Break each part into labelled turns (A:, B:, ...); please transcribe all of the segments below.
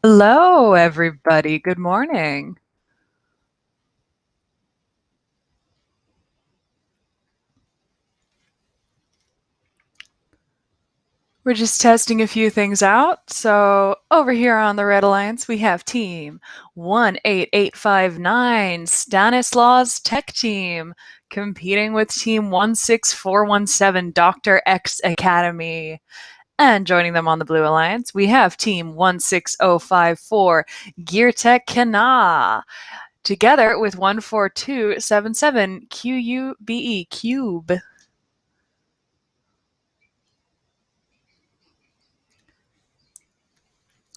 A: Hello, everybody. Good morning. We're just testing a few things out. So, over here on the Red Alliance, we have team 18859, Stanislaus Tech Team, competing with team 16417, Dr. X Academy. And joining them on the Blue Alliance, we have team 16054, Gear Tech Kana, together with 14277, QUBE Cube.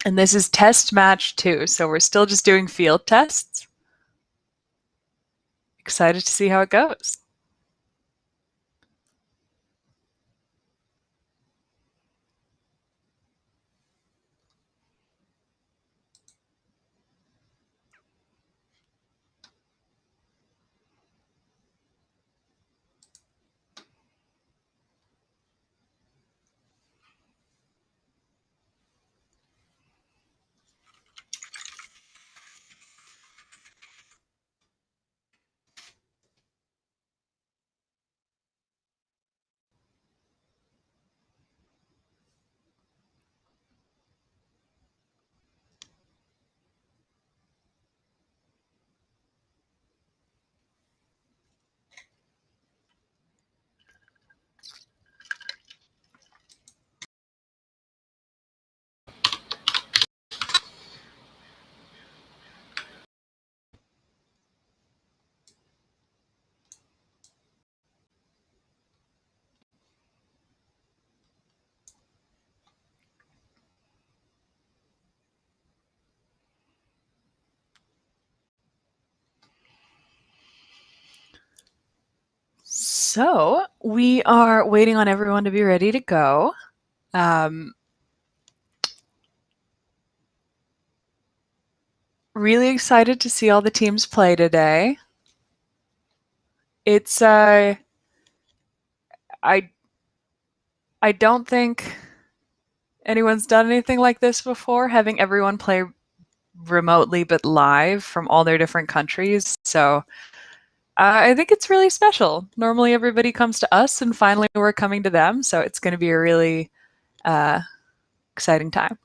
A: And this is test match 2, so we're still just doing field tests. Excited to see how it goes. So we are waiting on everyone to be ready to go. Really excited to see all the teams play today. It's I I don't think anyone's done anything like this before, having everyone play remotely but live from all their different countries. So I think it's really special. Normally, everybody comes to us, and finally, we're coming to them. So it's going to be a really uh, exciting time.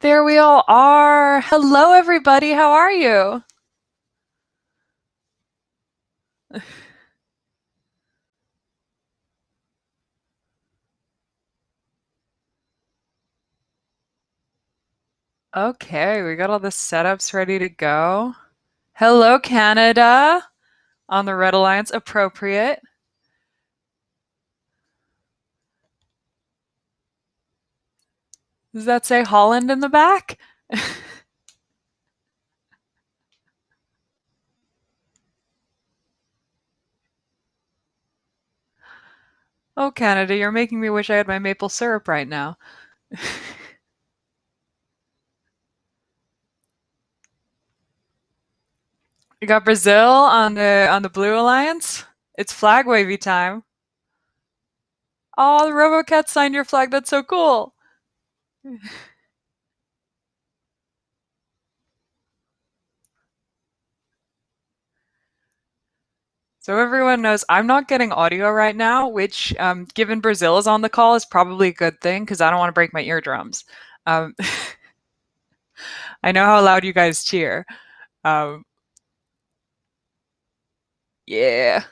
A: There we all are. Hello, everybody. How are you? Okay, we got all the setups ready to go. Hello, Canada on the Red Alliance. Appropriate. Does that say Holland in the back? Oh, Canada, you're making me wish I had my maple syrup right now. You got Brazil on the Blue Alliance. It's flag wavy time. Oh, the RoboCat signed your flag. That's so cool. So everyone knows I'm not getting audio right now, which, given Brazil is on the call, is probably a good thing because I don't want to break my eardrums. Um, I know how loud you guys cheer. Um, yeah.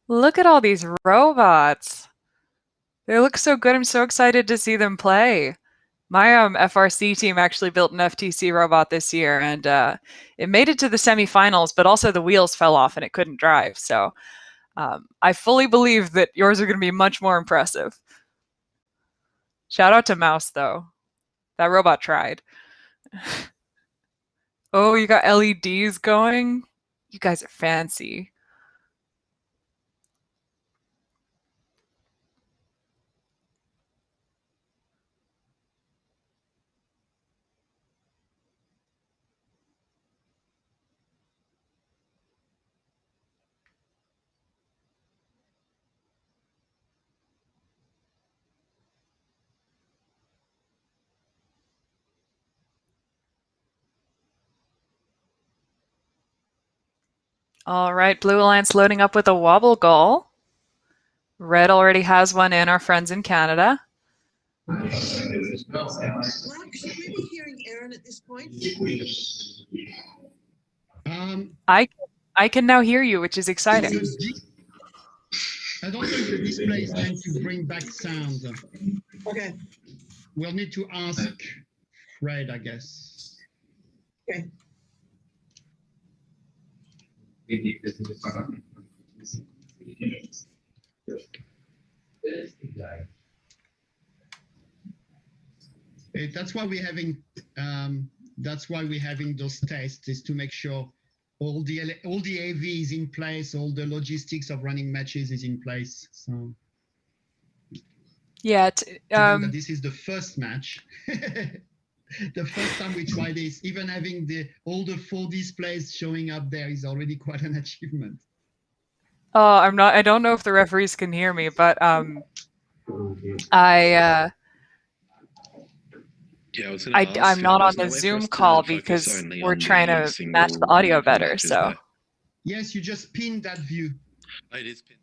A: Look at all these robots. They look so good. I'm so excited to see them play. My FRC team actually built an FTC robot this year, and it made it to the semifinals, but also the wheels fell off and it couldn't drive. So I fully believe that yours are going to be much more impressive. Shout out to Mouse, though. That robot tried. Oh, you got LEDs going? You guys are fancy. All right, Blue Alliance loading up with a wobble goal. Red already has one in, our friends in Canada.
B: Mark, should we be hearing Aaron at this point?
A: I can now hear you, which is exciting.
C: I don't think the display is meant to bring back sound.
B: Okay.
C: We'll need to ask Fred, I guess.
B: Okay.
C: That's why we're having those tests, is to make sure all the AV is in place, all the logistics of running matches is in place. So
A: yeah,
C: this is the first match. The first time we try this, even having all the 4 displays showing up there is already quite an achievement.
A: I don't know if the referees can hear me, but I'm not on the Zoom call because we're trying to match the audio better. So
C: yes, you just pinned that view.
D: It is pinned.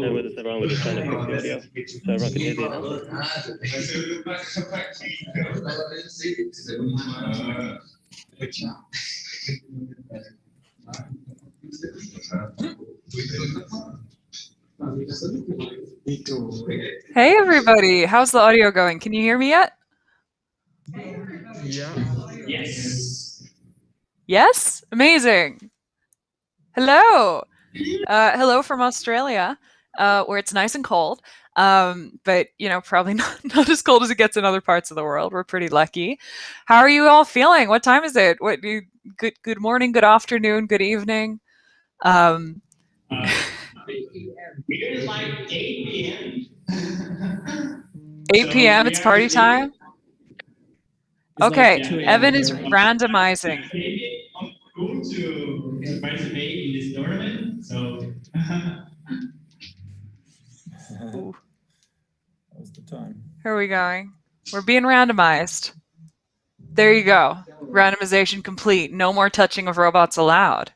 E: We're just trying to fix the audio so everyone can hear the
A: hey everybody, how's the audio going? Can you hear me yet?
C: Yeah.
B: Yes.
A: Yes? Amazing. Hello. Hello from Australia, where it's nice and cold. But probably not as cold as it gets in other parts of the world. We're pretty lucky. How are you all feeling? What time is it? Good morning, good afternoon, good evening.
F: 8 p.m.
A: 8 p.m. It's party time. Okay, Evan is randomizing.
F: I'm going to participate in this tournament, so.
G: That was the time.
A: Here we going. We're being randomized. There you go. Randomization complete. No more touching of robots allowed.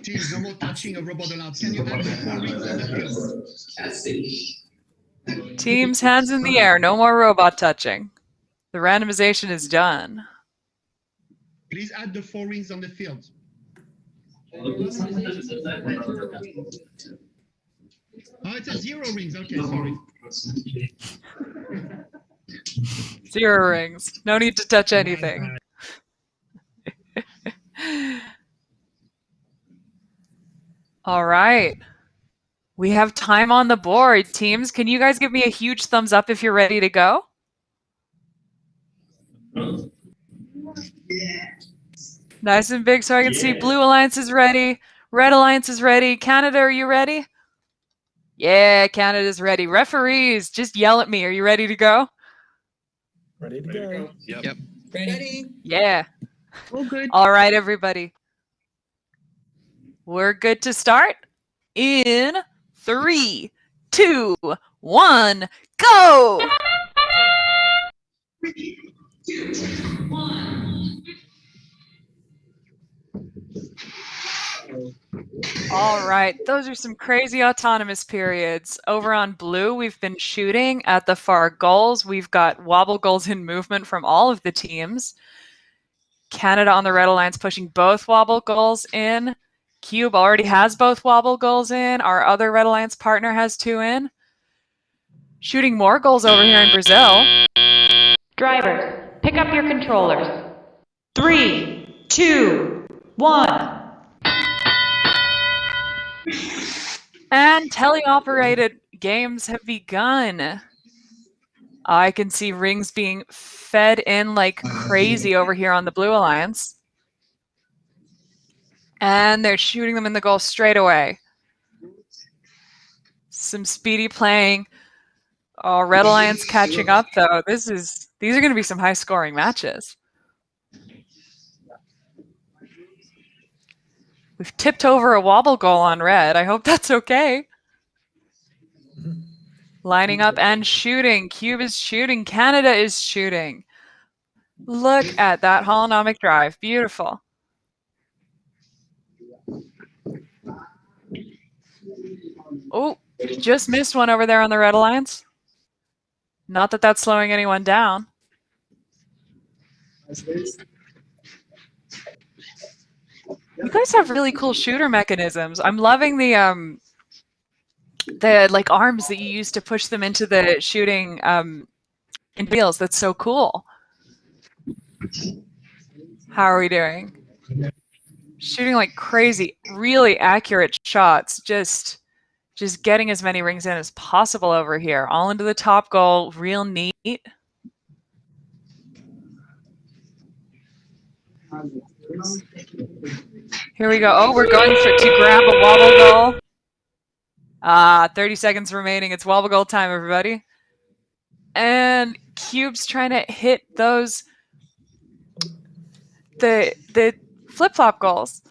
C: Teams, no more touching of robot allowed. Can you add the 4 rings on the field?
A: Teams, hands in the air. No more robot touching. The randomization is done.
C: Please add the 4 rings on the field. Oh, it's a 0 rings. Okay, sorry.
A: 0 rings. No need to touch anything. All right. We have time on the board. Teams, can you guys give me a huge thumbs up if you're ready to go? Nice and big so I can see Blue Alliance is ready. Red Alliance is ready. Canada, are you ready? Yeah, Canada's ready. Referees, just yell at me. Are you ready to go?
G: Ready to go.
D: Yep.
B: Ready?
A: Yeah.
B: All good.
A: All right, everybody. We're good to start in 3, 2, 1, go!
B: 3, 2, 1.
A: All right, those are some crazy autonomous periods. Over on Blue, we've been shooting at the far goals. We've got wobble goals in movement from all of the teams. Canada on the Red Alliance pushing both wobble goals in. Cube already has both wobble goals in. Our other Red Alliance partner has 2 in. Shooting more goals over here in Brazil.
H: Drivers, pick up your controllers. 3, 2, 1.
A: And teleoperated games have begun. I can see rings being fed in like crazy over here on the Blue Alliance. And they're shooting them in the goal straight away. Some speedy playing. Oh, Red Alliance catching up though. These are going to be some high scoring matches. We've tipped over a wobble goal on red. I hope that's okay. Lining up and shooting. Cube is shooting. Canada is shooting. Look at that holonomic drive. Beautiful. Oh, just missed one over there on the Red Alliance. Not that that's slowing anyone down. You guys have really cool shooter mechanisms. I'm loving the like arms that you use to push them into the shooting in wheels. That's so cool. How are we doing? Shooting like crazy, really accurate shots. Just getting as many rings in as possible over here. All into the top goal. Real neat. Here we go. Oh, we're going to grab a wobble goal. 30 seconds remaining. It's wobble goal time, everybody. And Cube's trying to hit those the flip-flop goals,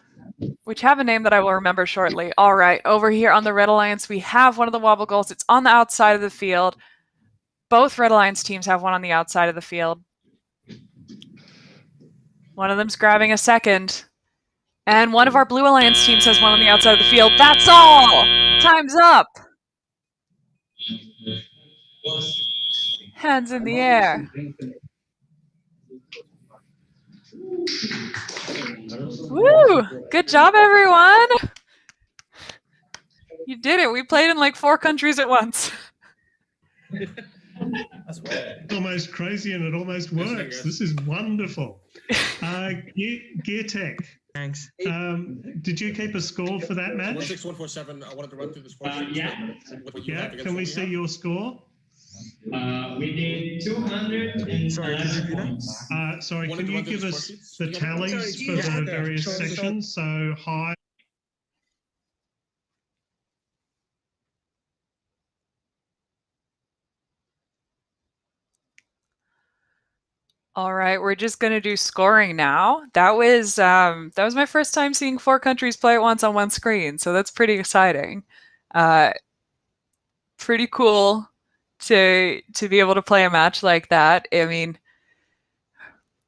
A: which have a name that I will remember shortly. All right, over here on the Red Alliance, we have one of the wobble goals. It's on the outside of the field. Both Red Alliance teams have one on the outside of the field. One of them's grabbing a second. And one of our Blue Alliance teams has one on the outside of the field. That's all! Time's up! Hands in the air. Woo! Good job, everyone! You did it. We played in like 4 countries at once.
G: That's well.
D: Almost crazy, and it almost works. This is wonderful. Gear Tech.
I: Thanks.
D: Did you keep a score for that match?
J: 16147. I wanted to run through this.
D: Yeah. Can we see your score?
F: We did 211
I: Sorry,
F: points.
D: Sorry, can you give us the tallies for the various sections? So high.
A: All right, we're just gonna do scoring now. That was my first time seeing 4 countries play at once on one screen, so that's pretty exciting. Pretty cool to be able to play a match like that. I mean,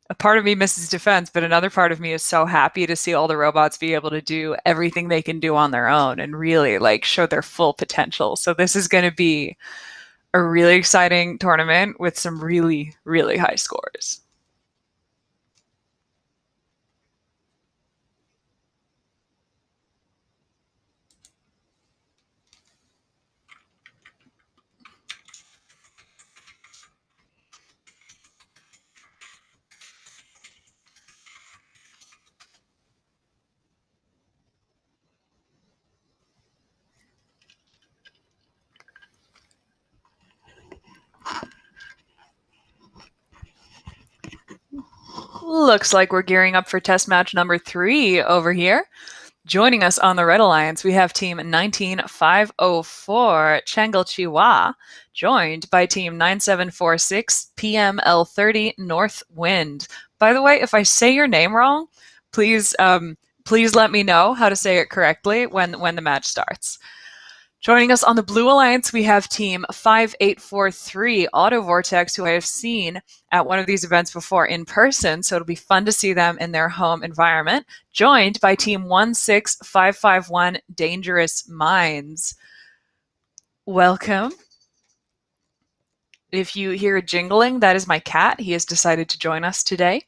A: a part of me misses defense, but another part of me is so happy to see all the robots be able to do everything they can do on their own and really like show their full potential. So this is going to be a really exciting tournament with some really, really high scores. Looks like we're gearing up for test match number 3 over here. Joining us on the Red Alliance, we have team 19504 Changal Chiwa, joined by team 9746 PML30 North Wind. By the way, if I say your name wrong, please let me know how to say it correctly when the match starts. Joining us on the Blue Alliance, we have team 5843 Auto Vortex, who I have seen at one of these events before in person, so it'll be fun to see them in their home environment, joined by team 16551 Dangerous Minds. Welcome. If you hear a jingling, that is my cat. He has decided to join us today.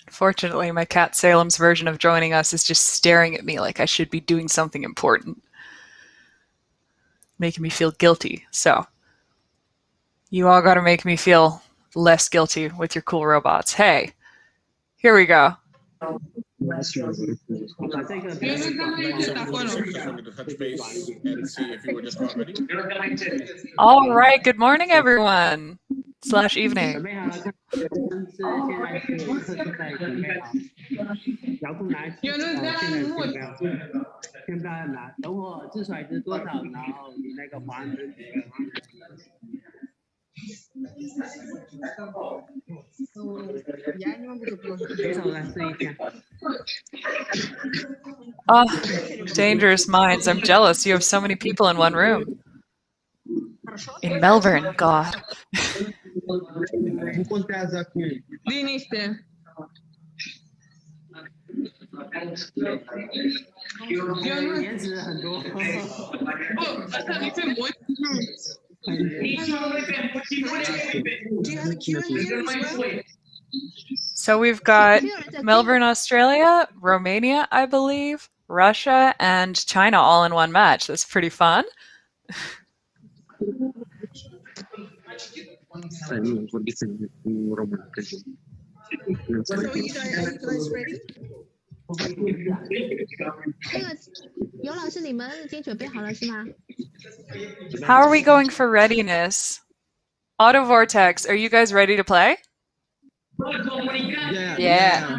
A: Fortunately, my cat Salem's version of joining us is just staring at me like I should be doing something important, making me feel guilty. So, you all gotta make me feel less guilty with your cool robots. Hey, here we go.
J: Thanks, everyone, to touch base and see if you were just about ready.
A: All right, good morning, everyone. / evening. Oh, dangerous minds. I'm jealous. You have so many people in one room. In Melbourne, God. So we've got Melbourne, Australia, Romania, I believe, Russia, and China all in one match. That's pretty fun.
B: So, Ida, are you guys ready?
A: How are we going for readiness? Auto Vortex, are you guys ready to play? Yeah.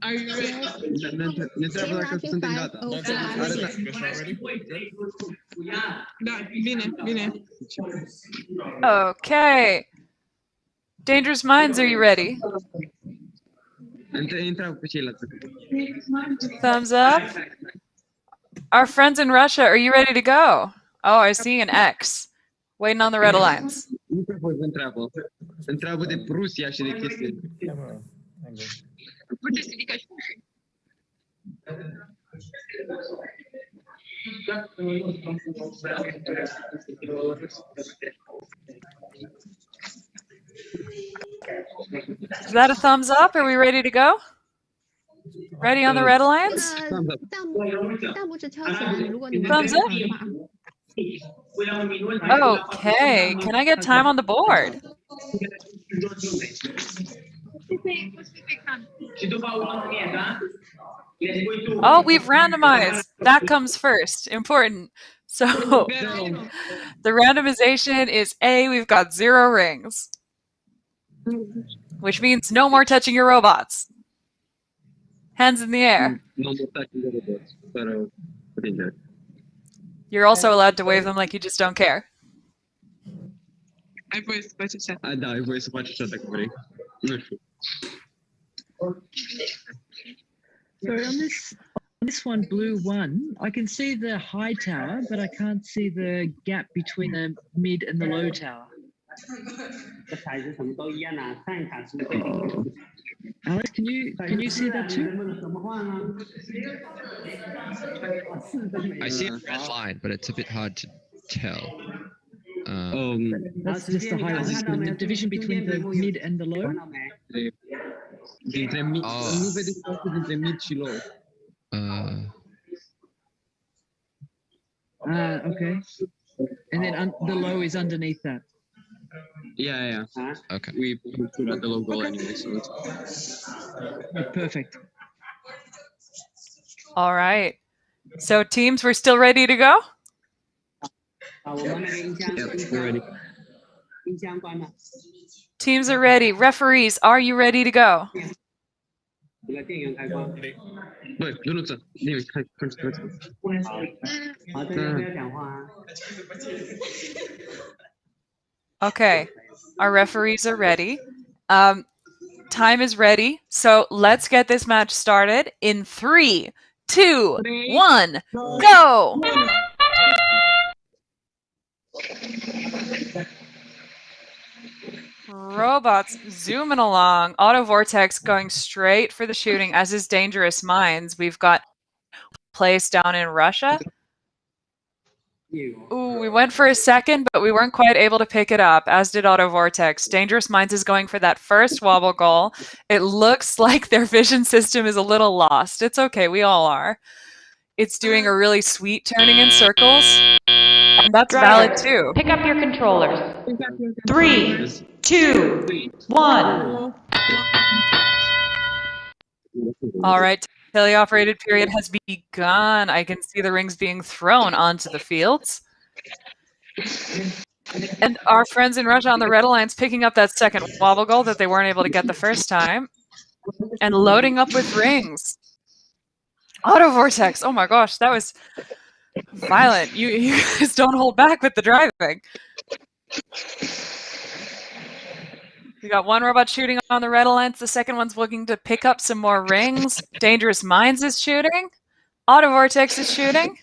B: Are you ready?
A: Okay. Dangerous Minds, are you ready? Thumbs up. Our friends in Russia, are you ready to go? Oh, I see an X. Waiting on the red alliance. Is that a thumbs up? Are we ready to go? Ready on the red alliance? Thumbs up. Okay, can I get time on the board? Oh, we've randomized. That comes first. Important. So the randomization is A, we've got 0 rings, which means no more touching your robots. Hands in the air. You're also allowed to wave them like you just don't care.
I: So on this one, blue 1, I can see the high tower, but I can't see the gap between the mid and the low tower. Alex, can you see that too?
K: I see a red line, but it's a bit hard to tell.
I: That's just the high one. The division between the mid and the low. Okay. And then the low is underneath that.
K: Yeah. Okay.
E: We put out the logo anyway, so it's
I: perfect.
A: All right. So teams, we're still ready to go?
E: Yep, we're ready.
A: Teams are ready. Referees, are you ready to go? Okay, our referees are ready. Time is ready. So let's get this match started in 3, 2, 1, go! Robots zooming along. Auto Vortex going straight for the shooting, as is Dangerous Minds. We've got place down in Russia. Ooh, we went for a second, but we weren't quite able to pick it up, as did Auto Vortex. Dangerous Minds is going for that first wobble goal. It looks like their vision system is a little lost. It's okay, we all are. It's doing a really sweet turning in circles, and that's valid
H: Drivers,
A: too.
H: pick up your controllers. 3, 2, 1.
A: All right, teleoperated period has begun. I can see the rings being thrown onto the fields. And our friends in Russia on the Red Alliance picking up that second wobble goal that they weren't able to get the first time. And loading up with rings. Auto Vortex. Oh my gosh, that was violent. You guys don't hold back with the driving. We got one robot shooting on the Red Alliance. The second one's looking to pick up some more rings. Dangerous Minds is shooting. Auto Vortex is shooting.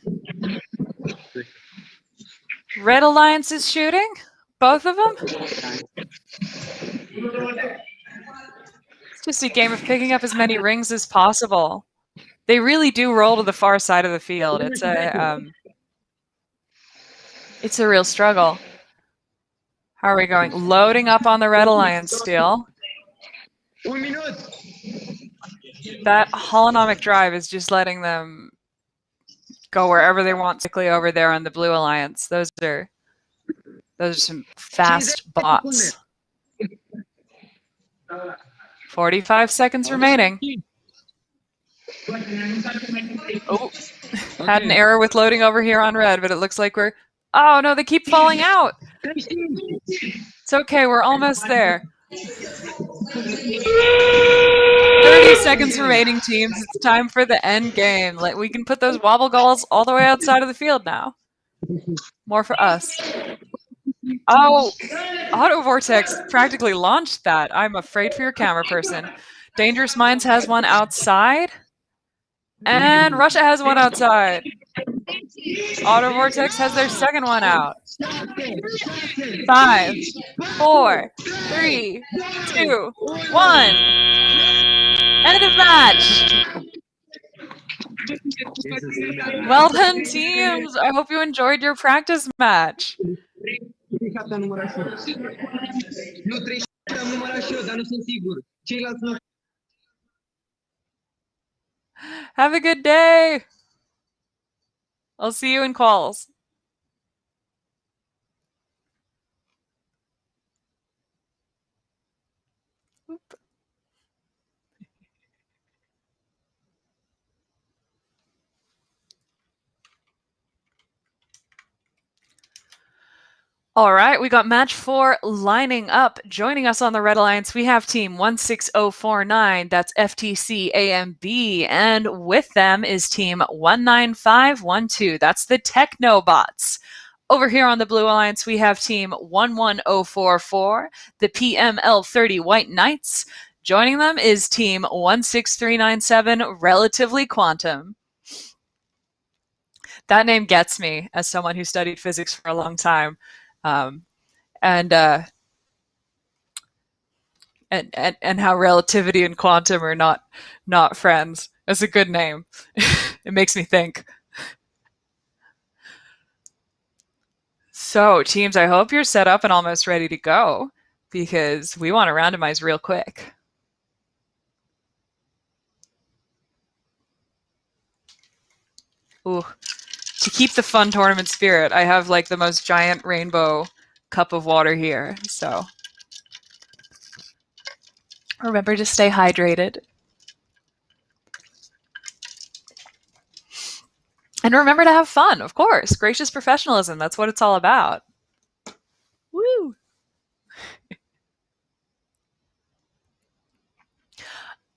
A: Red Alliance is shooting. Both of them. It's just a game of picking up as many rings as possible. They really do roll to the far side of the field. It's a real struggle. How are we going? Loading up on the Red Alliance still. That holonomic drive is just letting them go wherever they want quickly over there on the Blue Alliance. Those are some fast bots. 45 seconds remaining. Oh, had an error with loading over here on red, but it looks like we're... Oh, no, they keep falling out. It's okay, we're almost there. 30 seconds remaining, teams. It's time for the end game. Like, we can put those wobble goals all the way outside of the field now. More for us. Oh, Auto Vortex practically launched that. I'm afraid for your camera person. Dangerous Minds has one outside. And Russia has one outside. Auto Vortex has their second one out. 5, 4, 3, 2, 1. End of match. Well done, teams. I hope you enjoyed your practice match. Have a good day. I'll see you in quals. All right, we got match 4 lining up. Joining us on the Red Alliance, we have team 16049. That's FTC AMB. And with them is team 19512. That's the Technobots. Over here on the Blue Alliance, we have team 11044, the PML30 White Knights. Joining them is team 16397, Relatively Quantum. That name gets me as someone who studied physics for a long time. And how relativity and quantum are not friends. That's a good name. It makes me think. So, teams, I hope you're set up and almost ready to go, because we want to randomize real quick. Ooh. To keep the fun tournament spirit, I have like the most giant rainbow cup of water here, so remember to stay hydrated. And remember to have fun, of course. Gracious professionalism, that's what it's all about. Woo!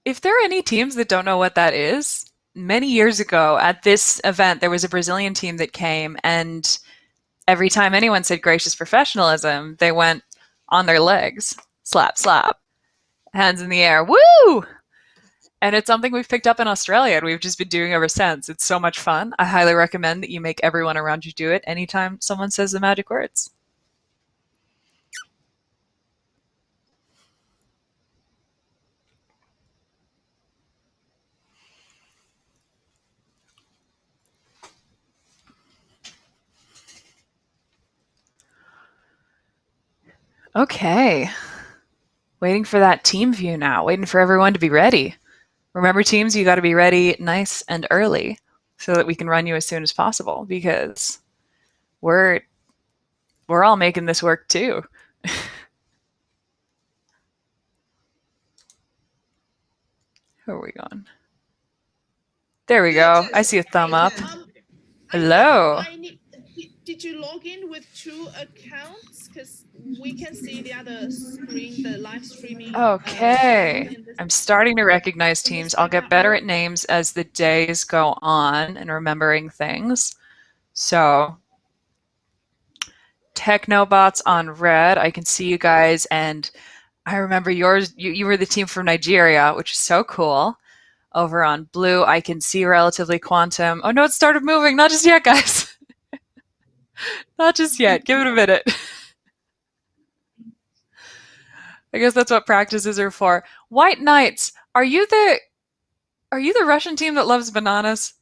A: If there are any teams that don't know what that is, many years ago at this event, there was a Brazilian team that came, and every time anyone said gracious professionalism, they went on their legs. Slap, slap. Hands in the air. Woo! And it's something we've picked up in Australia, and we've just been doing ever since. It's so much fun. I highly recommend that you make everyone around you do it anytime someone says the magic words. Okay. Waiting for that team view now. Waiting for everyone to be ready. Remember, teams, you got to be ready nice and early so that we can run you as soon as possible, because we're all making this work too. Who are we going? There we go. I see a thumb up. Hello.
B: Did you log in with 2 accounts? Because we can see the other screen, the live streaming.
A: Okay. I'm starting to recognize teams. I'll get better at names as the days go on and remembering things. So, Technobots on red. I can see you guys, and I remember yours. You were the team from Nigeria, which is so cool. Over on blue, I can see Relatively Quantum. Oh no, it started moving. Not just yet, guys. Not just yet. Give it a minute. I guess that's what practices are for. White Knights, are you the Russian team that loves bananas?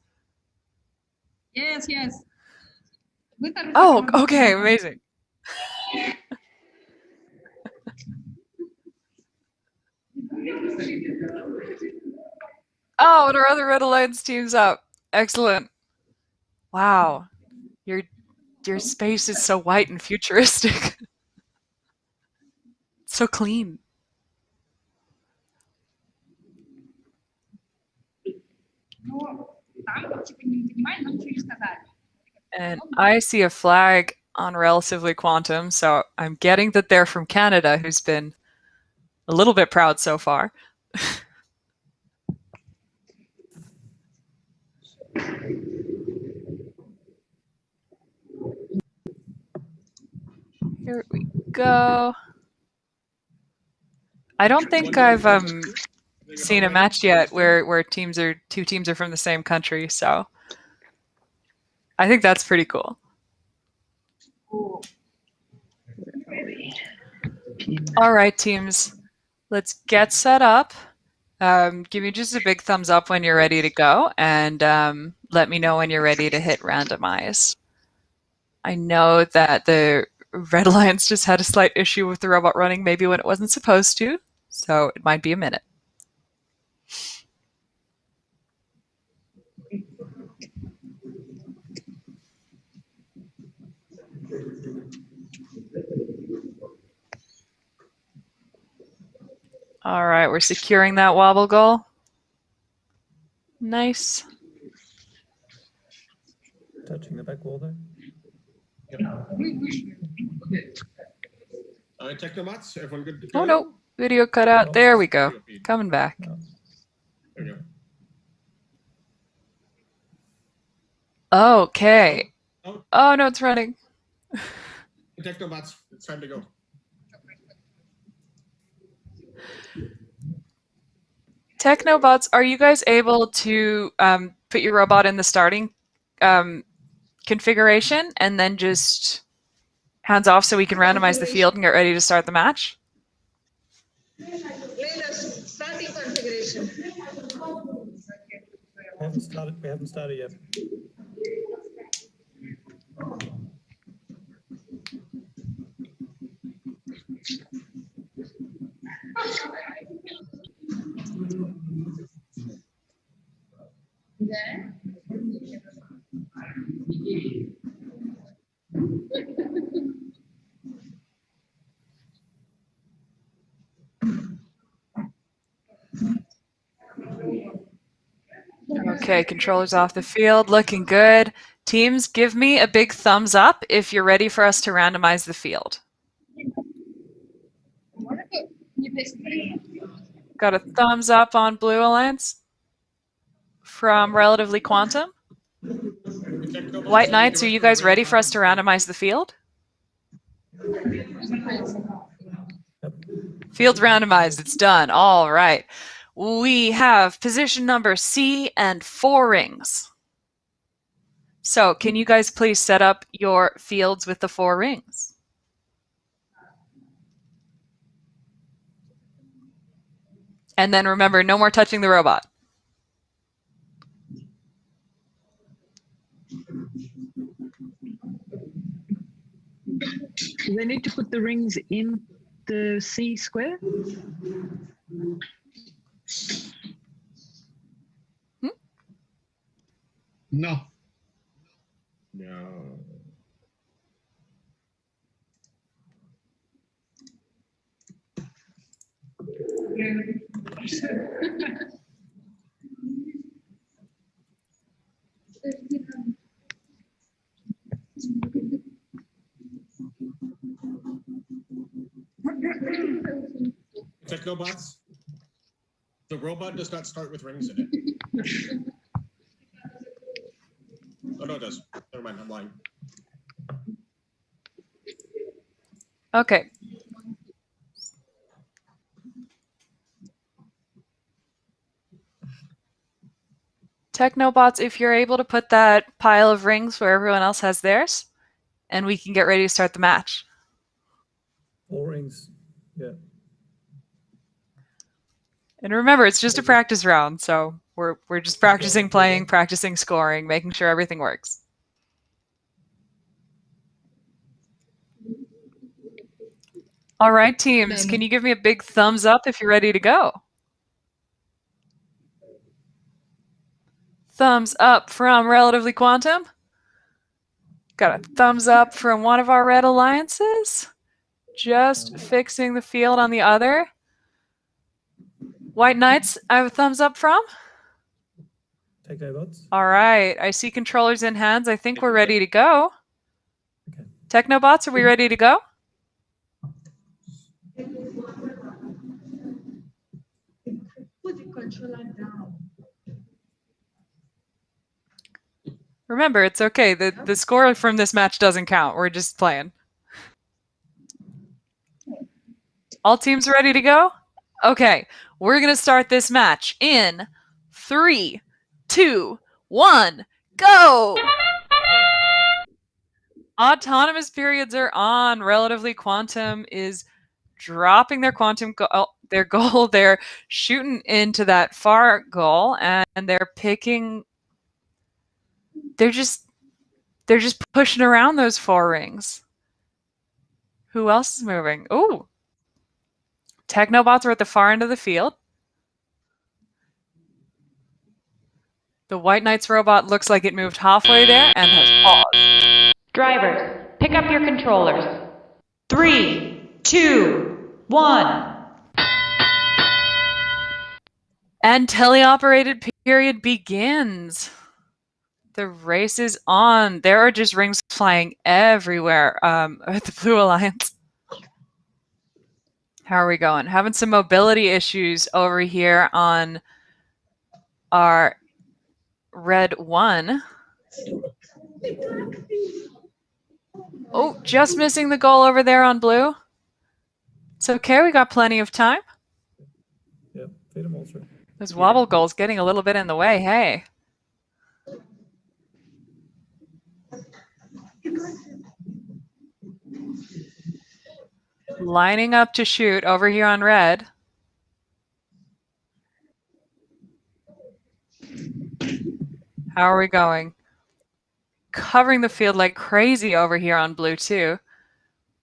L: Yes, yes.
A: Oh, okay, amazing. Oh, and our other Red Alliance team's up. Excellent. Wow. Your space is so white and futuristic. So clean. And I see a flag on Relatively Quantum, so I'm getting that they're from Canada, who's been a little bit proud so far. Here we go. I don't think I've seen a match yet where two teams are from the same country, so I think that's pretty cool. All right, teams, let's get set up. Give me just a big thumbs up when you're ready to go, and let me know when you're ready to hit randomize. I know that the Red Alliance just had a slight issue with the robot running maybe when it wasn't supposed to, so it might be a minute. All right, we're securing that wobble goal. Nice.
G: Touching the back wall there.
J: Technobots, everyone good to
A: Oh
J: go?
A: no, video cut out. There we go. Coming back.
J: There you
A: Okay.
J: go.
A: Oh no, it's running.
J: Technobots, it's time to go.
A: Technobots, are you guys able to put your robot in the starting configuration and then just hands off so we can randomize the field and get ready to start the match?
B: Starting configuration.
G: We haven't started yet.
A: Okay, controllers off the field, looking good. Teams, give me a big thumbs up if you're ready for us to randomize the field. Got a thumbs up on Blue Alliance from Relatively Quantum. White Knights, are you guys ready for us to randomize the field? Field's randomized. It's done. All right. We have position number C and 4 rings. So can you guys please set up your fields with the 4 rings? And then remember, no more touching the robot.
I: Do they need to put the rings in the C square?
C: No.
J: No. Technobots? The robot does not start with rings in it. Oh, no, it does. Never mind, I'm lying.
A: Okay. Technobots, if you're able to put that pile of rings where everyone else has theirs, and we can get ready to start the match.
G: 4 rings. Yeah.
A: And remember, it's just a practice round, so we're just practicing playing, practicing scoring, making sure everything works. All right, teams, can you give me a big thumbs up if you're ready to go? Thumbs up from Relatively Quantum. Got a thumbs up from one of our red alliances. Just fixing the field on the other. White Knights, I have a thumbs up from.
G: Technobots.
A: All right, I see controllers in hands. I think we're ready to go. Okay. Technobots, are we ready to go?
L: Put the controller down.
A: Remember, it's okay. The score from this match doesn't count. We're just playing. All teams ready to go? Okay, we're going to start this match in 3, 2, 1, go! Autonomous periods are on. Relatively Quantum is dropping their their goal. They're shooting into that far goal, and they're picking. They're just pushing around those 4 rings. Who else is moving? Ooh. Technobots are at the far end of the field. The White Knight's robot looks like it moved halfway there and has paused.
H: Drivers, pick up your controllers. 3, 2, 1.
A: And teleoperated period begins. The race is on. There are just rings flying everywhere at the Blue Alliance. How are we going? Having some mobility issues over here on our red 1. Oh, just missing the goal over there on blue. It's okay, we got plenty of time.
G: Yep, feed them all through.
A: Those wobble goals getting a little bit in the way, hey. Lining up to shoot over here on red. How are we going? Covering the field like crazy over here on blue too.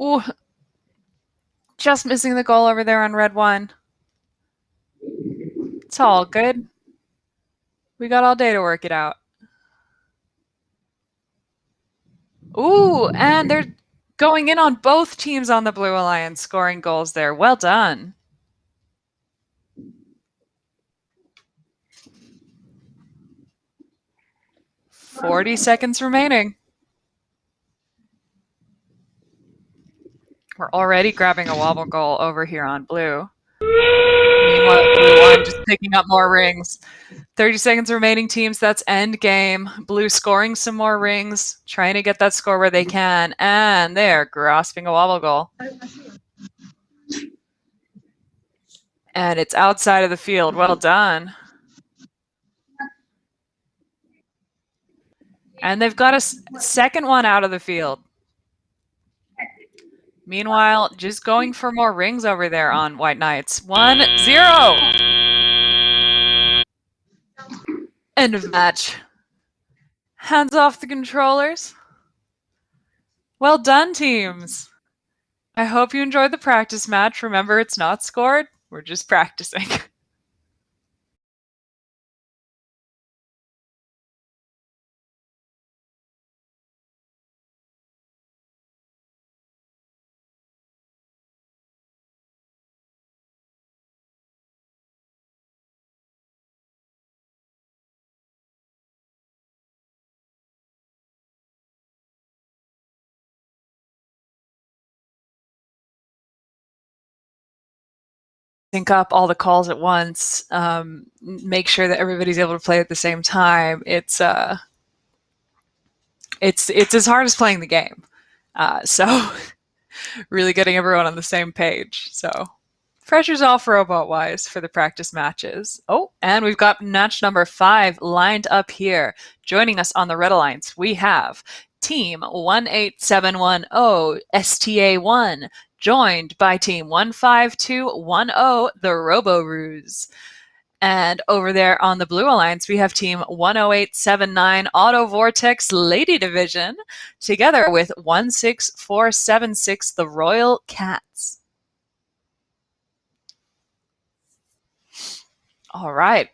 A: Ooh. Just missing the goal over there on red 1. It's all good. We got all day to work it out. Ooh, and they're going in on both teams on the Blue Alliance, scoring goals there. Well done. "40 seconds remaining." We're already grabbing a wobble goal over here on blue. Meanwhile, blue 1 just picking up more rings. 30 seconds remaining, teams. That's end game. Blue scoring some more rings, trying to get that score where they can, and they're grasping a wobble goal. And it's outside of the field. Well done. And they've got a second one out of the field. Meanwhile, just going for more rings over there on White Knights. 1-0. End of match. Hands off the controllers. Well done, teams. I hope you enjoyed the practice match. Remember, it's not scored. We're just practicing. Sync up all the calls at once, make sure that everybody's able to play at the same time. It's as hard as playing the game. So really getting everyone on the same page. So pressure's off robot-wise for the practice matches. Oh, and we've got match number 5 lined up here. Joining us on the Red Alliance, we have Team 18710 STA1, joined by Team 15210, the Robo-Ruse. And over there on the Blue Alliance, we have Team 10879 Auto Vortex Lady Division, together with 16476, the Royal Cats. All right.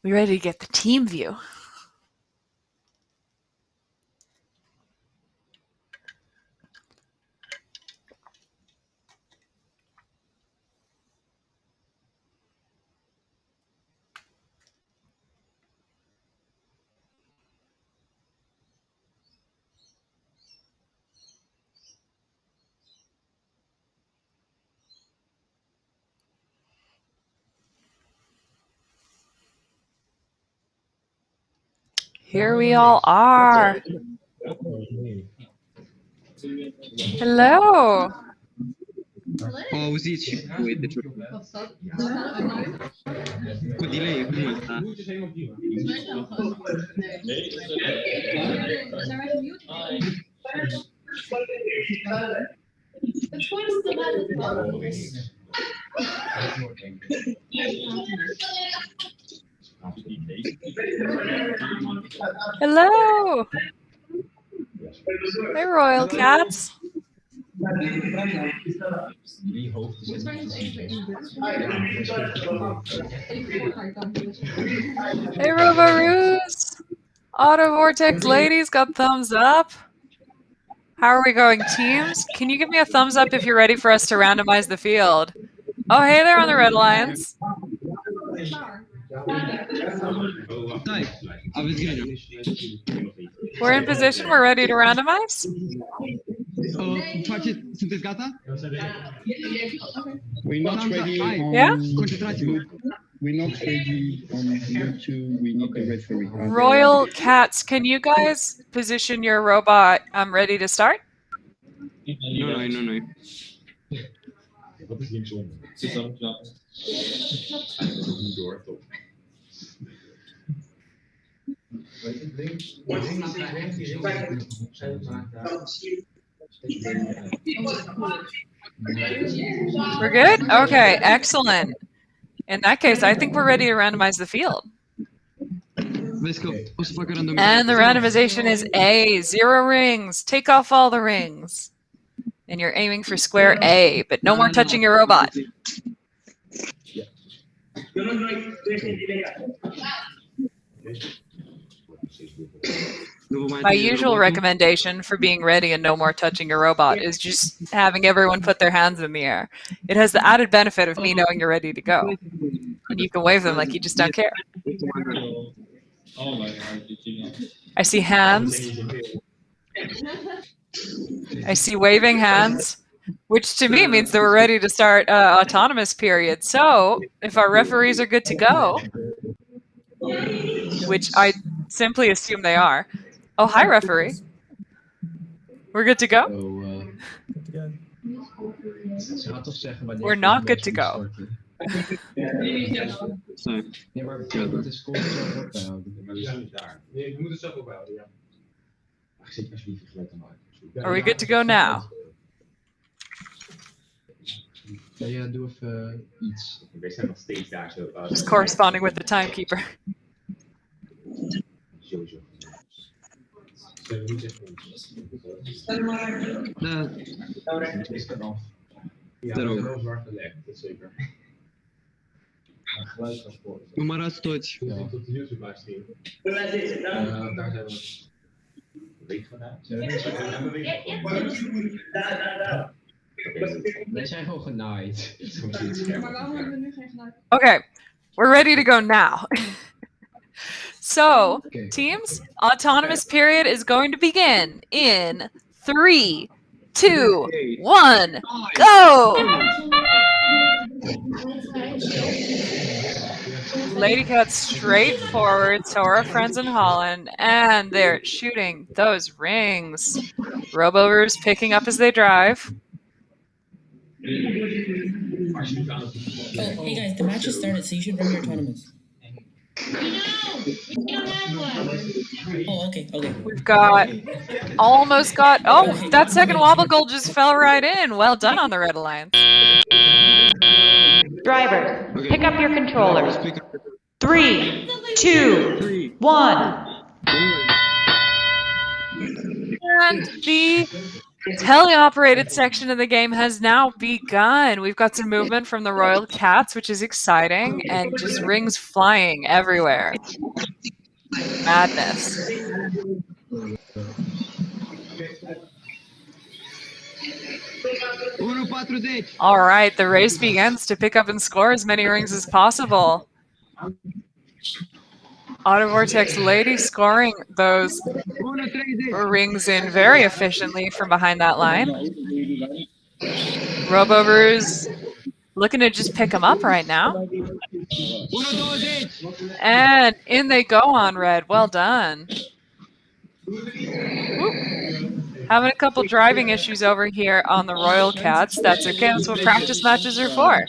A: We ready to get the team view? Here we all are. Hello.
E: Oh, we see with the good delay.
A: Hello. Hey, Royal Cats. Hey, Robo-Ruse. Auto Vortex ladies got thumbs up. How are we going, teams? Can you give me a thumbs up if you're ready for us to randomize the field? Oh, hey there on the Red Alliance. We're in position. We're ready to randomize.
C: We're not ready on
A: Yeah?
C: We're not ready on YouTube. We need the referee.
A: Royal Cats, can you guys position your robot ready to start?
E: No.
A: We're good? Okay, excellent. In that case, I think we're ready to randomize the field. And the randomization is A, 0 rings. Take off all the rings. And you're aiming for square A, but no more touching your robot. My usual recommendation for being ready and no more touching your robot is just having everyone put their hands in the air. It has the added benefit of me knowing you're ready to go. And you can wave them like you just don't care. I see hands. I see waving hands, which to me means that we're ready to start autonomous period. So if our referees are good to go, which I simply assume they are. Oh, hi, referee. We're good to go? We're not good to go. Are we good to go now? Just corresponding with the timekeeper.
E: Здорово. Умара стоить.
A: Okay, we're ready to go now. So, teams, autonomous period is going to begin in 3, 2, 1, go! Lady Cat straight forward, so are our friends in Holland, and they're shooting those rings. Robovers picking up as they drive.
M: Oh, hey guys, the match has started, so you should run your autonomous. Oh, okay.
A: We've got almost got. Oh, that second wobble goal just fell right in. Well done on the Red Alliance.
H: Drivers, pick up your controllers. 3, 2, 1.
A: And the teleoperated section of the game has now begun. We've got some movement from the Royal Cats, which is exciting, and just rings flying everywhere. Madness. All right, the race begins to pick up and score as many rings as possible. Autovortex Lady scoring those rings in very efficiently from behind that line. Robovers looking to just pick them up right now. And in they go on red. Well done. Whoop. Having a couple driving issues over here on the Royal Cats. That's okay. That's what practice matches are for.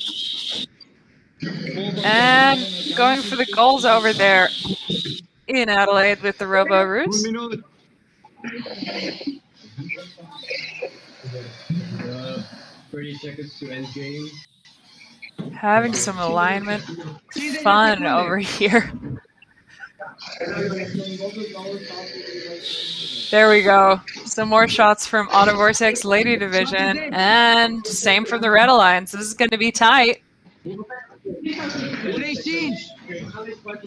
A: And going for the goals over there in Adelaide with the Robo-Roos.
E: 30 seconds to end game.
A: Having some alignment fun over here. There we go. Some more shots from Autovortex Lady Division. And same from the Red Alliance. This is going to be tight.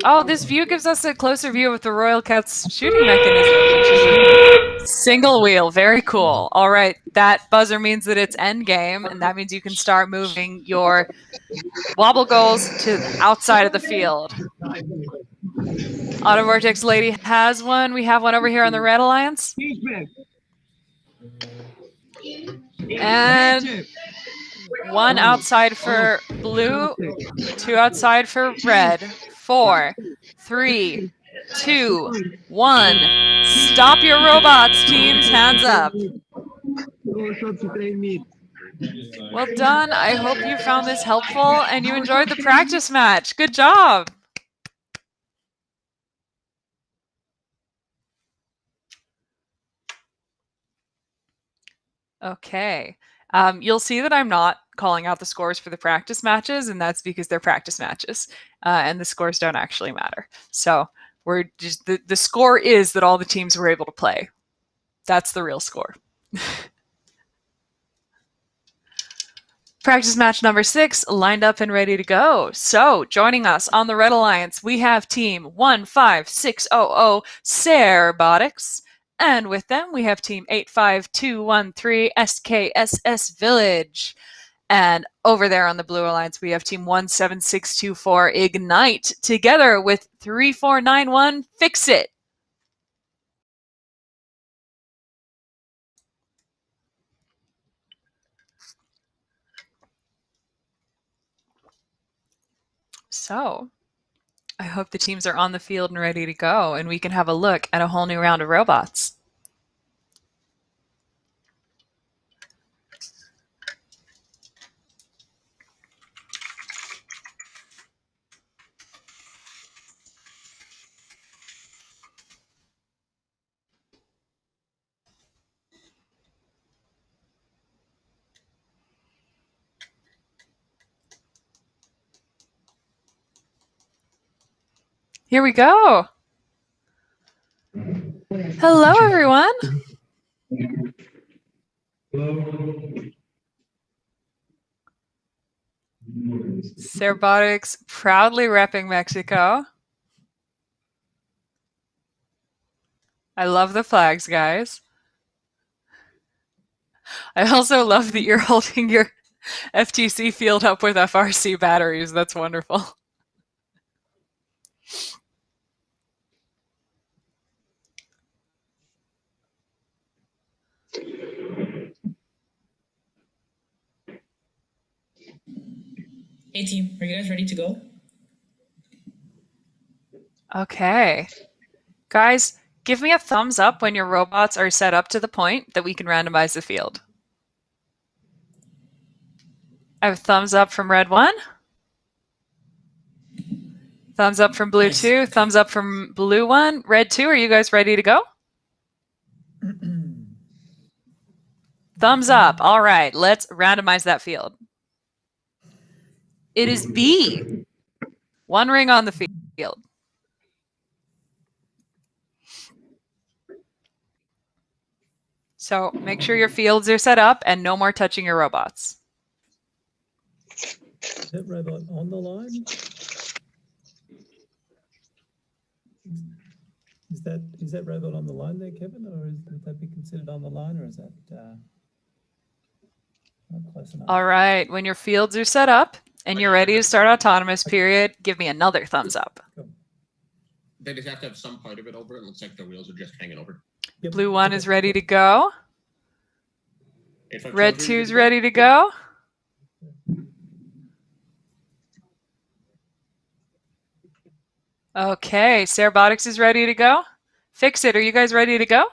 A: Oh, this view gives us a closer view of the Royal Cat's shooting mechanism, which is a single wheel. Very cool. All right, that buzzer means that it's end game, and that means you can start moving your wobble goals to the outside of the field. Autovortex Lady has one. We have one over here on the Red Alliance. And one outside for blue, two outside for red. 4, 3, 2, 1. Stop your robots, teams. Hands up. Well done. I hope you found this helpful and you enjoyed the practice match. Good job. Okay. You'll see that I'm not calling out the scores for the practice matches, and that's because they're practice matches, and the scores don't actually matter. So we're just the score is that all the teams were able to play. That's the real score. Practice match number 6 lined up and ready to go. So joining us on the Red Alliance, we have team 15600 Serbotics. And with them, we have team 85213 SKSS Village. And over there on the Blue Alliance, we have team 17624 Ignite, together with 3491 Fix It. So, I hope the teams are on the field and ready to go, and we can have a look at a whole new round of robots. Here we go. Hello, everyone. Cerbotics proudly repping Mexico. I love the flags, guys. I also love that you're holding your FTC field up with FRC batteries. That's wonderful.
M: Hey team, are you guys ready to go?
A: Okay. Guys, give me a thumbs up when your robots are set up to the point that we can randomize the field. I have thumbs up from red 1. Thumbs up from blue 2. Thumbs up from blue 1. Red 2, are you guys ready to go? Thumbs up. All right, let's randomize that field. It is B. 1 ring on the field. So make sure your fields are set up and no more touching your robots.
G: Is that robot on the line? Is that robot on the line there, Kevin, or would that be considered on the line, or is that not close enough?
A: All right, when your fields are set up and you're ready to start autonomous period, give me another thumbs up.
J: They just have to have some part of it over. It looks like the wheels are just hanging over.
G: Yep.
A: Blue 1 is ready to go. Red 2 is ready to go. Okay, Cerbotics is ready to go. Fix It, are you guys ready to go?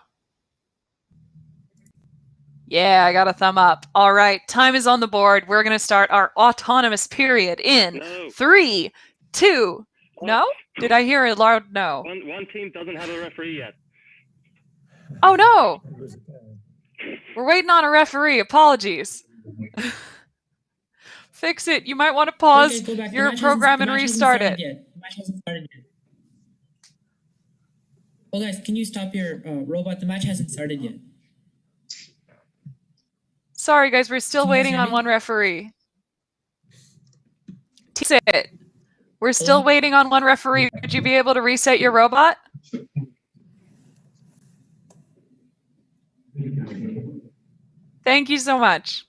A: Yeah, I got a thumb up. All right, time is on the board. We're going to start our autonomous period in 3, 2. No? Did I hear a loud no?
N: One team doesn't have a referee yet.
A: Oh, no. We're waiting on a referee. Apologies. Fix It. You might want to pause your program and restart it.
M: The match hasn't started yet. Oh, guys, can you stop your robot? The match hasn't started yet.
A: Sorry, guys. We're still waiting on one referee. Fix It. We're still waiting on one referee. Would you be able to reset your robot? Thank you so much.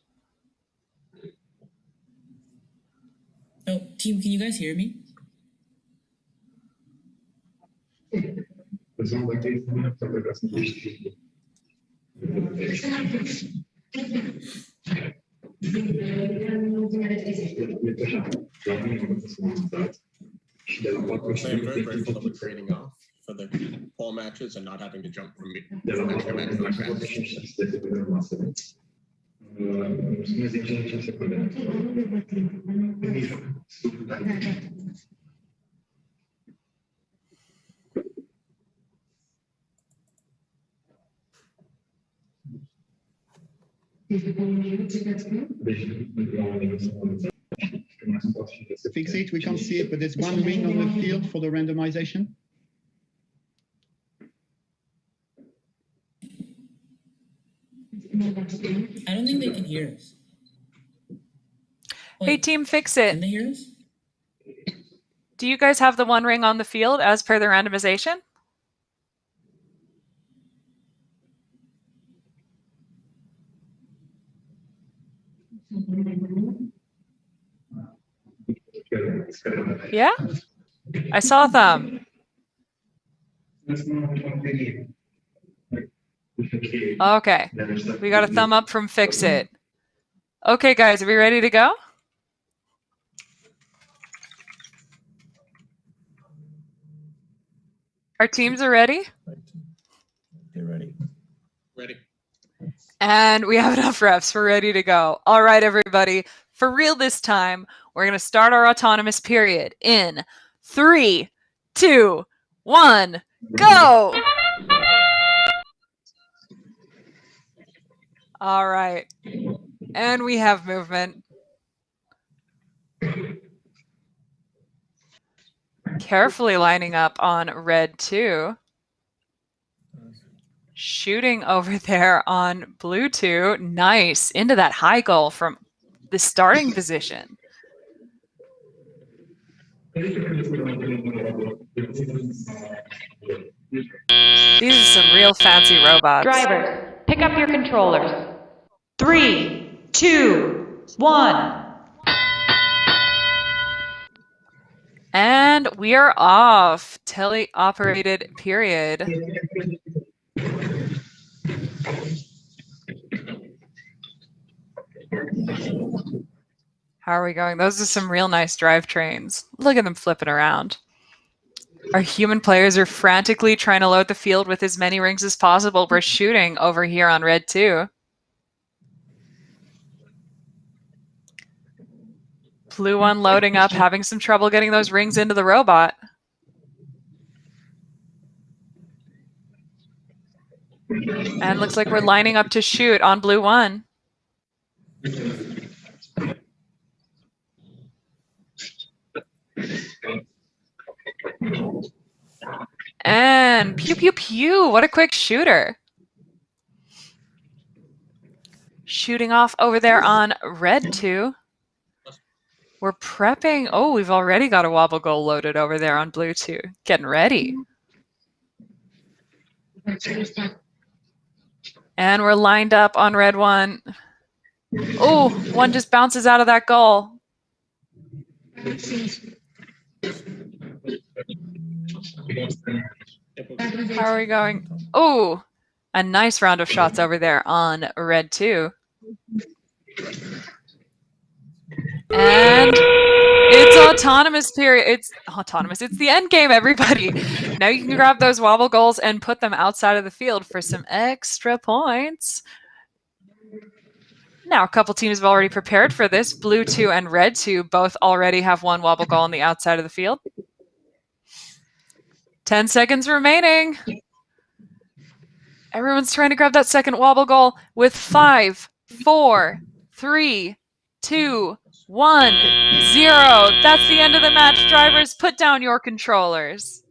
M: Oh, team, can you guys hear me?
J: So I'm very grateful that we're trading off for the pole matches and not having to jump from match to match like that.
C: Fix It, we can't see it, but there's 1 ring on the field for the randomization.
M: I don't think they can hear us.
A: Hey, team, Fix It.
M: Can they hear us?
A: Do you guys have the 1 ring on the field as per the randomization? Yeah? I saw a thumb. Okay. We got a thumb up from Fix It. Okay, guys, are we ready to go? Our teams are ready?
G: They're ready.
J: Ready.
A: And we have enough refs. We're ready to go. All right, everybody. For real this time, we're going to start our autonomous period in 3, 2, 1, go! All right. And we have movement. Carefully lining up on red 2. Shooting over there on blue 2. Nice. Into that high goal from the starting position. These are some real fancy robots.
H: Drivers, pick up your controllers. 3, 2, 1.
A: And we are off. Teleoperated period. How are we going? Those are some real nice drivetrains. Look at them flipping around. Our human players are frantically trying to load the field with as many rings as possible. We're shooting over here on red 2. Blue 1 loading up, having some trouble getting those rings into the robot. And looks like we're lining up to shoot on blue 1. And pew, pew, pew. What a quick shooter. Shooting off over there on red 2. We're prepping. Oh, we've already got a wobble goal loaded over there on blue 2. Getting ready. And we're lined up on red 1. Oh, one just bounces out of that goal. How are we going? Oh, a nice round of shots over there on red 2. And it's autonomous period. It's autonomous. It's the end game, everybody. Now you can grab those wobble goals and put them outside of the field for some extra points. Now, a couple teams have already prepared for this. Blue 2 and red 2 both already have one wobble goal on the outside of the field. 10 seconds remaining. Everyone's trying to grab that second wobble goal with 5, 4, 3, 2, 1, 0. That's the end of the match. Drivers, put down your controllers.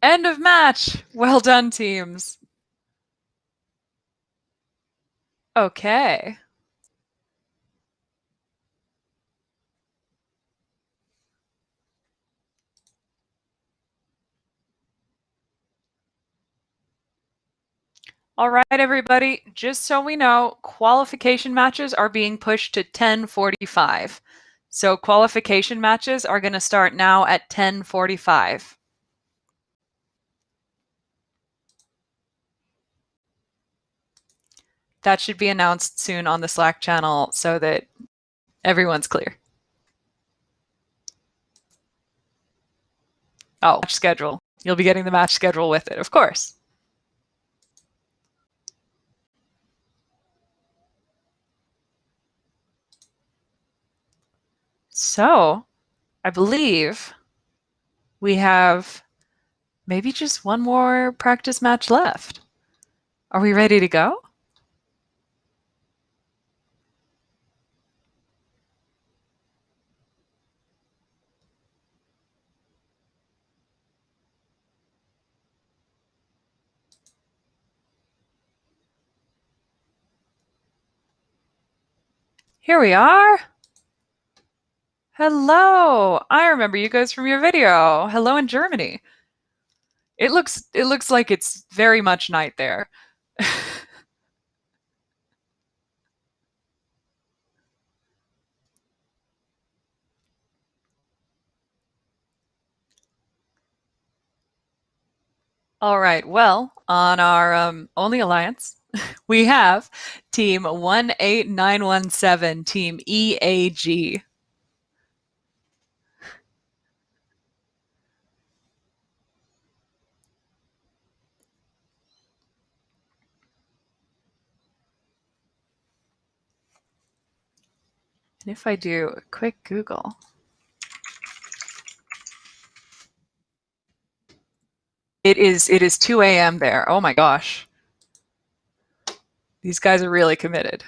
A: End of match. Well done, teams. Okay. All right, everybody, just so we know, qualification matches are being pushed to 10:45. So qualification matches are going to start now at 10:45. That should be announced soon on the Slack channel so that everyone's clear. Oh, match schedule. You'll be getting the match schedule with it, of course. So, I believe we have maybe just one more practice match left. Are we ready to go? Here we are. Hello. I remember you guys from your video. Hello in Germany. It looks like it's very much night there. All right. Well, on our only alliance, we have Team 18917, Team EAG. And if I do a quick Google, it is 2 a.m. there. Oh my gosh. These guys are really committed.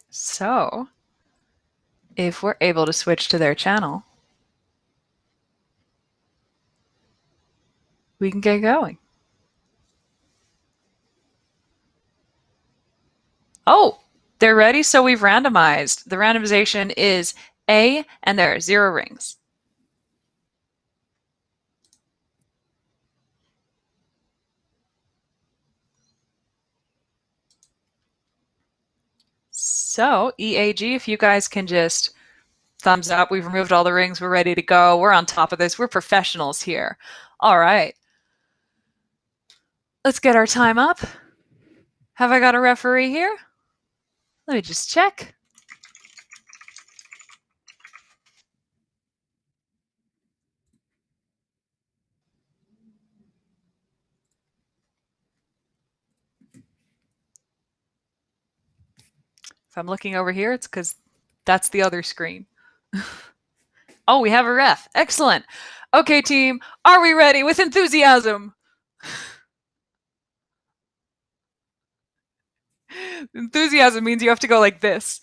A: So, if we're able to switch to their channel, we can get going. Oh, they're ready, so we've randomized. The randomization is A, and there are 0 rings. So, EAG, if you guys can just thumbs up. We've removed all the rings. We're ready to go. We're on top of this. We're professionals here. All right. Let's get our time up. Have I got a referee here? Let me just check. If I'm looking over here, it's because that's the other screen. Oh, we have a ref. Excellent. Okay, team, are we ready with enthusiasm? Enthusiasm means you have to go like this.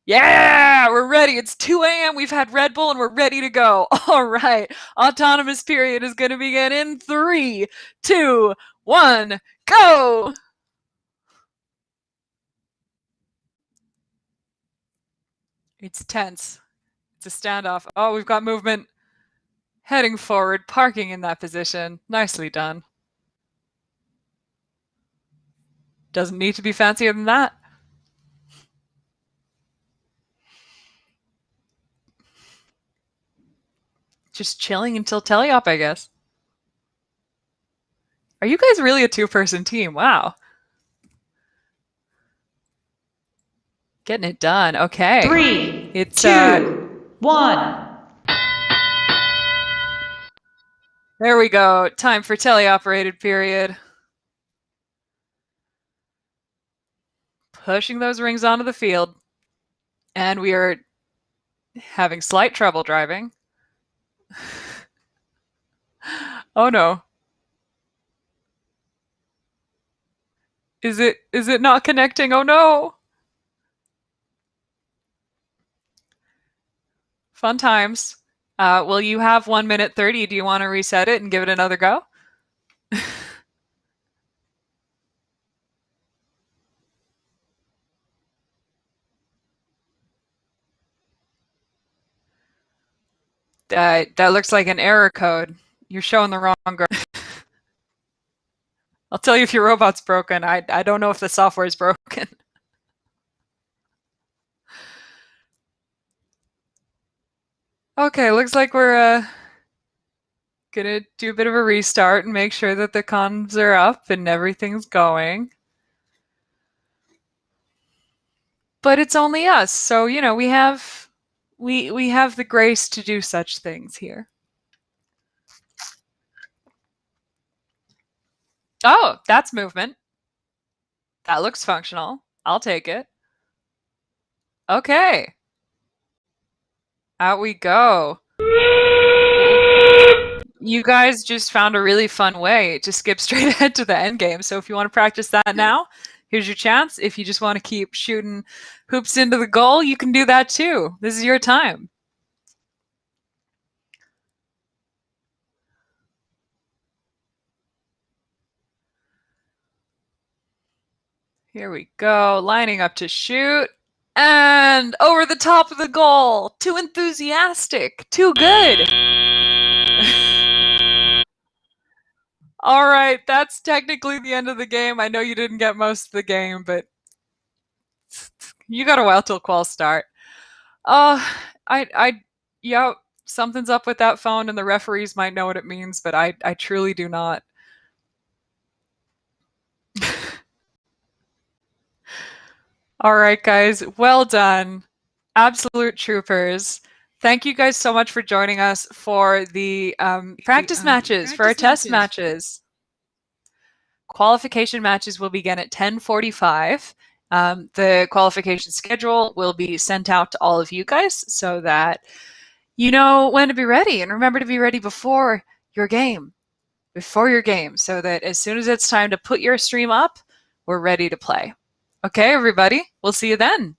A: Yeah, we're ready. It's 2 a.m. We've had Red Bull and we're ready to go. All right. Autonomous period is going to begin in 3, 2, 1, go. It's tense. It's a standoff. Oh, we've got movement. Heading forward, parking in that position. Nicely done. Doesn't need to be fancier than that. Just chilling until teleop, I guess. Are you guys really a 2-person team? Wow. Getting it done. Okay.
H: 3,
A: it's
H: 2, 1.
A: There we go. Time for teleoperated period. Pushing those rings onto the field. And we are having slight trouble driving. Oh no. Is it not connecting? Oh no. Fun times. Well, you have 1 minute 30. Do you want to reset it and give it another go? That looks like an error code. You're showing the wrong I'll tell you if your robot's broken. I don't know if the software is broken. Okay, looks like we're gonna do a bit of a restart and make sure that the comms are up and everything's going. But it's only us, so you know we have the grace to do such things here. Oh, that's movement. That looks functional. I'll take it. Okay. Out we go. You guys just found a really fun way to skip straight ahead to the end game. So if you want to practice that now, here's your chance. If you just want to keep shooting hoops into the goal, you can do that too. This is your time. Here we go, lining up to shoot. And over the top of the goal. Too enthusiastic. Too good. All right, that's technically the end of the game. I know you didn't get most of the game, but you got a while till quals start. Yeah, something's up with that phone, and the referees might know what it means, but I truly do not. All right, guys, well done. Absolute troopers. Thank you guys so much for joining us for the practice matches, for our test matches. Qualification matches will begin at 10:45. The qualification schedule will be sent out to all of you guys so that you know when to be ready. And remember to be ready before your game. So that as soon as it's time to put your stream up, we're ready to play. Okay, everybody, we'll see you then.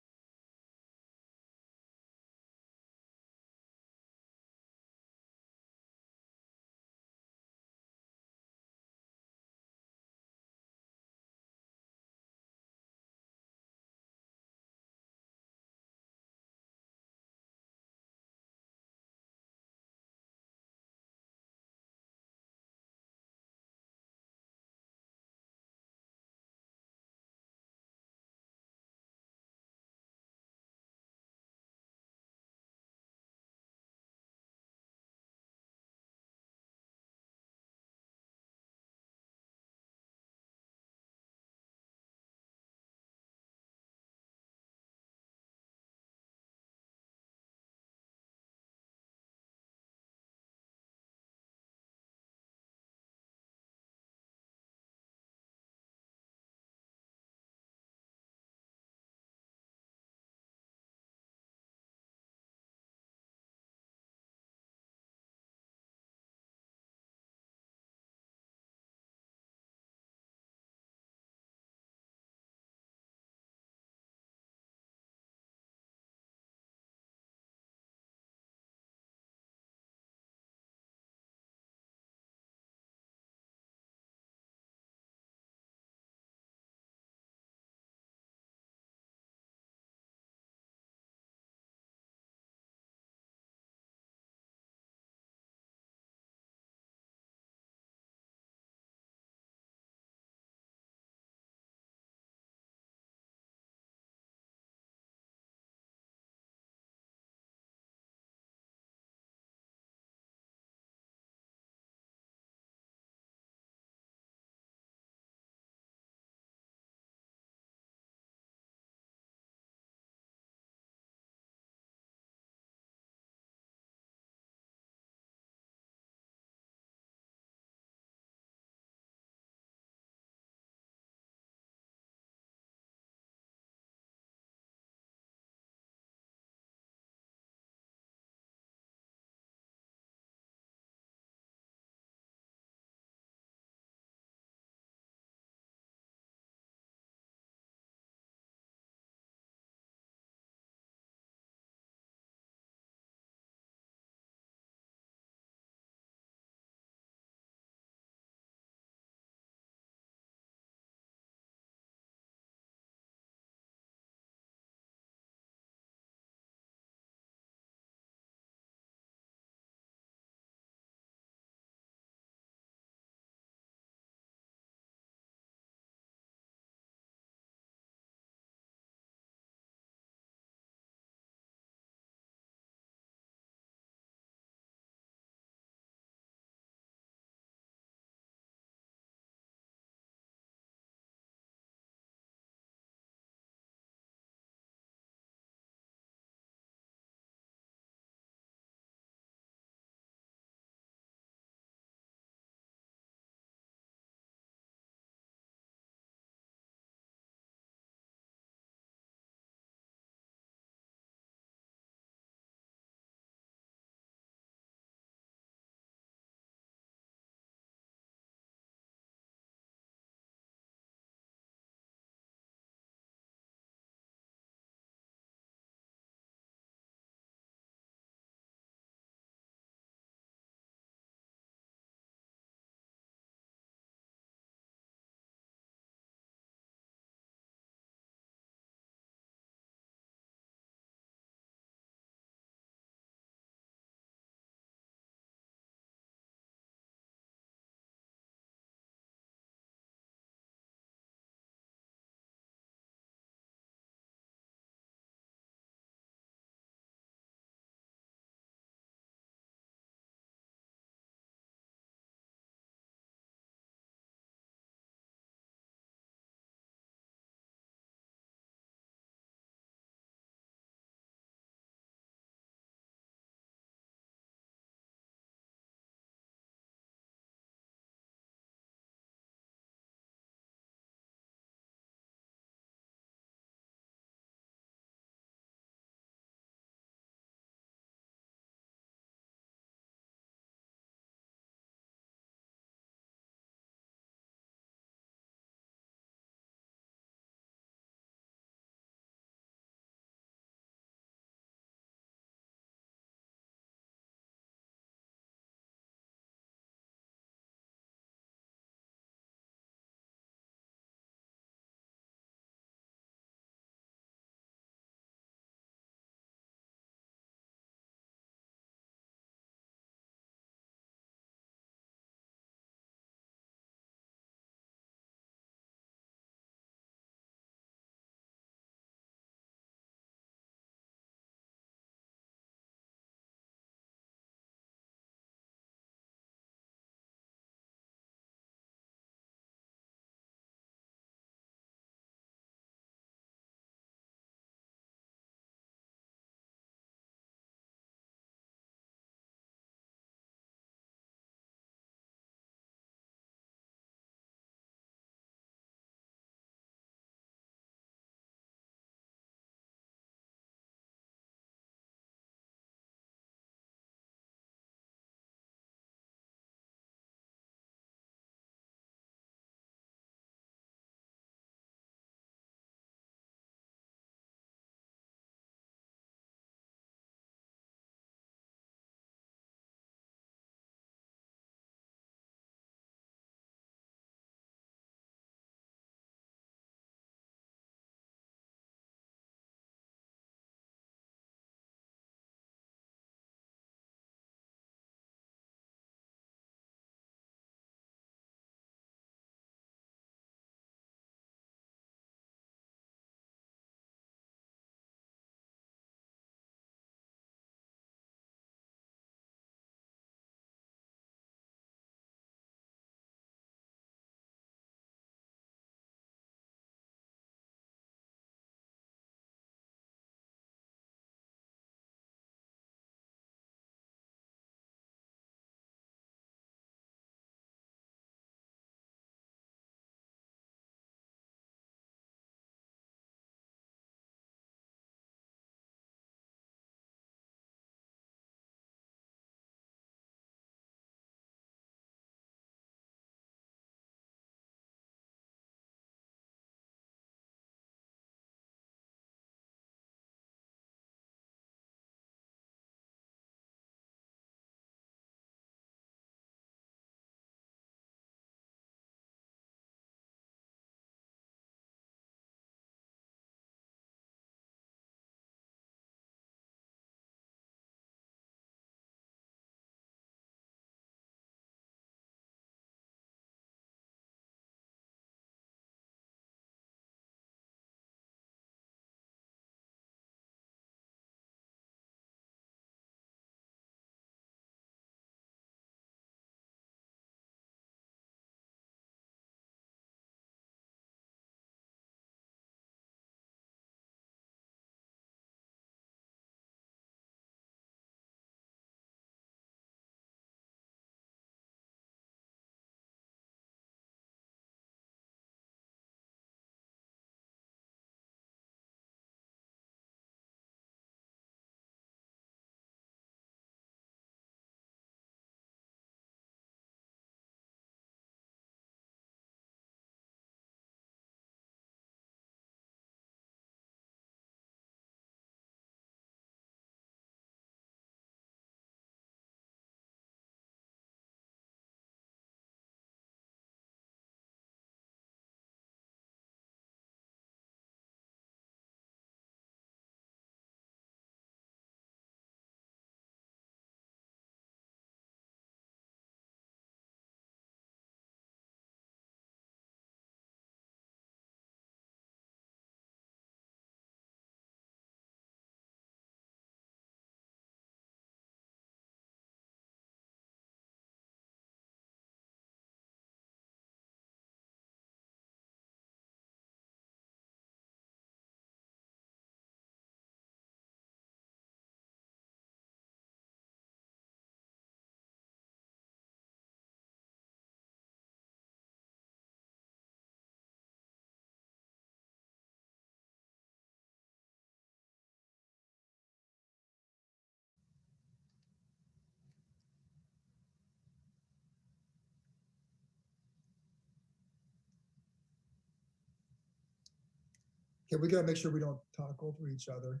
O: Okay, we gotta make sure we don't talk over each other.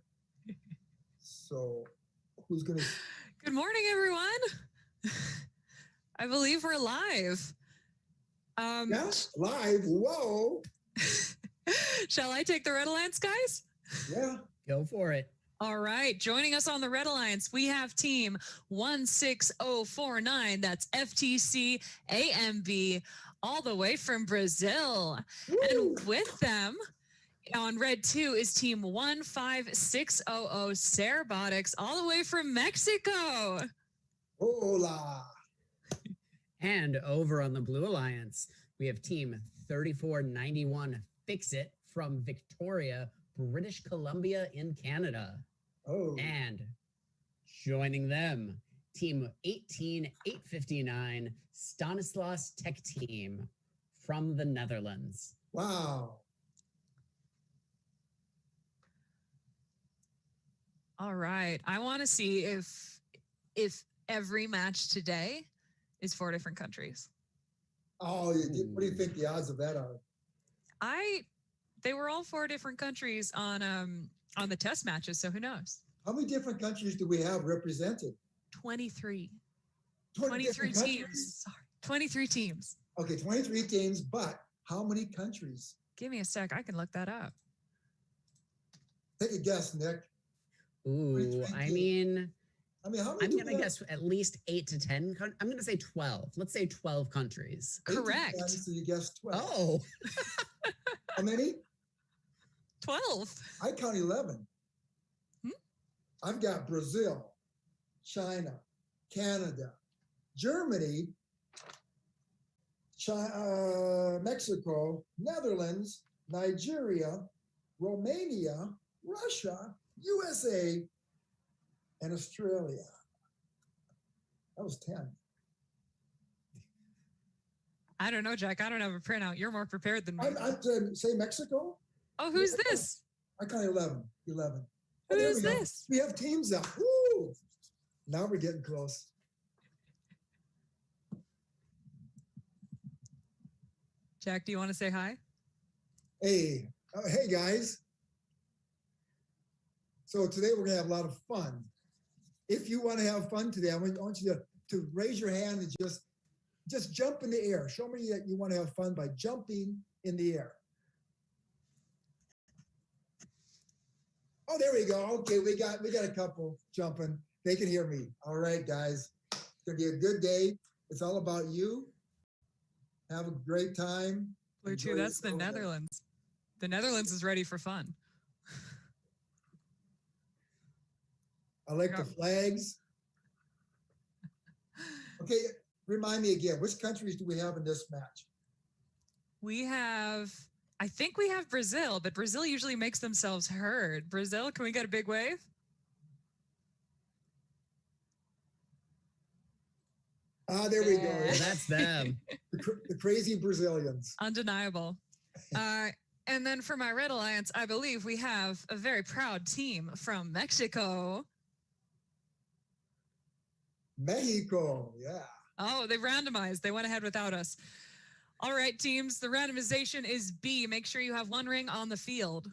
O: So who's gonna?
A: Good morning, everyone. I believe we're live.
O: Yeah, live. Whoa.
A: Shall I take the Red Alliance, guys?
O: Yeah.
P: Go for it.
A: All right. Joining us on the Red Alliance, we have team 16049. That's FTC AMB, all the way from Brazil. Woo! And with them on red 2 is team 15600 Cerobotics, all the way from Mexico.
O: Hola.
P: And over on the Blue Alliance, we have team 3491 Fix It from Victoria, British Columbia in Canada.
O: Oh.
P: And joining them, team 18859 Stanislas Tech Team from the Netherlands.
O: Wow.
A: All right. I want to see if every match today is 4 different countries.
O: Oh, what do you think the odds of that are?
A: They were all 4 different countries on the test matches, so who knows?
O: How many different countries do we have represented?
A: 23.
O: 23
A: teams. Sorry. 23 teams.
O: Okay, 23 teams, but how many countries?
A: Give me a sec. I can look that up.
O: Take a guess, Nick.
P: Ooh, I mean,
O: how many?
P: I'm going to guess at least 8 to 10. I'm going to say 12. Let's say 12 countries.
A: Correct.
O: 10, so you guessed 12.
P: Oh.
O: How many?
A: 12.
O: I count 11. I've got Brazil, China, Canada, Germany, Mexico, Netherlands, Nigeria, Romania, Russia, USA, and Australia. That was 10.
A: I don't know, Jack. I don't have a printout. You're more prepared than me.
O: I'd say Mexico.
A: Oh, who's this?
O: I count 11. 11.
A: Who is this?
O: We have teams up. Woo! Now we're getting close.
A: Jack, do you want to say hi?
O: Hey, hey guys. So today we're gonna have a lot of fun. If you want to have fun today, I want you to raise your hand and just jump in the air. Show me that you want to have fun by jumping in the air. Oh, there we go. Okay, we got a couple jumping. They can hear me. All right, guys. It's gonna be a good day. It's all about you. Have a great time.
A: Blue 2, that's the Netherlands. The Netherlands is ready for fun.
O: I like the flags. Okay, remind me again, which countries do we have in this match?
A: I think we have Brazil, but Brazil usually makes themselves heard. Brazil, can we get a big wave?
O: Ah, there we go.
P: Yeah, that's them.
O: The crazy Brazilians.
A: Undeniable. And then for my Red Alliance, I believe we have a very proud team from Mexico.
O: Mexico, yeah.
A: Oh, they randomized. They went ahead without us. All right, teams, the randomization is B. Make sure you have 1 ring on the field.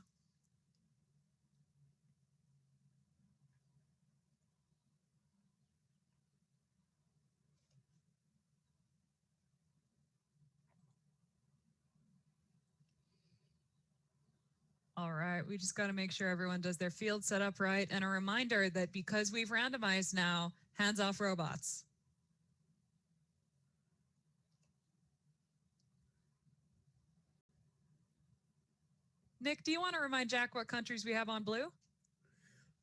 A: All right, we just got to make sure everyone does their field setup right. And a reminder that because we've randomized now, hands off robots. Nick, do you want to remind Jack what countries we have on blue?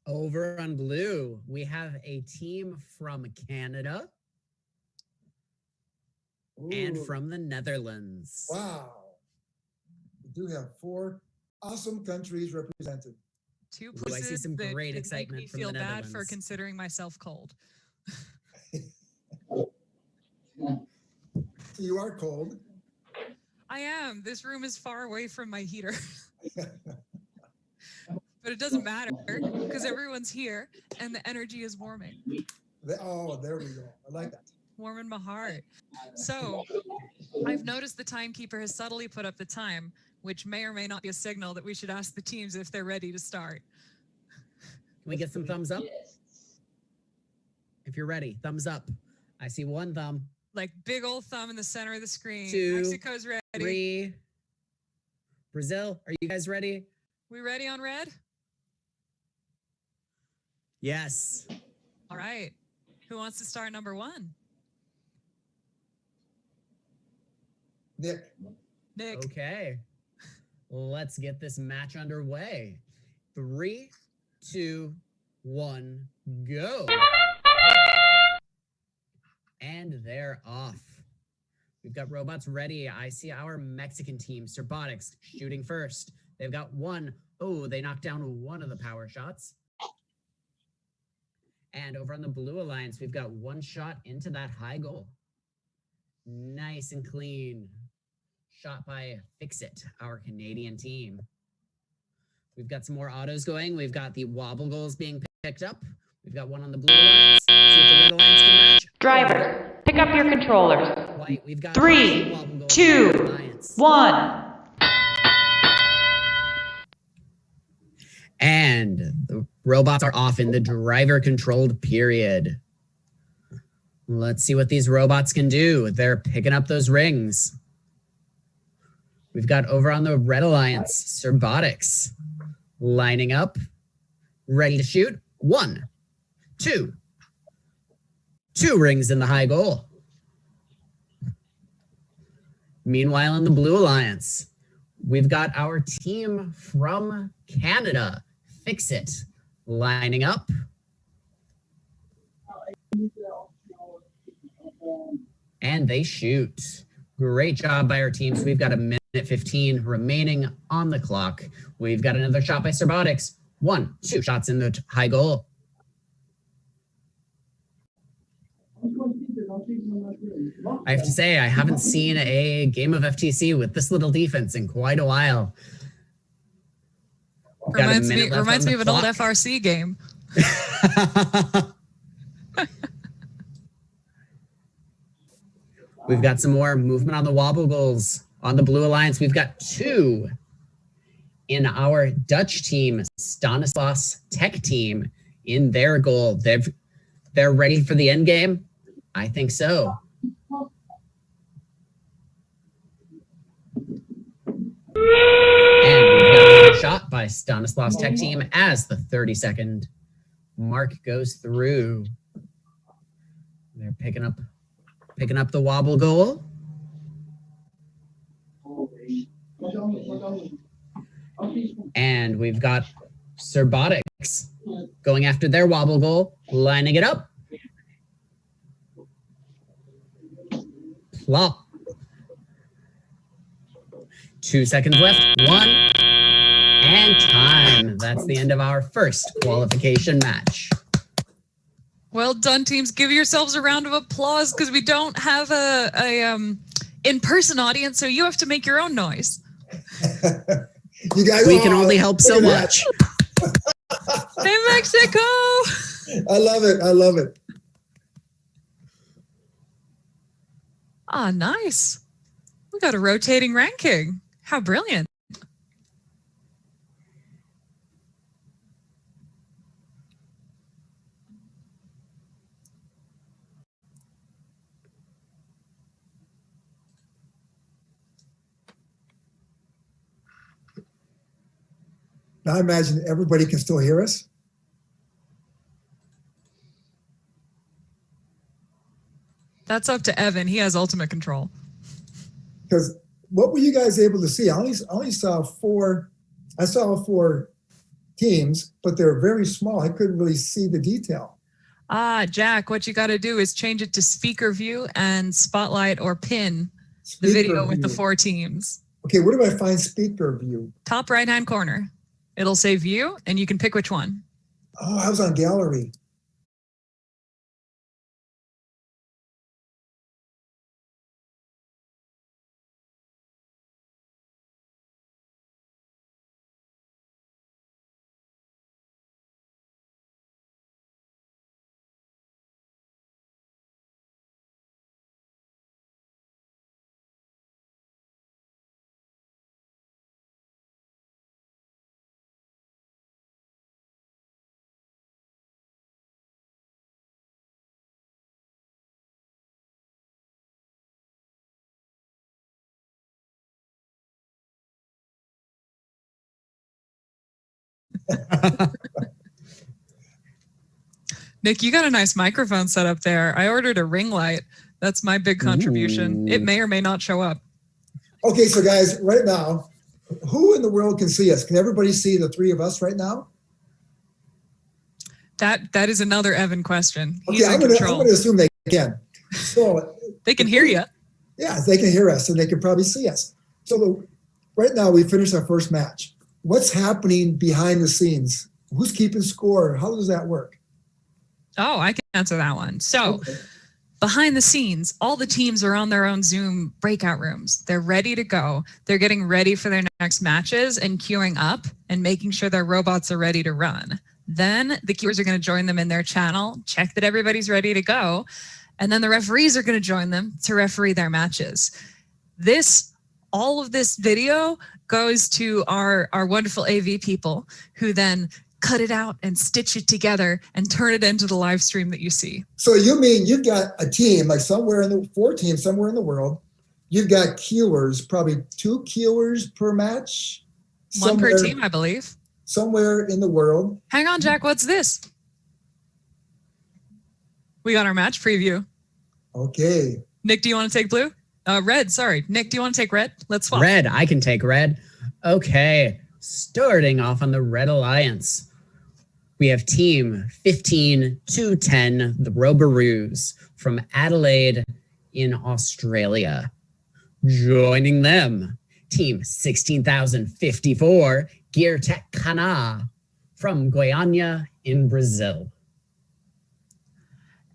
P: Over on blue, we have a team from Canada.
O: Ooh.
P: And from the Netherlands.
O: Wow. We do have 4 awesome countries represented.
A: 2 places
P: I see some great excitement
A: make me
P: from
A: feel
P: the
A: bad
P: Netherlands.
A: for considering myself cold.
O: You are cold.
A: I am. This room is far away from my heater. But it doesn't matter because everyone's here and the energy is warming.
O: Oh, there we go. I like that.
A: warming my heart. So I've noticed the timekeeper has subtly put up the time, which may or may not be a signal that we should ask the teams if they're ready to start.
P: Can we get some thumbs up? If you're ready, thumbs up. I see one thumb.
A: Like big old thumb in the center of the screen.
P: 2,
A: Mexico's ready.
P: 3. Brazil, are you guys ready?
A: We ready on red?
P: Yes.
A: All right. Who wants to start number 1?
O: Nick.
A: Nick.
P: Okay. Let's get this match underway. 3, 2, 1, go. And they're off. We've got robots ready. I see our Mexican team, Serbotics, shooting first. They've got one. Oh, they knocked down one of the power shots. And over on the Blue Alliance, we've got one shot into that high goal. Nice and clean. Shot by Fixit, our Canadian team. We've got some more autos going. We've got the wobble goals being picked up. We've got one on the Blue Alliance. See if the Red Alliance can match.
H: Drivers, pick up your controllers.
P: White, we've got
H: 3, 2, 1.
P: And the robots are off in the driver-controlled period. Let's see what these robots can do. They're picking up those rings. We've got over on the Red Alliance, Serbotics, lining up, ready to shoot. 1, 2. 2 rings in the high goal. Meanwhile, in the Blue Alliance, we've got our team from Canada, Fixit, lining up. And they shoot. Great job by our teams. We've got a minute 15 remaining on the clock. We've got another shot by Serbotics. 1, 2 shots in the high goal. I have to say, I haven't seen a game of FTC with this little defense in quite a while.
A: Reminds me of an old FRC game.
P: We've got some more movement on the wobble goals. On the Blue Alliance, we've got 2 in our Dutch team, Stanislas Tech team, in their goal. They're ready for the end game? I think so. And we've got another shot by Stanislas Tech team as the 30-second mark goes through. They're picking up the wobble goal. And we've got Serbotics going after their wobble goal, lining it up. Plop. 2 seconds left. 1. And time. That's the end of our first qualification match.
A: Well done, teams. Give yourselves a round of applause because we don't have a in-person audience, so you have to make your own noise.
O: You guys,
P: we can only help so much.
A: Hey, Mexico!
O: I love it. I love it.
A: Ah, nice. We got a rotating ranking. How brilliant.
O: Now I imagine everybody can still hear us.
A: That's up to Evan. He has ultimate control.
O: Because what were you guys able to see? I only saw 4. I saw 4 teams, but they're very small. I couldn't really see the detail.
A: Ah, Jack, what you got to do is change it to speaker view and spotlight or pin the video with the 4 teams.
O: Okay, where do I find speaker view?
A: Top right-hand corner. It'll say view, and you can pick which one.
O: Oh, I was on gallery.
A: Nick, you got a nice microphone set up there. I ordered a ring light. That's my big contribution. It may or may not show up.
O: Okay, so guys, right now, who in the world can see us? Can everybody see the three of us right now?
A: That is another Evan question.
O: Okay, I'm going to assume they can. So
A: they can hear you.
O: Yeah, they can hear us and they can probably see us. So right now we finished our first match. What's happening behind the scenes? Who's keeping score? How does that work?
A: Oh, I can answer that one. So behind the scenes, all the teams are on their own Zoom breakout rooms. They're ready to go. They're getting ready for their next matches and queuing up and making sure their robots are ready to run. Then the queuers are going to join them in their channel, check that everybody's ready to go. And then the referees are going to join them to referee their matches. All of this video goes to our wonderful AV people who then cut it out and stitch it together and turn it into the live stream that you see.
O: So you mean you've got a team, like four teams somewhere in the world. You've got queuers, probably 2 queuers per match.
A: One per team, I believe.
O: Somewhere in the world.
A: Hang on, Jack, what's this? We got our match preview.
O: Okay.
A: Nick, do you want to take blue? Red, sorry. Nick, do you want to take red? Let's swap.
P: Red, I can take red. Okay, starting off on the Red Alliance. We have team 15-10, the Roboroos from Adelaide in Australia. Joining them, team 16,054, Gear Tech Cana from Goiânia in Brazil.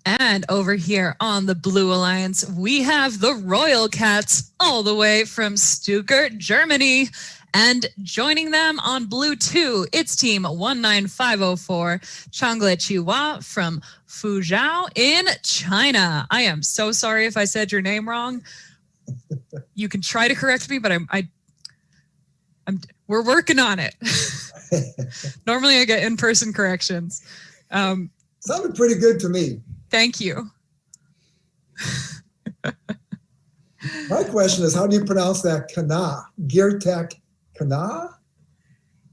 A: And over here on the Blue Alliance, we have the Royal Cats all the way from Stuttgart, Germany. And joining them on Blue 2, it's team 19504, Changle Chihuahua from Fuzhou in China. I am so sorry if I said your name wrong. You can try to correct me, but we're working on it. Normally I get in-person corrections.
O: Sounded pretty good to me.
A: Thank you.
O: My question is, how do you pronounce that Cana? Gear Tech Cana?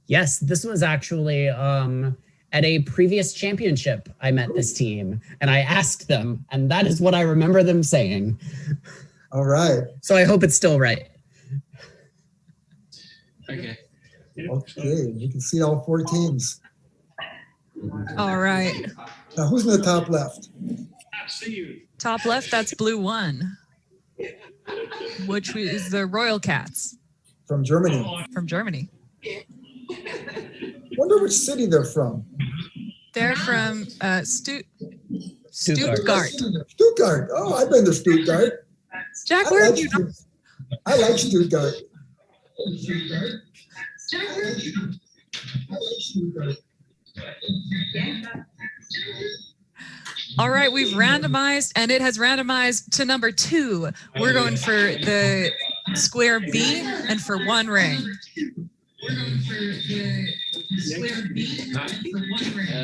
P: Yes, this was actually at a previous championship. I met this team and I asked them, and that is what I remember them saying.
O: All right.
P: So I hope it's still right.
F: Okay.
O: Okay, you can see all 4 teams.
A: All right.
O: Now, who's in the top left?
A: Top left, that's Blue 1, which is the Royal Cats.
O: From Germany.
A: From Germany.
O: Wonder which city they're from.
A: They're from Stuttgart.
O: Stuttgart. Oh, I've been to Stuttgart.
A: Jack, where have you gone?
O: I like Stuttgart.
A: All right, we've randomized, and it has randomized to number 2. We're going for the square B and for 1 ring.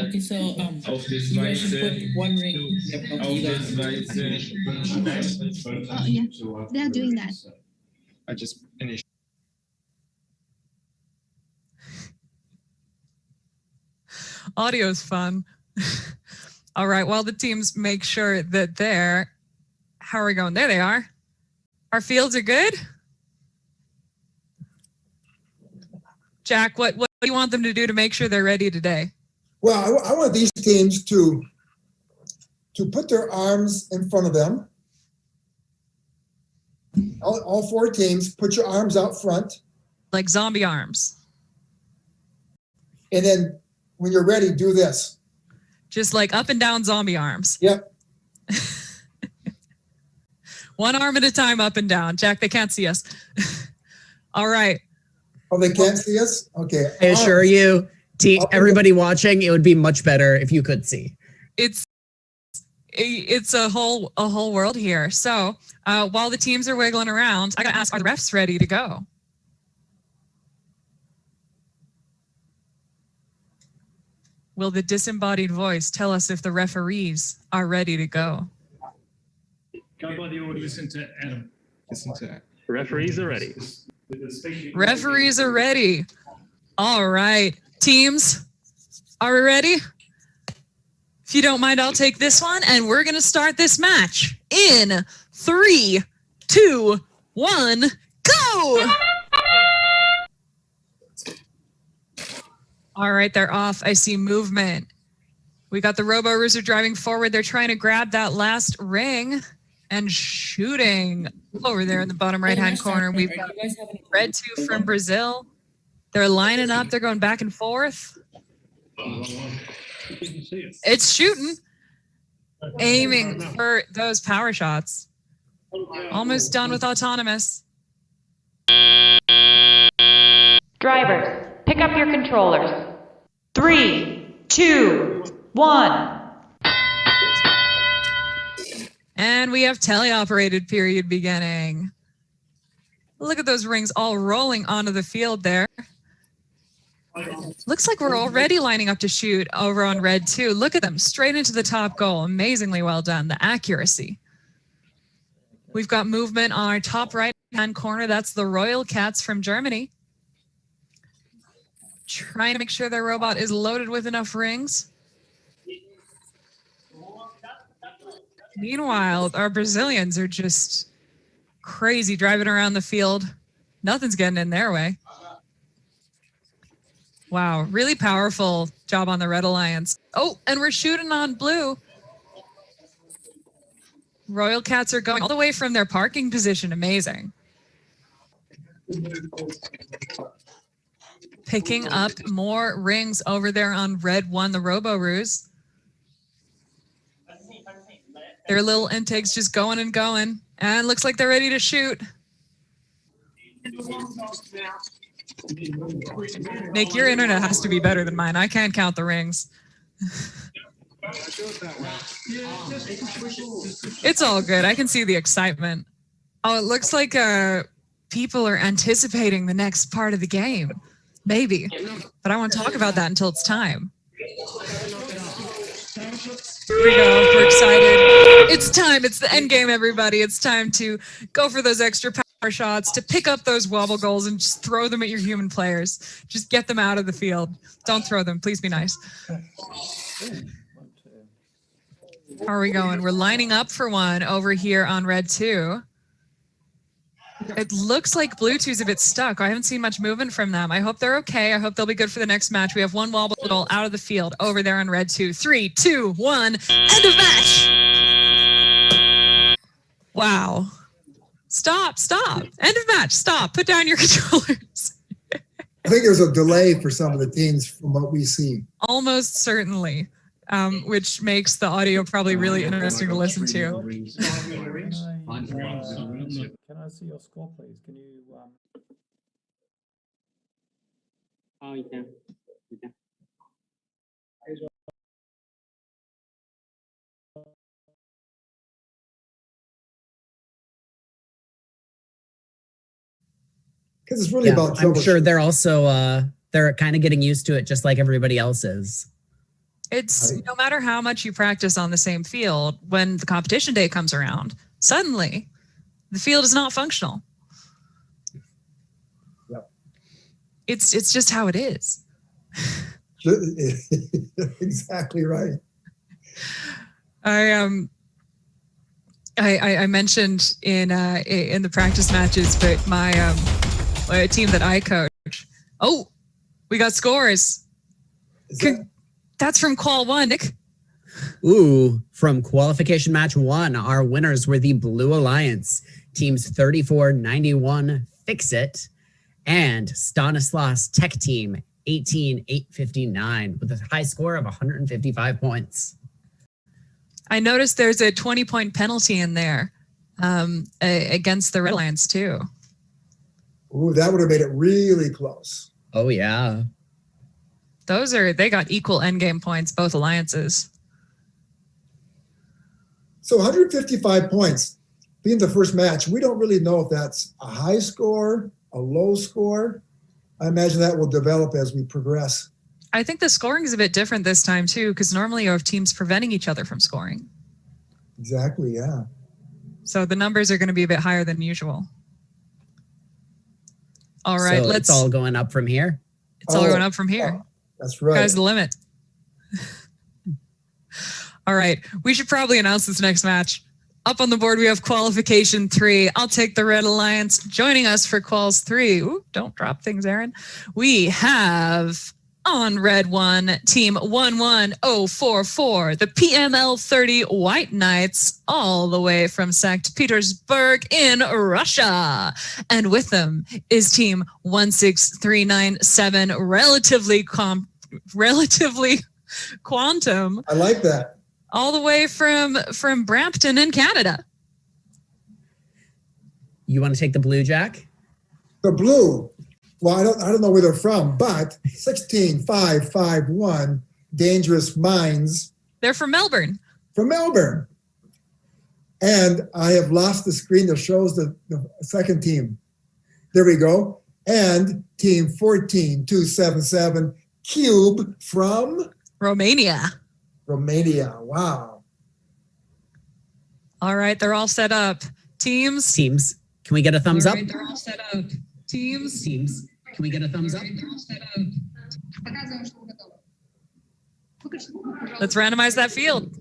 M: Okay, so you guys should put 1 ring.
L: Oh yeah, they are doing that.
K: I just finished.
A: Audio's fun. All right, while the teams make sure that how are we going? There they are. Our fields are good. Jack, what do you want them to do to make sure they're ready today?
O: Well, I want these teams to put their arms in front of them. All 4 teams, put your arms out front.
A: Like zombie arms.
O: And then when you're ready, do this.
A: Just like up and down zombie arms.
O: Yep.
A: 1 arm at a time, up and down. Jack, they can't see us. All right.
O: Oh, they can't see us? Okay.
P: I assure you, everybody watching, it would be much better if you could see.
A: It's a whole world here. So while the teams are wiggling around, I gotta ask, are the refs ready to go? Will the disembodied voice tell us if the referees are ready to go?
D: Go by the order. Listen to Adam.
K: Listen to that.
N: Referees are ready.
A: Referees are ready. All right. Teams, are we ready? If you don't mind, I'll take this one, and we're going to start this match in 3, 2, 1, go! All right, they're off. I see movement. We got the Robo-Roos are driving forward. They're trying to grab that last ring and shooting over there in the bottom right-hand corner. We've got Red 2 from Brazil. They're lining up. They're going back and forth. It's shooting. Aiming for those power shots. Almost done with autonomous.
H: Drivers, pick up your controllers. 3, 2, 1.
A: And we have teleoperated period beginning. Look at those rings all rolling onto the field there. Looks like we're already lining up to shoot over on Red 2. Look at them, straight into the top goal. Amazingly well done, the accuracy. We've got movement on our top right-hand corner. That's the Royal Cats from Germany. Trying to make sure their robot is loaded with enough rings. Meanwhile, our Brazilians are just crazy driving around the field. Nothing's getting in their way. Wow, really powerful job on the Red Alliance. Oh, and we're shooting on blue. Royal Cats are going all the way from their parking position. Amazing. Picking up more rings over there on Red 1, the Robo-Roos. Their little intakes just going and going. And looks like they're ready to shoot. Nick, your internet has to be better than mine. I can't count the rings. It's all good. I can see the excitement. Oh, it looks like people are anticipating the next part of the game. Maybe. But I won't talk about that until it's time. Here we go. We're excited. It's time. It's the end game, everybody. It's time to go for those extra power shots, to pick up those wobble goals and just throw them at your human players. Just get them out of the field. Don't throw them. Please be nice. How are we going? We're lining up for one over here on Red 2. It looks like Blue 2's a bit stuck. I haven't seen much movement from them. I hope they're okay. I hope they'll be good for the next match. We have one wobble goal out of the field over there on Red 2. 3, 2, 1. End of match. Wow. Stop. End of match. Stop. Put down your controllers.
O: I think there's a delay for some of the teams from what we see.
A: Almost certainly, which makes the audio probably really interesting to listen to.
G: Can I see your score, please? Can you?
E: Oh, you can.
O: Because it's really about
P: I'm sure they're also they're kind of getting used to it just like everybody else is.
A: It's no matter how much you practice on the same field, when the competition day comes around, suddenly the field is not functional.
O: Yep.
A: It's just how it is.
O: Exactly right.
A: I mentioned in the practice matches, but my team that I coach. Oh, we got scores. That's from Qual 1, Nick.
P: Ooh, from qualification match 1, our winners were the Blue Alliance, teams 3491 Fix It, and Stanislas Tech Team 18859 with a high score of 155 points.
A: I noticed there's a 20-point penalty in there against the Red Alliance too.
O: Ooh, that would have made it really close.
P: Oh yeah.
A: They got equal endgame points, both alliances.
O: So 155 points being the first match. We don't really know if that's a high score, a low score. I imagine that will develop as we progress.
A: I think the scoring is a bit different this time too, because normally you have teams preventing each other from scoring.
O: Exactly, yeah.
A: So the numbers are going to be a bit higher than usual. All right,
P: so it's all going up from here.
A: It's all going up from here.
O: That's right.
A: Sky's the limit. All right. We should probably announce this next match. Up on the board, we have qualification 3. I'll take the Red Alliance. Joining us for quals 3. Ooh, don't drop things, Aaron. We have on red 1, team 11044, the PML 30 White Knights, all the way from St. Petersburg in Russia. And with them is team 16397, relatively quantum.
O: I like that.
A: All the way from Brampton in Canada.
P: You want to take the blue, Jack?
O: The blue. Well, I don't know where they're from, but 16551 Dangerous Minds.
A: They're from Melbourne.
O: From Melbourne. And I have lost the screen that shows the second team. There we go. And team 14277 Cube from
A: Romania.
O: Romania. Wow.
A: All right, they're all set up. Teams.
P: Can we get a thumbs up?
A: They're all set up. Teams.
P: Can we get a thumbs up?
A: They're all set up. Let's randomize that field.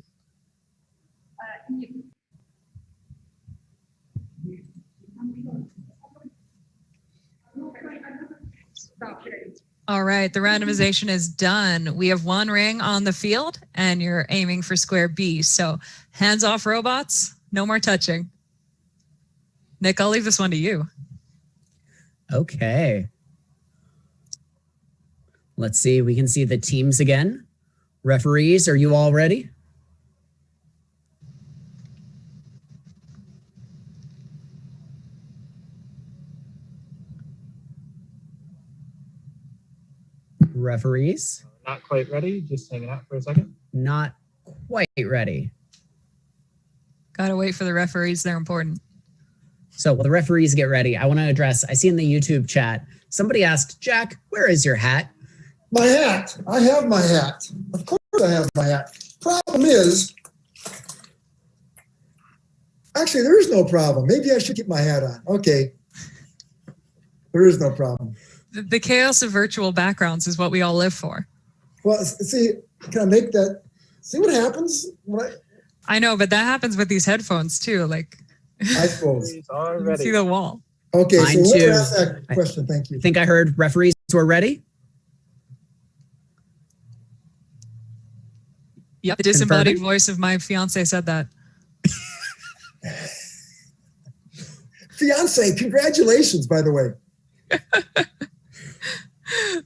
A: All right, the randomization is done. We have 1 ring on the field, and you're aiming for square B. So hands off, robots. No more touching. Nick, I'll leave this one to you.
P: Okay. Let's see. We can see the teams again. Referees, are you all ready? Referees?
G: Not quite ready. Just hanging out for a second.
P: Not quite ready.
A: Gotta wait for the referees. They're important.
P: So while the referees get ready, I want to address, I see in the YouTube chat, somebody asked, Jack, where is your hat?
O: My hat. I have my hat. Of course I have my hat. Problem is, actually, there is no problem. Maybe I should keep my hat on. Okay. There is no problem.
A: The chaos of virtual backgrounds is what we all live for.
O: Well, see, can I make that? See what happens when
A: I know, but that happens with these headphones too. Like,
O: I suppose.
A: You can see the wall.
O: Okay,
P: Mine
O: so
P: too.
O: whoever asked that question, thank you.
P: I think I heard referees were ready.
A: Yep, the disembodied voice of my fiance said that.
O: Fiance, congratulations, by the way.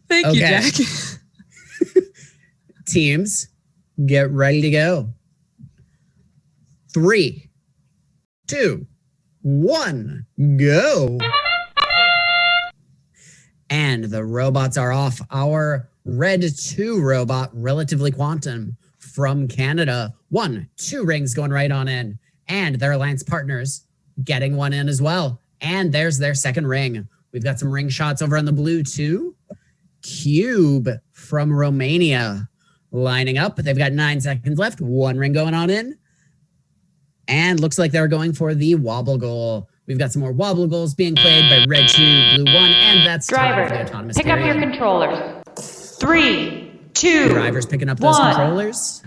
A: Thank you, Jack.
P: Teams, get ready to go. 3, 2, 1, go. And the robots are off. Our red 2 robot, Relatively Quantum, from Canada. 1, 2 rings going right on in. And their alliance partners getting one in as well. And there's their second ring. We've got some ring shots over on the blue too. Cube from Romania lining up. They've got 9 seconds left. 1 ring going on in. And looks like they're going for the wobble goal. We've got some more wobble goals being played by red 2, blue 1, and that's
H: Drivers,
P: time for the autonomous
H: pick up your
P: period.
H: controllers. 3, 2,
P: Drivers picking up those
H: 1.
P: controllers.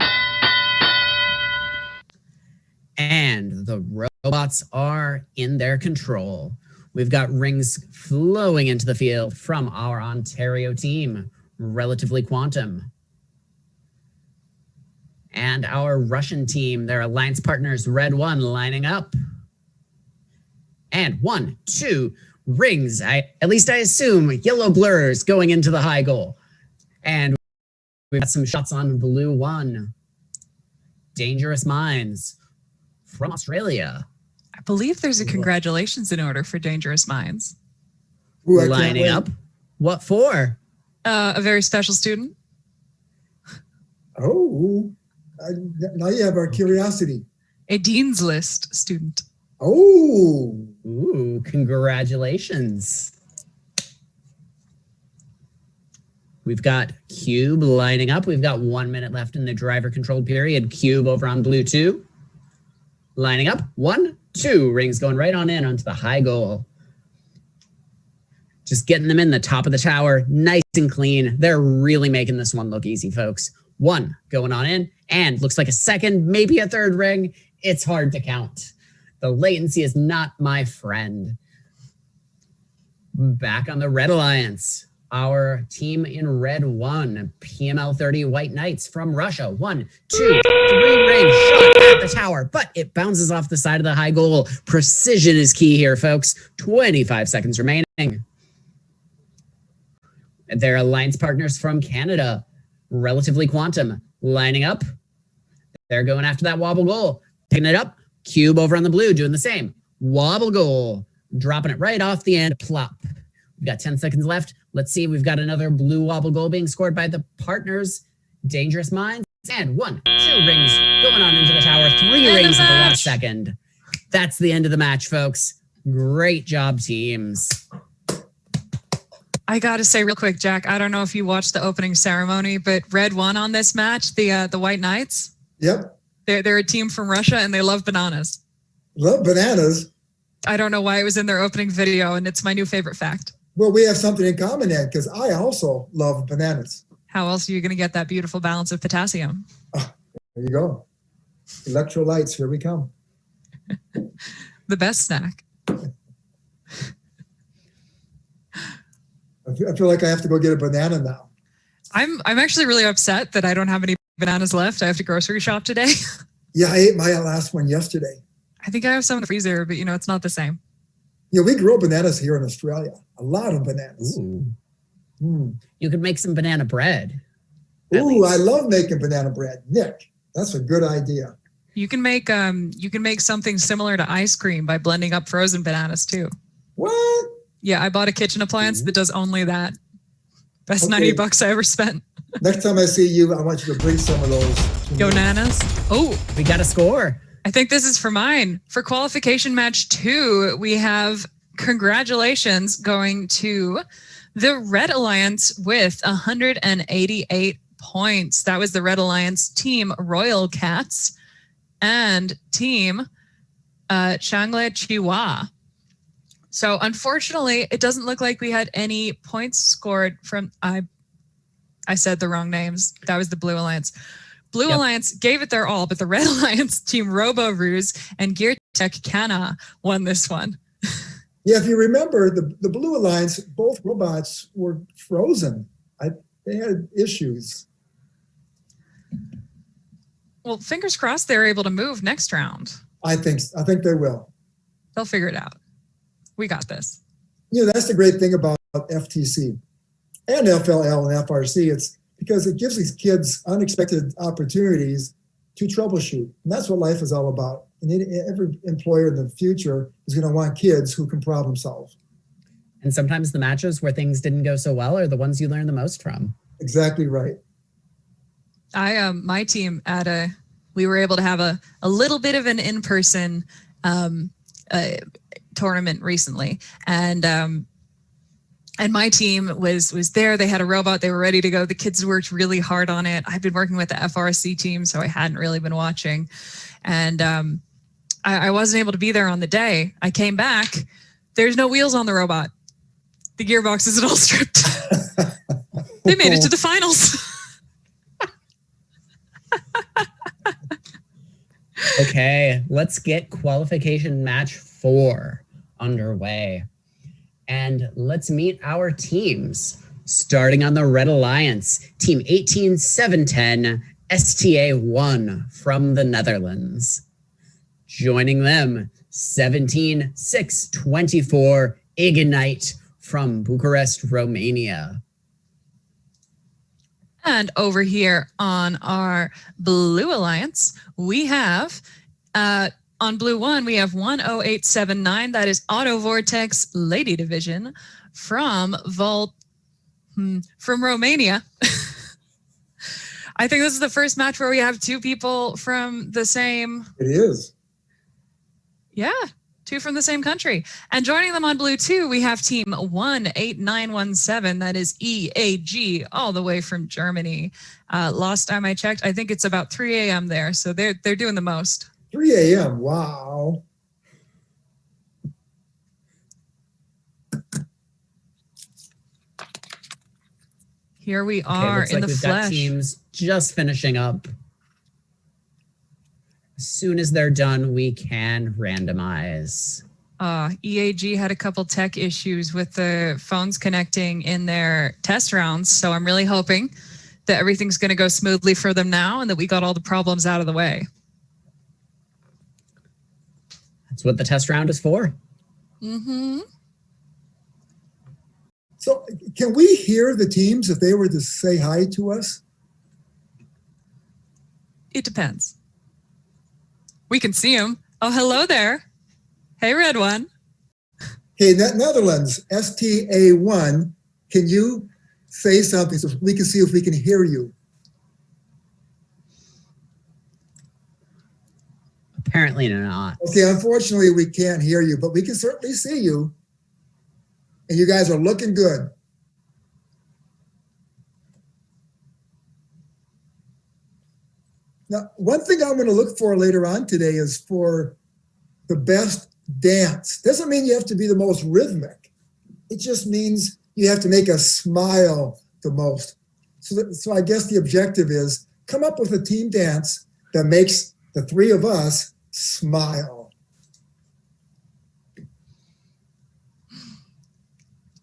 P: And the robots are in their control. We've got rings flowing into the field from our Ontario team, Relatively Quantum. And our Russian team, their alliance partners, Red 1, lining up. And 1, 2 rings. At least I assume yellow blurs going into the high goal. And we've got some shots on blue 1. Dangerous Minds from Australia.
A: I believe there's a congratulations in order for Dangerous Minds.
O: Ooh,
P: Lining up. What for?
A: A very special student.
O: Oh, now you have our curiosity.
A: A Dean's List student.
O: Oh.
P: Ooh, congratulations. We've got Cube lining up. We've got 1 minute left in the driver controlled period. Cube over on blue 2. Lining up. 1, 2 rings going right on in onto the high goal. Just getting them in the top of the tower, nice and clean. They're really making this one look easy, folks. 1 going on in, and looks like a second, maybe a third ring. It's hard to count. The latency is not my friend. Back on the Red Alliance. Our team in red won. PML 30 White Knights from Russia. 1, 2, 3 rings shot at the tower, but it bounces off the side of the high goal. Precision is key here, folks. 25 seconds remaining. Their alliance partners from Canada, Relatively Quantum, lining up. They're going after that wobble goal. Picking it up. Cube over on the blue, doing the same. Wobble goal. Dropping it right off the end. Plop. We've got 10 seconds left. Let's see. We've got another blue wobble goal being scored by the partners. Dangerous Minds. And 1, 2 rings going on into the tower. 3 rings at the last second. That's the end of the match, folks. Great job, teams.
A: I gotta say real quick, Jack, I don't know if you watched the opening ceremony, but Red won on this match, the White Knights.
O: Yep.
A: They're a team from Russia and they love bananas.
O: Love bananas?
A: I don't know why it was in their opening video, and it's my new favorite fact.
O: Well, we have something in common then, because I also love bananas.
A: How else are you going to get that beautiful balance of potassium?
O: Oh, there you go. Electrolytes, here we come.
A: The best snack.
O: I feel like I have to go get a banana now.
A: I'm actually really upset that I don't have any bananas left. I have to grocery shop today.
O: Yeah, I ate my last one yesterday.
A: I think I have some in the freezer, but it's not the same.
O: Yeah, we grow bananas here in Australia. A lot of bananas.
P: Ooh. You could make some banana bread.
O: Ooh, I love making banana bread. Nick, that's a good idea.
A: You can make something similar to ice cream by blending up frozen bananas too.
O: What?
A: Yeah, I bought a kitchen appliance that does only that. Best $90 I ever spent.
O: Next time I see you, I want you to bring some of those.
A: Go nanas. Oh,
P: we got a score.
A: I think this is for mine. For qualification match 2, we have congratulations going to the Red Alliance with 188 points. That was the Red Alliance team Royal Cats and team Changle Chihuahua. So unfortunately, it doesn't look like we had any points scored from, I said the wrong names. That was the Blue Alliance. Blue Alliance gave it their all, but the Red Alliance team Robo Ruse and GearTech Cana won this one.
O: Yeah, if you remember, the Blue Alliance, both robots were frozen. They had issues.
A: Well, fingers crossed they're able to move next round.
O: I think they will.
A: They'll figure it out. We got this.
O: That's the great thing about FTC and FLL and FRC. It's because it gives these kids unexpected opportunities to troubleshoot. And that's what life is all about. And every employer in the future is going to want kids who can problem solve.
P: And sometimes the matches where things didn't go so well are the ones you learn the most from.
O: Exactly right.
A: My team we were able to have a little bit of an in-person tournament recently, and my team was there. They had a robot. They were ready to go. The kids worked really hard on it. I've been working with the FRC team, so I hadn't really been watching, and I wasn't able to be there on the day. I came back. There's no wheels on the robot. The gearbox isn't all stripped. They made it to the finals.
P: Okay, let's get qualification match 4 underway. And let's meet our teams. Starting on the Red Alliance, Team 18710 STA1 from the Netherlands. Joining them, 17624 Ignite from Bucharest, Romania.
A: And over here on our Blue Alliance, we have, on Blue 1, we have 10879. That is Auto Vortex Lady Division from Romania. I think this is the first match where we have 2 people from the same.
O: It is.
A: Yeah, 2 from the same country. And joining them on Blue 2, we have team 18917. That is EAG, all the way from Germany. Last time I checked, I think it's about 3 a.m. there. So they're doing the most.
O: 3 a.m. Wow.
A: Here we
P: Okay,
A: are
P: looks
A: in
P: like
A: the
P: we've got
A: flesh.
P: teams just finishing up. As soon as they're done, we can randomize.
A: EAG had a couple tech issues with the phones connecting in their test rounds, so I'm really hoping that everything's going to go smoothly for them now and that we got all the problems out of the way.
P: That's what the test round is for.
A: Mm-hmm.
O: So can we hear the teams if they were to say hi to us?
A: It depends. We can see them. Oh, hello there. Hey, red one.
O: Okay, Netherlands, STA1, can you say something so we can see if we can hear you?
P: Apparently not.
O: Okay, unfortunately, we can't hear you, but we can certainly see you. And you guys are looking good. Now, one thing I'm going to look for later on today is for the best dance. Doesn't mean you have to be the most rhythmic. It just means you have to make us smile the most. So I guess the objective is come up with a team dance that makes the three of us smile.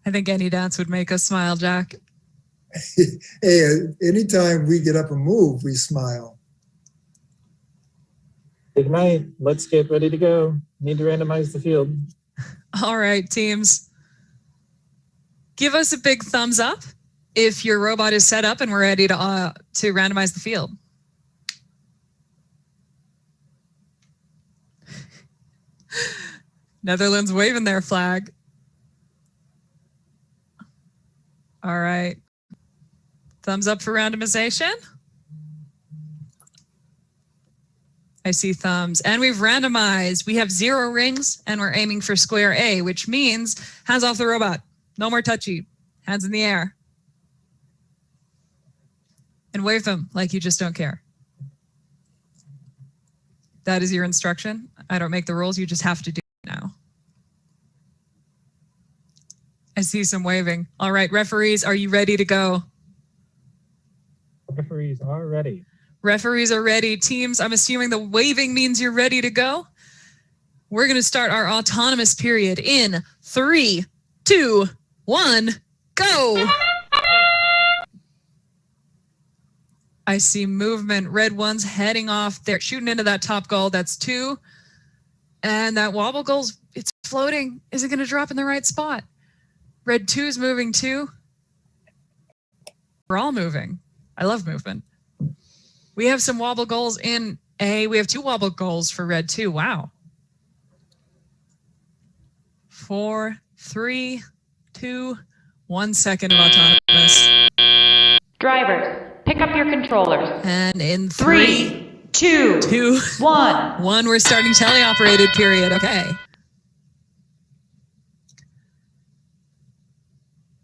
A: I think any dance would make us smile, Jack.
O: Hey, anytime we get up and move, we smile.
G: Good night. Let's get ready to go. Need to randomize the field.
A: All right, teams. Give us a big thumbs up if your robot is set up and we're ready to randomize the field. Netherlands waving their flag. All right. Thumbs up for randomization. I see thumbs. And we've randomized. We have 0 rings and we're aiming for square A, which means hands off the robot. No more touchy. Hands in the air. And wave them like you just don't care. That is your instruction. I don't make the rules. You just have to do it now. I see some waving. All right, referees, are you ready to go?
G: Referees are ready.
A: Referees are ready. Teams, I'm assuming the waving means you're ready to go. We're going to start our autonomous period in 3, 2, 1, go. I see movement. Red one's heading off. They're shooting into that top goal. That's 2. And that wobble goal's, it's floating. Is it going to drop in the right spot? Red 2's moving too. We're all moving. I love movement. We have some wobble goals in A. We have 2 wobble goals for red 2. Wow. 4, 3, 2, 1 second of autonomous.
H: Drivers, pick up your controllers.
A: And in
H: 3, 2, 1.
A: 1, we're starting teleoperated period. Okay.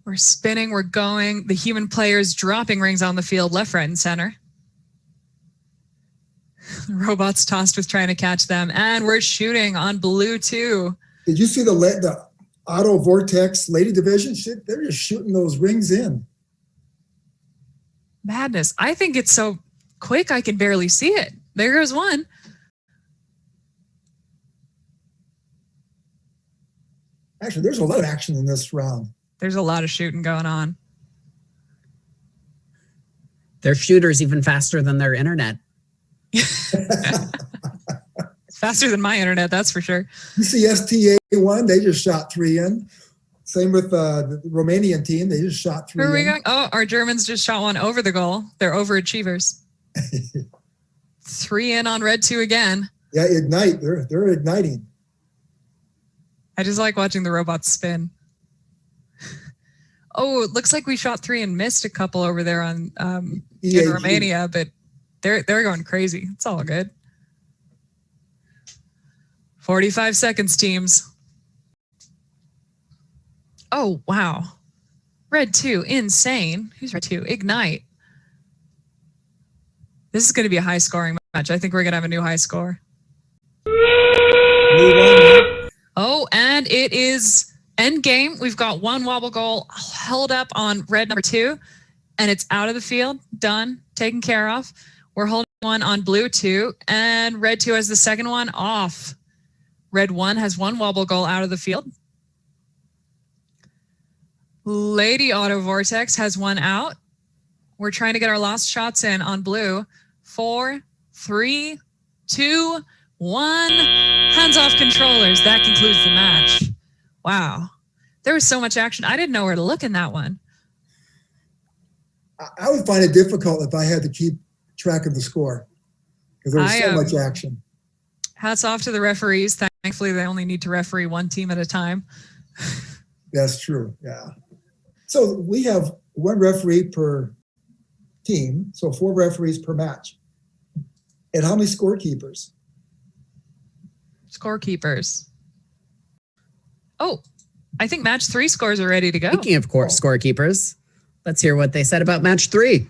A: We're spinning, we're going. The human players dropping rings on the field, left, right, and center. The robots tossed with trying to catch them. And we're shooting on blue 2.
O: Did you see the Auto Vortex Lady Division? Shit, they're just shooting those rings in.
A: Madness. I think it's so quick I can barely see it. There goes one.
O: Actually, there's a lot of action in this round.
A: There's a lot of shooting going on.
P: Their shooter's even faster than their internet.
A: Faster than my internet, that's for sure.
O: You see STA1, they just shot 3 in. Same with the Romanian team, they just shot 3 in.
A: Who are we going? Oh, our Germans just shot 1 over the goal. They're overachievers. 3 in on red 2 again.
O: Yeah, ignite. They're igniting.
A: I just like watching the robots spin. Oh, it looks like we shot 3 and missed a couple over there on in Romania, but they're going crazy. It's all good. 45 seconds, teams. Oh, wow. Red 2, insane. Who's red 2? Ignite. This is going to be a high-scoring match. I think we're going to have a new high score. Oh, and it is end game. We've got 1 wobble goal held up on red number 2. and it's out of the field. Done. Taken care of. We're holding one on blue 2, and red 2 has the second one off. Red 1 has one wobble goal out of the field. Lady Auto Vortex has one out. We're trying to get our last shots in on blue. 4, 3, 2, 1. Hands off controllers. That concludes the match. Wow. There was so much action. I didn't know where to look in that one.
O: I would find it difficult if I had to keep track of the score because there was so much action.
A: Hats off to the referees. Thankfully, they only need to referee one team at a time.
O: That's true. Yeah. So we have one referee per team, so 4 referees per match. And how many scorekeepers?
A: Scorekeepers. Oh, I think match 3 scores are ready to go.
P: Speaking of course, scorekeepers, let's hear what they said about match 3.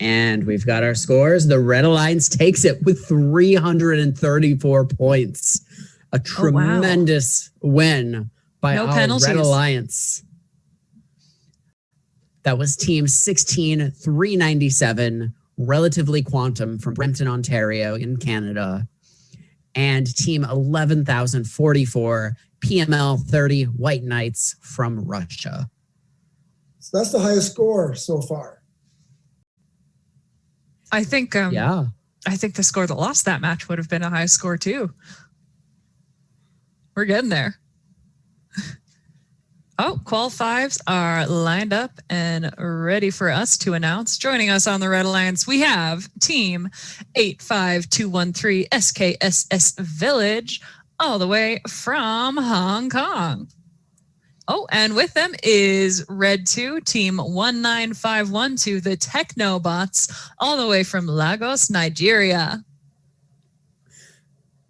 P: And we've got our scores. The Red Alliance takes it with 334 points. A tremendous win by our Red Alliance. That was team 16397, Relatively Quantum from Brampton, Ontario in Canada. And team 11044, PML 30 White Knights from Russia.
O: So that's the highest score so far.
A: I think I think the score that lost that match would have been a high score too. We're getting there. Oh, qual 5s are lined up and ready for us to announce. Joining us on the Red Alliance, we have team 85213 SKSS Village, all the way from Hong Kong. Oh, and with them is Red 2, team 19512, the Technobots, all the way from Lagos, Nigeria.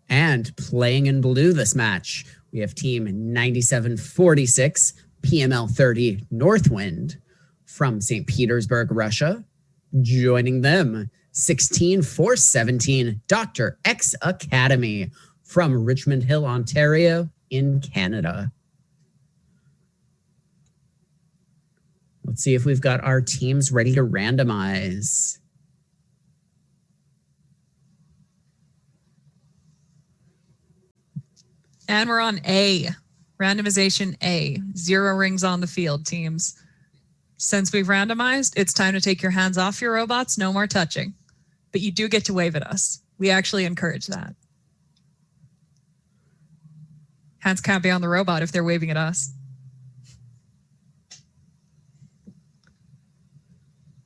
P: And playing in blue this match, we have team 9746, PML 30 Northwind from St. Petersburg, Russia. Joining them, 16417, Dr. X Academy from Richmond Hill, Ontario in Canada. Let's see if we've got our teams ready to randomize.
A: And we're on A, randomization A, 0 rings on the field, teams. Since we've randomized, it's time to take your hands off your robots, no more touching. But you do get to wave at us. We actually encourage that. Hands can't be on the robot if they're waving at us.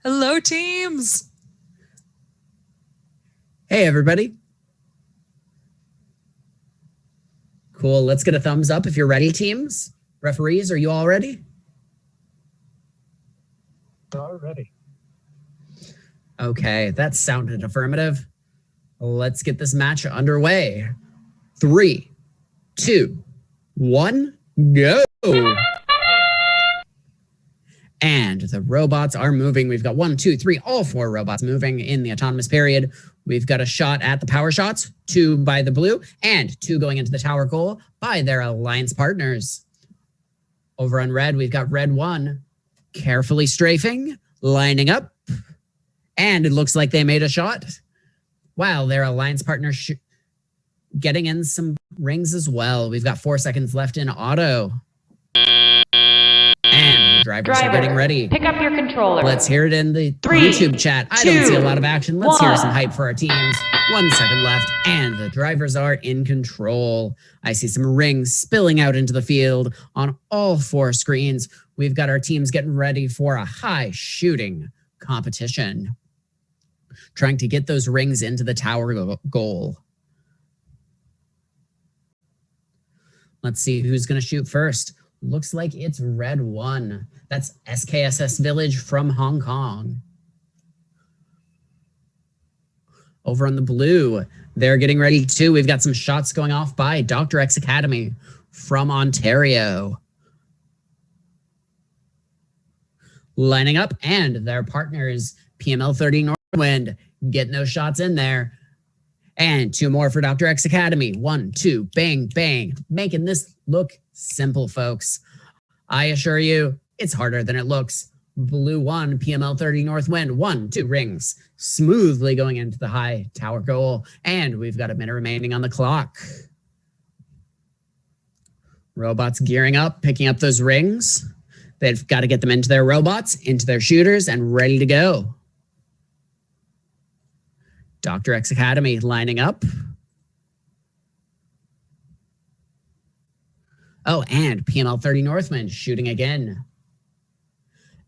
A: Hello, teams.
P: Hey, everybody. Cool. Let's get a thumbs up if you're ready, teams. Referees, are you all ready?
G: All ready.
P: Okay, that sounded affirmative. Let's get this match underway. 3, 2, 1, go. And the robots are moving. We've got 1, 2, 3, all 4 robots moving in the autonomous period. We've got a shot at the power shots, 2 by the blue, and 2 going into the tower goal by their alliance partners. Over on red, we've got red 1 carefully strafing, lining up, and it looks like they made a shot. Wow, their alliance partner getting in some rings as well. We've got 4 seconds left in auto. And the drivers are getting ready.
H: Pick up your controller.
P: Let's hear it in the
H: 3,
P: YouTube chat. I don't see a lot of action. Let's hear some hype for our teams. 1 second left, and the drivers are in control. I see some rings spilling out into the field on all 4 screens. We've got our teams getting ready for a high shooting competition, trying to get those rings into the tower goal. Let's see who's going to shoot first. Looks like it's red 1. That's SKSS Village from Hong Kong. Over on the blue, they're getting ready too. We've got some shots going off by Dr. X Academy from Ontario. Lining up, and their partners, PML 30 Northwind, getting those shots in there. And 2 more for Dr. X Academy. 1, 2, bang, bang. Making this look simple, folks. I assure you, it's harder than it looks. Blue 1, PML 30 Northwind, 1, 2 rings. Smoothly going into the high tower goal. And we've got a minute remaining on the clock. Robots gearing up, picking up those rings. They've got to get them into their robots, into their shooters, and ready to go. Dr. X Academy lining up. Oh, and PML 30 Northwind shooting again.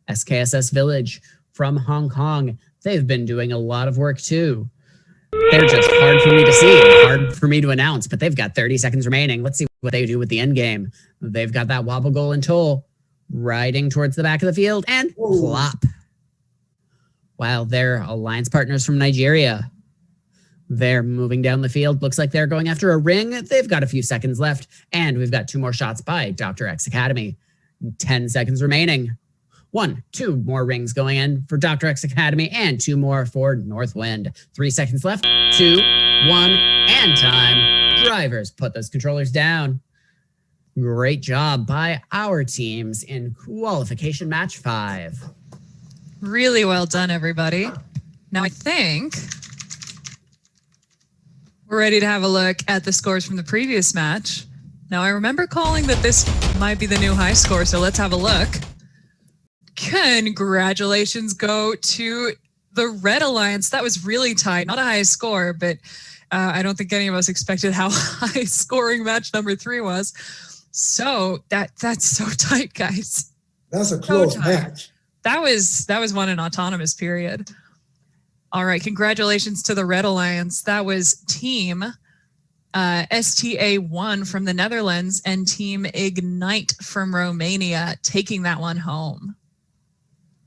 P: SKSS Village from Hong Kong. They've been doing a lot of work too. They're just hard for me to see, hard for me to announce, but they've got 30 seconds remaining. Let's see what they do with the end game. They've got that wobble goal in tow, riding towards the back of the field, and plop. While their alliance partners from Nigeria, they're moving down the field. Looks like they're going after a ring. They've got a few seconds left, and we've got 2 more shots by Dr. X Academy. 10 seconds remaining. 1, 2 more rings going in for Dr. X Academy, and 2 more for Northwind. 3 seconds left. 2, 1, and time. Drivers, put those controllers down. Great job by our teams in qualification match 5.
A: Really well done, everybody. Now I think we're ready to have a look at the scores from the previous match. Now I remember calling that this might be the new high score, so let's have a look. Congratulations go to the Red Alliance. That was really tight. Not a high score, but I don't think any of us expected how high scoring match number 3 was. So that's so tight, guys.
O: That's a close match.
A: That was won in autonomous period. All right, congratulations to the Red Alliance. That was team STA1 from the Netherlands and team Ignite from Romania taking that one home.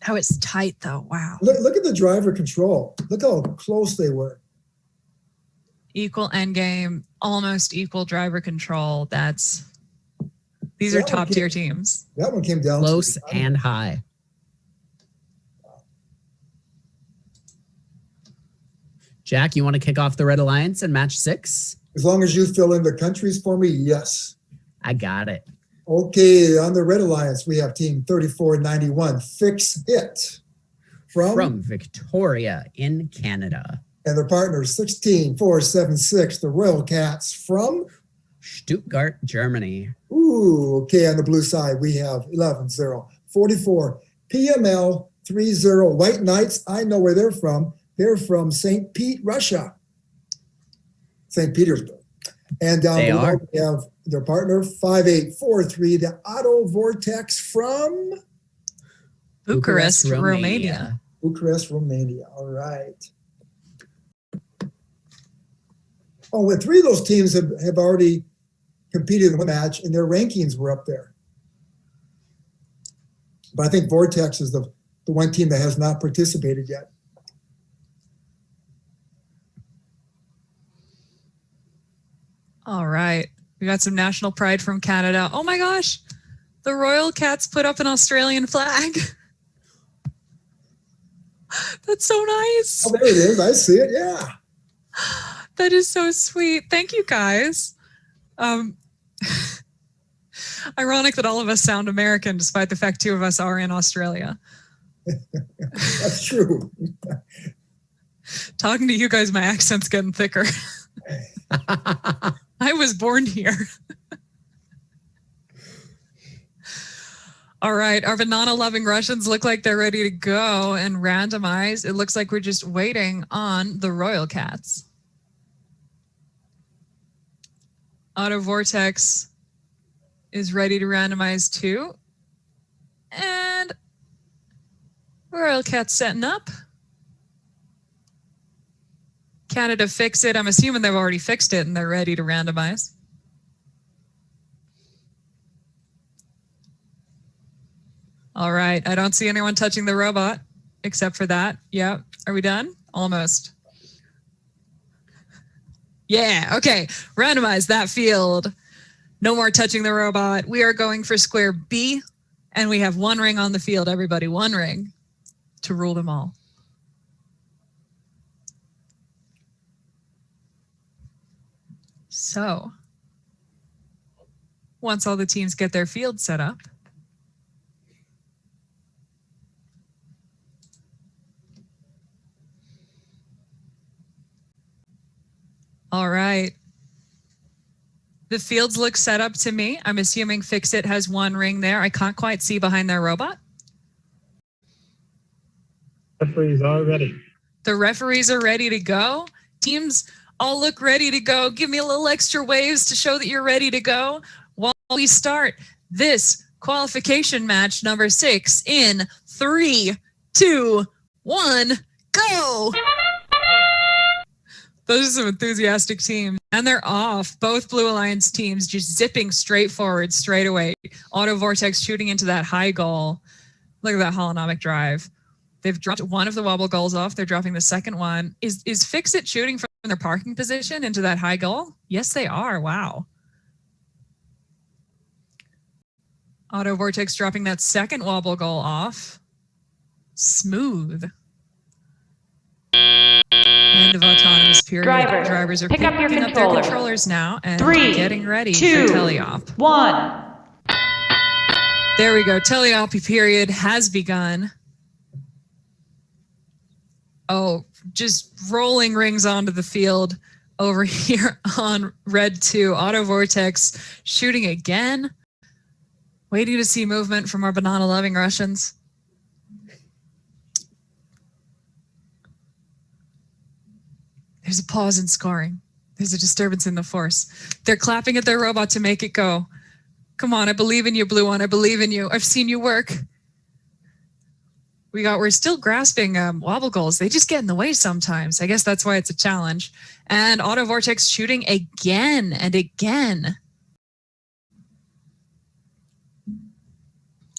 A: That was tight though, wow.
O: Look at the driver control. Look how close they were.
A: Equal endgame, almost equal driver control. These are top tier teams.
O: That one came down
P: close and high. Jack, you want to kick off the Red Alliance in match 6?
O: As long as you fill in the countries for me, yes.
P: I got it.
O: Okay, on the Red Alliance, we have team 3491, Fix It. From
P: Victoria in Canada.
O: And their partner 16476, the Royal Cats from
P: Stuttgart, Germany.
O: Ooh, okay, on the blue side, we have 11044, PML 30, White Knights. I know where they're from. They're from St. Pete, Russia. St. Petersburg. And down below, we have their partner 5843, the Auto Vortex from
A: Bucharest, Romania.
O: Bucharest, Romania. All right. Oh, well, 3 of those teams have already competed in the match, and their rankings were up there. But I think Vortex is the one team that has not participated yet.
A: All right. We got some national pride from Canada. Oh my gosh. The Royal Cats put up an Australian flag. That's so nice.
O: Oh, there it is. I see it. Yeah.
A: That is so sweet. Thank you, guys. Ironic that all of us sound American, despite the fact 2 of us are in Australia.
O: That's true.
A: Talking to you guys, my accent's getting thicker. I was born here. All right, our banana-loving Russians look like they're ready to go and randomize. It looks like we're just waiting on the Royal Cats. Auto Vortex is ready to randomize too. And Royal Cats setting up. Canada Fix It. I'm assuming they've already fixed it and they're ready to randomize. All right. I don't see anyone touching the robot except for that. Yeah. Are we done? Almost. Yeah. Okay. Randomize that field. No more touching the robot. We are going for square B, and we have 1 ring on the field. Everybody, 1 ring to rule them all. So, once all the teams get their field set up, all right. The fields look set up to me. I'm assuming Fix-It has one ring there. I can't quite see behind their robot.
G: Referees are ready.
A: The referees are ready to go. Teams all look ready to go. Give me a little extra waves to show that you're ready to go while we start this qualification match number 6 in 3, 2, 1, go! Those are some enthusiastic teams, and they're off. Both Blue Alliance teams just zipping straight forward, straight away. Auto Vortex shooting into that high goal. Look at that holonomic drive. They've dropped one of the wobble goals off. They're dropping the second one. Is Fix-It shooting from their parking position into that high goal? Yes, they are. Wow. Auto Vortex dropping that second wobble goal off. Smooth. End of autonomous period. Drivers are
H: pick up your
A: picking up their controllers now and
H: 3,
A: getting ready
H: 2,
A: for teleop.
H: 1.
A: There we go. Teleop period has begun. Oh, just rolling rings onto the field over here on red 2. Auto Vortex shooting again. Waiting to see movement from our banana-loving Russians. There's a pause in scoring. There's a disturbance in the force. They're clapping at their robot to make it go. Come on, I believe in you, Blue One. I believe in you. I've seen you work. We're still grasping wobble goals. They just get in the way sometimes. I guess that's why it's a challenge. And Auto Vortex shooting again and again.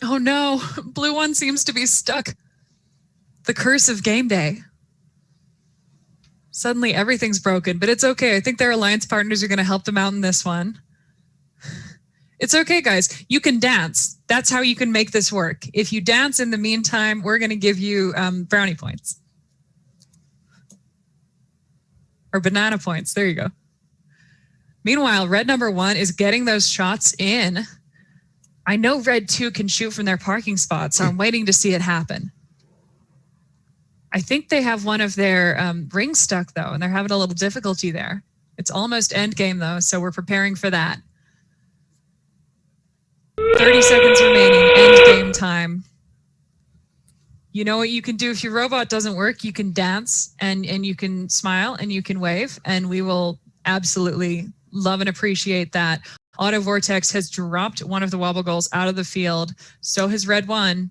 A: Oh no, Blue One seems to be stuck. The curse of game day. Suddenly everything's broken, but it's okay. I think their alliance partners are going to help them out in this one. It's okay, guys. You can dance. That's how you can make this work. If you dance in the meantime, we're going to give you brownie points. Or banana points. There you go. Meanwhile, red number 1 is getting those shots in. I know red 2 can shoot from their parking spot, so I'm waiting to see it happen. I think they have one of their rings stuck, though, and they're having a little difficulty there. It's almost end game, though, so we're preparing for that. 30 seconds remaining, end game time. You know what you can do if your robot doesn't work? You can dance, and you can smile, and you can wave, and we will absolutely love and appreciate that. Auto Vortex has dropped one of the wobble goals out of the field. So has red 1.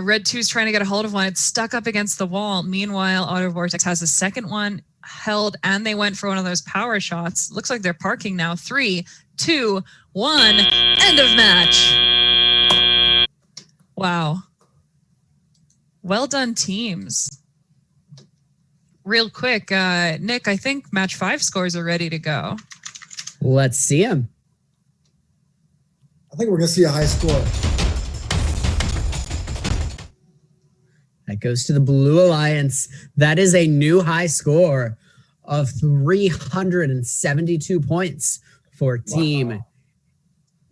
A: Red 2 is trying to get a hold of one. It's stuck up against the wall. Meanwhile, Auto Vortex has the second one held, and they went for one of those power shots. Looks like they're parking now. 3, 2, 1, end of match. Wow. Well done, teams. Real quick, Nick, I think match 5 scores are ready to go.
P: Let's see them.
O: I think we're going to see a high score.
P: That goes to the Blue Alliance. That is a new high score of 372 points for team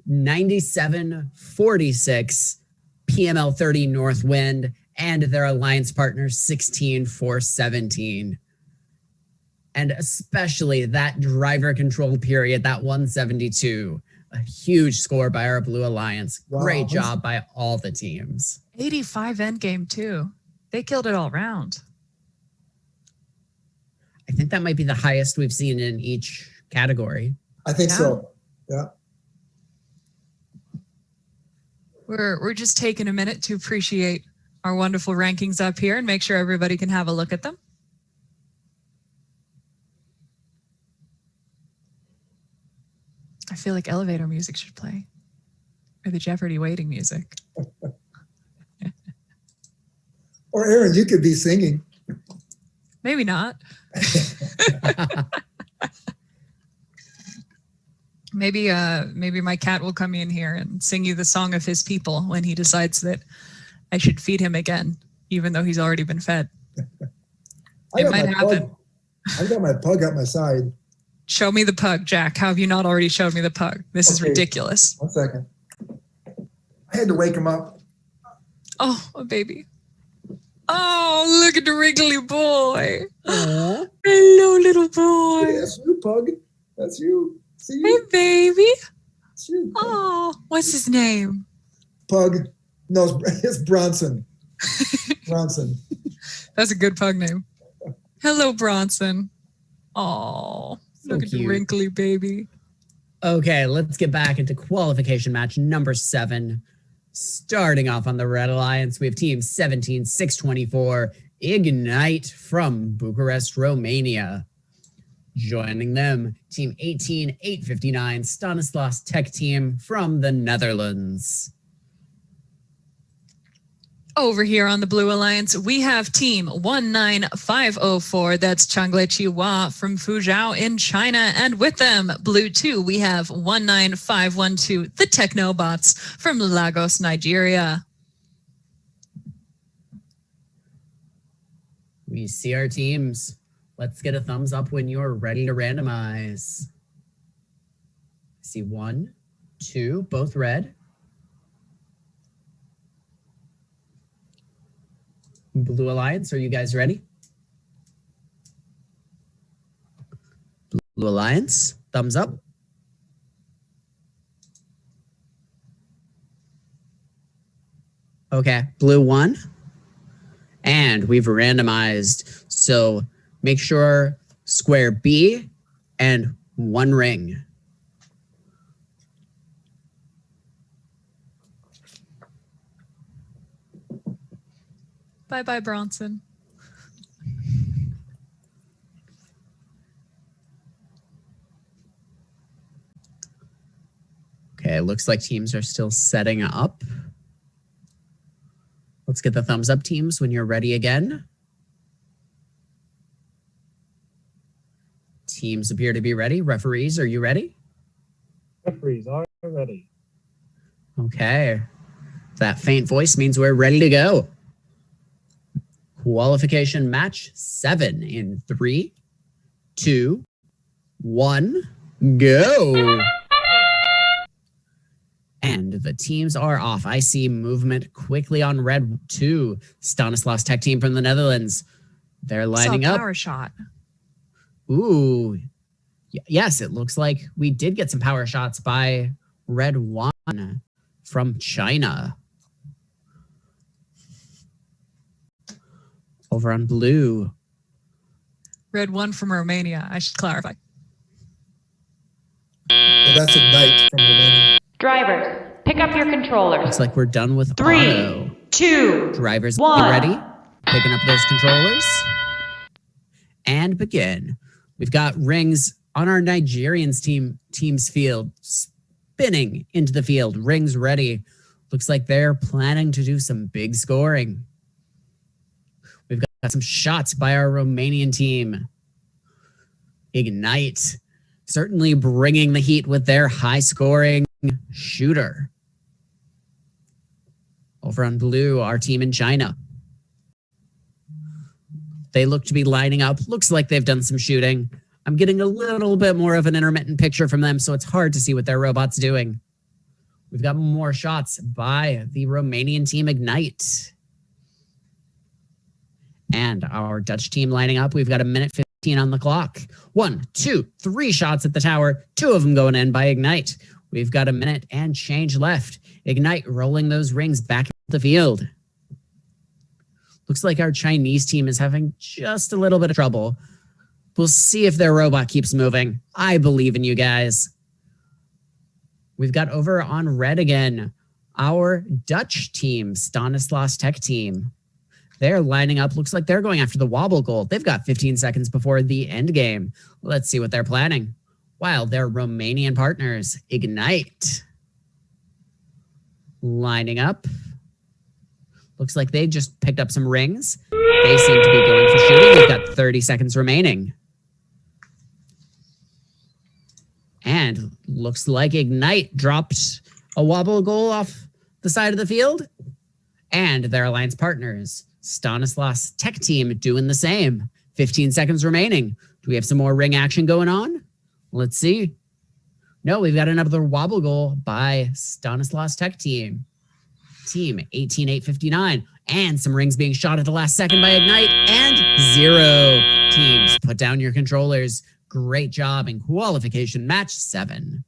P: 9746 PML 30 Northwind and their alliance partners 16-4-17. And especially that driver control period, that 172. A huge score by our Blue Alliance.
O: Wow.
P: Great job by all the teams.
A: 85 endgame too. They killed it all round.
P: I think that might be the highest we've seen in each category.
O: I think so. Yeah.
A: We're just taking a minute to appreciate our wonderful rankings up here and make sure everybody can have a look at them. I feel like elevator music should play, or the Jeopardy waiting music.
O: Or Aaron, you could be singing.
A: Maybe not. Maybe my cat will come in here and sing you the song of his people when he decides that I should feed him again, even though he's already been fed. It might happen.
O: I've got my pug at my side.
A: Show me the pug, Jack. How have you not already showed me the pug? This is ridiculous.
O: 1 second. I had to wake him up.
A: Oh, a baby. Oh, look at the wriggly boy.
O: Aww.
A: Hello, little boy.
O: That's you, pug. That's you. See
A: Hey,
O: you?
A: baby.
O: It's you. Pug.
A: Oh, what's his name?
O: Pug. No, it's Bronson. Bronson.
A: That's a good pug name. Hello, Bronson. Oh,
P: So
A: look at the
P: cute.
A: wrinkly baby.
P: Okay, let's get back into qualification match number 7. Starting off on the Red Alliance, we have team 17624 Ignite from Bucharest, Romania. Joining them, team 18859 Stanislas Tech Team from the Netherlands.
A: Over here on the Blue Alliance, we have team 19504. That's Changle Chihuahua from Fuzhou in China. And with them, Blue 2, we have 19512, the Technobots from Lagos, Nigeria.
P: We see our teams. Let's get a thumbs up when you're ready to randomize. I see 1, 2, both red. Blue Alliance, are you guys ready? Blue Alliance, thumbs up. Okay, blue 1. And we've randomized. So make sure square B and 1 ring.
A: Bye-bye, Bronson.
P: Okay, looks like teams are still setting up. Let's get the thumbs up, teams, when you're ready again. Teams appear to be ready. Referees, are you ready?
G: Referees are ready.
P: Okay. That faint voice means we're ready to go. Qualification match 7 in 3, 2, 1, go. And the teams are off. I see movement quickly on red 2, Stanislas Tech Team from the Netherlands. They're lining up.
A: Power shot.
P: Ooh. Yes, it looks like we did get some power shots by red 1 from China. Over on blue.
A: Red 1 from Romania, I should clarify.
O: Well, that's Ignite from Romania.
H: Drivers, pick up your controllers.
P: Looks like we're done with
H: 3,
P: auto.
H: 2,
P: Drivers,
H: 1.
P: get ready. Picking up those controllers. And begin. We've got rings on our Nigerians team's field. Spinning into the field. Rings ready. Looks like they're planning to do some big scoring. We've got some shots by our Romanian team. Ignite. Certainly bringing the heat with their high-scoring shooter. Over on blue, our team in China. They look to be lining up. Looks like they've done some shooting. I'm getting a little bit more of an intermittent picture from them, so it's hard to see what their robot's doing. We've got more shots by the Romanian team Ignite. And our Dutch team lining up. We've got a minute 15 on the clock. 1, 2, 3 shots at the tower. 2 of them going in by Ignite. We've got a minute and change left. Ignite rolling those rings back into the field. Looks like our Chinese team is having just a little bit of trouble. We'll see if their robot keeps moving. I believe in you guys. We've got over on red again, our Dutch team, Stanislas Tech Team. They're lining up. Looks like they're going after the wobble goal. They've got 15 seconds before the end game. Let's see what they're planning. While their Romanian partners, Ignite, lining up. Looks like they just picked up some rings. They seem to be going for shooting. They've got 30 seconds remaining. And looks like Ignite dropped a wobble goal off the side of the field. And their alliance partners, Stanislas Tech Team, doing the same. 15 seconds remaining. Do we have some more ring action going on? Let's see. No, we've got another wobble goal by Stanislaus Tech team. Team 18859. And some rings being shot at the last second by Ignite. And 0 teams. Put down your controllers. Great job in qualification match 7.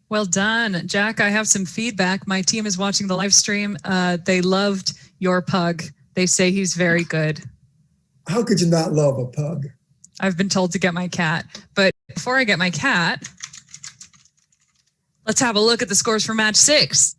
A: Well done. Jack, I have some feedback. My team is watching the live stream. They loved your pug. They say he's very good.
O: How could you not love a pug?
A: I've been told to get my cat. But before I get my cat, let's have a look at the scores for match 6.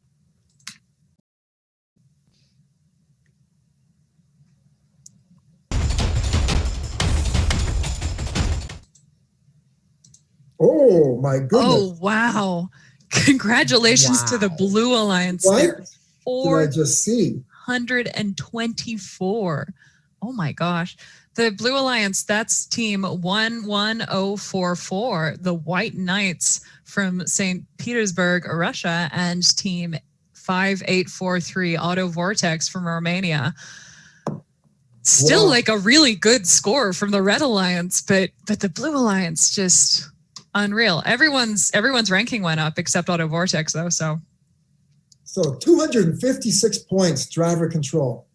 O: Oh, my goodness.
A: Oh, wow. Congratulations to the Blue Alliance.
O: What
A: There.
O: did I just see?
A: 124. Oh, my gosh. The Blue Alliance, that's team 11044, the White Knights from St. Petersburg, Russia, and team 5843, Auto Vortex from Romania. Still like a really good score from the Red Alliance, but the Blue Alliance just unreal. Everyone's ranking went up except Auto Vortex though, so
O: 256 points driver control.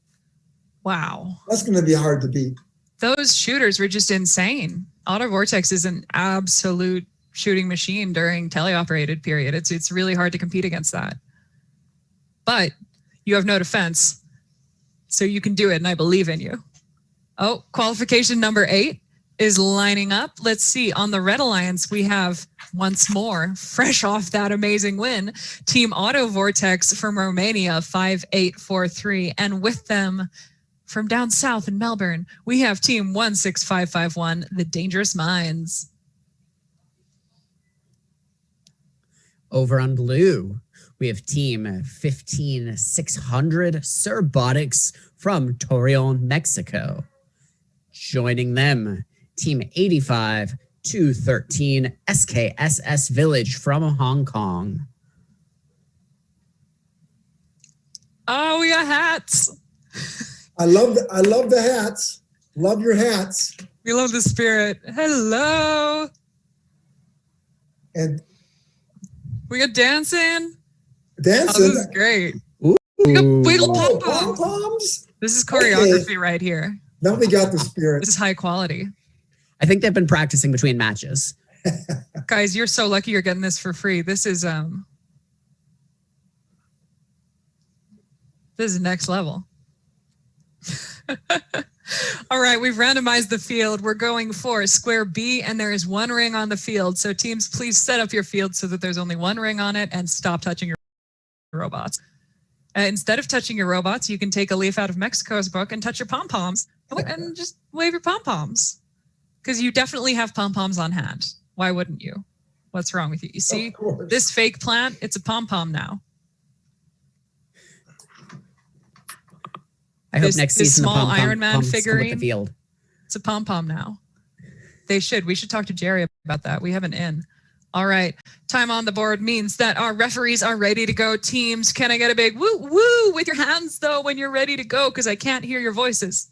A: Wow.
O: That's going to be hard to beat.
A: Those shooters were just insane. Auto Vortex is an absolute shooting machine during teleoperated period. It's really hard to compete against that. But you have no defense, so you can do it, and I believe in you. Oh, qualification number 8 is lining up. Let's see. On the Red Alliance, we have once more, fresh off that amazing win, Team Auto Vortex from Romania, 5843, and with them, from down south in Melbourne, we have Team 16551, the Dangerous Minds.
P: Over on blue, we have Team 15600, Surbotics from Torreon, Mexico. Joining them, Team 85213, SKSS Village from Hong Kong.
A: Oh, we got hats.
O: I love the hats. Love your hats.
A: We love the spirit. Hello.
O: And
A: we got dancing.
O: Dancing.
A: Oh, this is great.
P: Ooh.
A: We got wiggle
O: pom-poms.
A: Pom-poms. This is choreography right here.
O: Now we got the spirit.
A: This is high quality.
P: I think they've been practicing between matches.
A: Guys, you're so lucky you're getting this for free. This is next level. All right, we've randomized the field. We're going for square B, and there is 1 ring on the field. So teams, please set up your field so that there's only 1 ring on it and stop touching your robots. Instead of touching your robots, you can take a leaf out of Mexico's book and touch your pom-poms and just wave your pom-poms. Because you definitely have pom-poms on hand. Why wouldn't you? What's wrong with you? You see, this fake plant, it's a pom-pom now.
P: I hope next season
A: small
P: the
A: Iron Man figurine,
P: the field.
A: It's a pom-pom now. We should talk to Jerry about that. We have an in. All right, time on the board means that our referees are ready to go. Teams, can I get a big woo woo with your hands though when you're ready to go, because I can't hear your voices.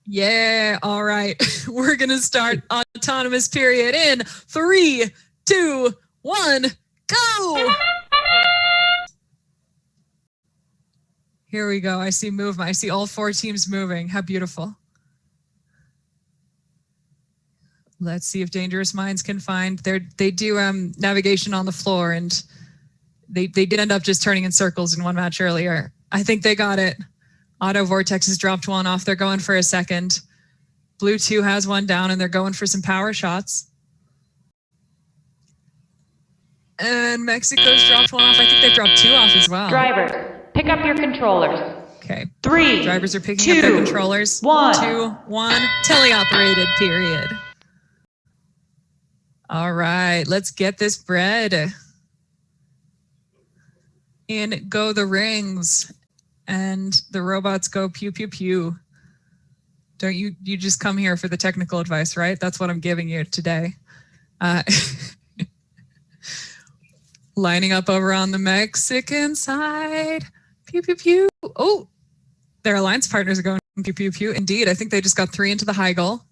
A: Yeah, all right. We're gonna start autonomous period in 3, 2, 1, go. Here we go. I see movement. I see all 4 teams moving. How beautiful. Let's see if Dangerous Minds can find. They do navigation on the floor, and they did end up just turning in circles in one match earlier. I think they got it. Auto Vortex has dropped 1 off. They're going for a second. Blue 2 has 1 down, and they're going for some power shots. And Mexico's dropped 1 off. I think they've dropped 2 off as well.
H: Drivers, pick up your controllers.
A: Okay.
H: 3.
A: Drivers are picking up their controllers.
H: 1.
A: 2, 1. Teleoperated period. All right, let's get this bread. In go the rings, and the robots go pew pew pew. Don't you just come here for the technical advice, right? That's what I'm giving you today. Lining up over on the Mexican side. Pew pew pew. Oh, their alliance partners are going Pew, pew, pew. Indeed, I think they just got 3 into the high goal.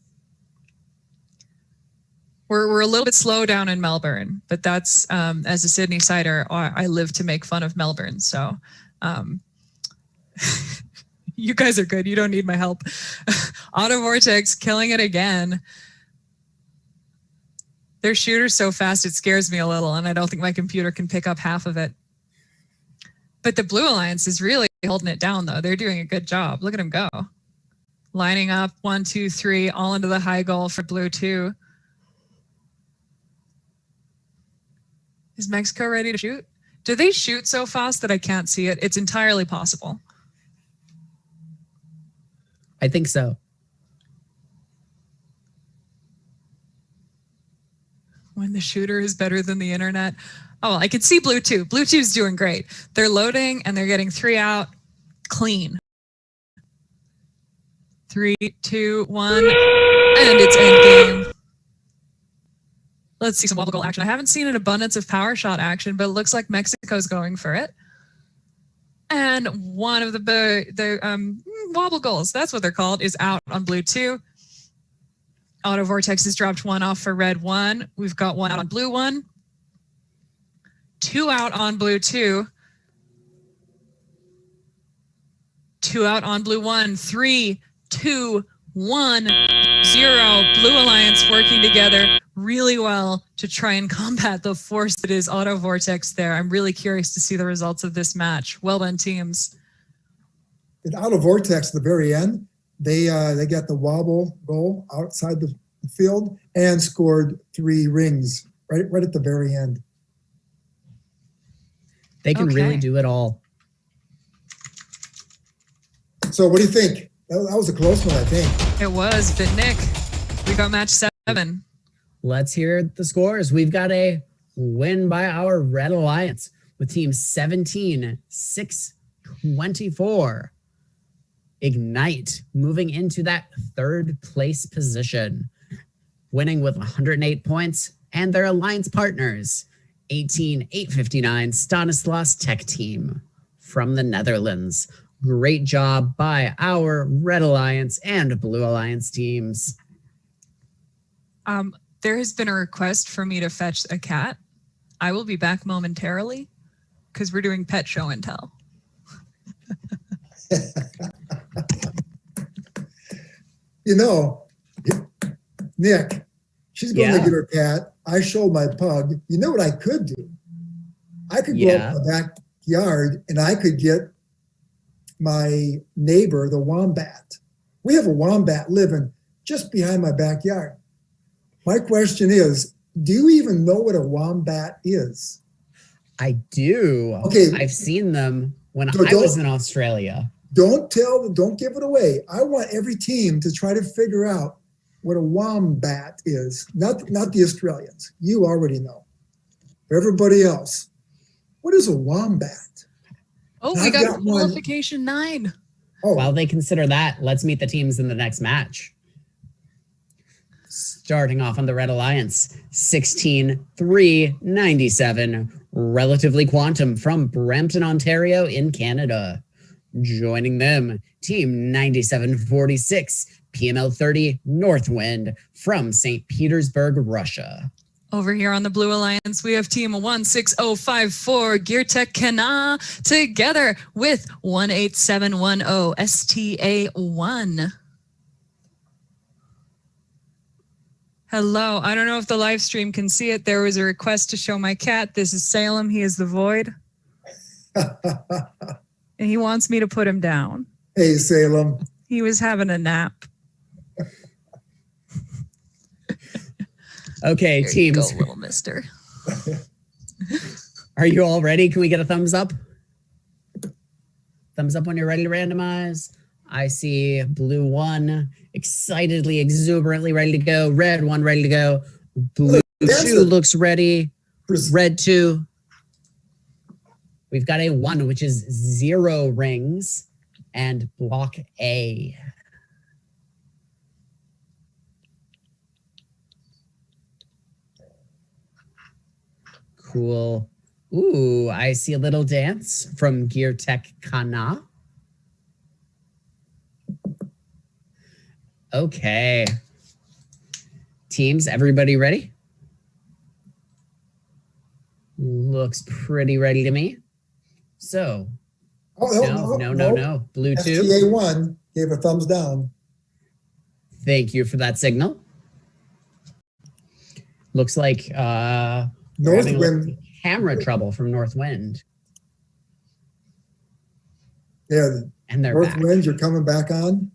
A: We're a little bit slow down in Melbourne, but that's, as a Sydney sider, I live to make fun of Melbourne. So you guys are good. You don't need my help. Auto Vortex killing it again. Their shooter's so fast, it scares me a little, and I don't think my computer can pick up half of it. But the Blue Alliance is really holding it down, though. They're doing a good job. Look at them go. Lining up 1, 2, 3, all into the high goal for Blue 2. Is Mexico ready to shoot? Do they shoot so fast that I can't see it? It's entirely possible.
P: I think so.
A: When the shooter is better than the internet. Oh, I can see Blue 2. Blue 2's doing great. They're loading and they're getting 3 out clean. 3, 2, 1, and it's endgame. Let's see some wobble goal action. I haven't seen an abundance of power shot action, but it looks like Mexico's going for it. And one of the wobble goals, that's what they're called, is out on Blue 2. Auto Vortex has dropped 1 off for Red 1. We've got 1 out on Blue 1. 2 out on Blue 2. 2 out on Blue 1. 3, 2, 1, 0. Blue Alliance working together really well to try and combat the force that is Auto Vortex there. I'm really curious to see the results of this match. Well done, teams.
O: In Auto Vortex at the very end, they got the wobble goal outside the field and scored 3 rings right at the very end.
P: They can really do it all.
O: So what do you think? That was a close one, I think.
A: It was, but Nick, we got match 7.
P: Let's hear the scores. We've got a win by our Red Alliance with team 17-6-24. Ignite moving into that 3rd place position, winning with 108 points, and their alliance partners, 18-859 Stanislas Tech Team from the Netherlands. Great job by our Red Alliance and Blue Alliance teams.
A: There has been a request for me to fetch a cat. I will be back momentarily because we're doing pet show and tell.
O: You know, Nick, she's going to get her cat. I showed my pug. You know what I could do? I could go up the backyard and I could get my neighbor, the wombat. We have a wombat living just behind my backyard. My question is, do you even know what a wombat is?
P: I do.
O: Okay.
P: I've seen them when I was in Australia.
O: Don't give it away. I want every team to try to figure out what a wombat is. Not the Australians. You already know. For everybody else, what is a wombat?
A: Oh, we got qualification 9.
P: Oh. While they consider that, let's meet the teams in the next match. Starting off on the Red Alliance, 16-3-97, Relatively Quantum from Brampton, Ontario in Canada. Joining them, Team 9746, PML 30 Northwind from St. Petersburg, Russia.
A: Over here on the Blue Alliance, we have Team 16054 GearTech Kana together with 18710 STA1. Hello. I don't know if the live stream can see it. There was a request to show my cat. This is Salem. He is the Void. And he wants me to put him down.
O: Hey, Salem.
A: He was having a nap.
P: Okay,
A: there
P: teams.
A: You go, little mister.
P: Are you all ready? Can we get a thumbs up? Thumbs up when you're ready to randomize. I see Blue 1 excitedly, exuberantly ready to go. Red 1 ready to go. Blue 2 looks ready. Red 2. We've got a 1, which is 0 rings, and block A. Cool. Ooh, I see a little dance from GearTech Kana. Okay. Teams, everybody ready? Looks pretty ready to me. So, no. Blue 2.
O: FTA1 gave a thumbs down.
P: Thank you for that signal. Looks like
O: Northwind
P: camera trouble from Northwind.
O: Yeah,
P: and they're
O: Northwind, you're coming back on.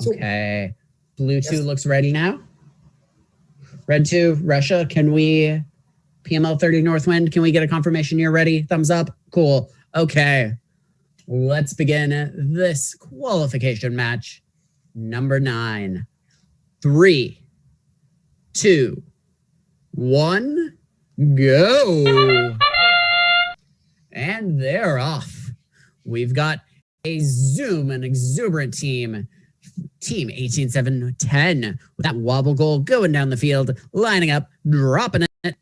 P: Okay. Blue 2 looks ready now. Red 2, Russia, can we, PML 30 Northwind, can we get a confirmation you're ready? Thumbs up. Cool. Okay. Let's begin this qualification match. Number 9. 3, 2, 1, go. And they're off. We've got a zoom and exuberant team. Team 18-7-10 with that wobble goal going down the field, lining up, dropping it.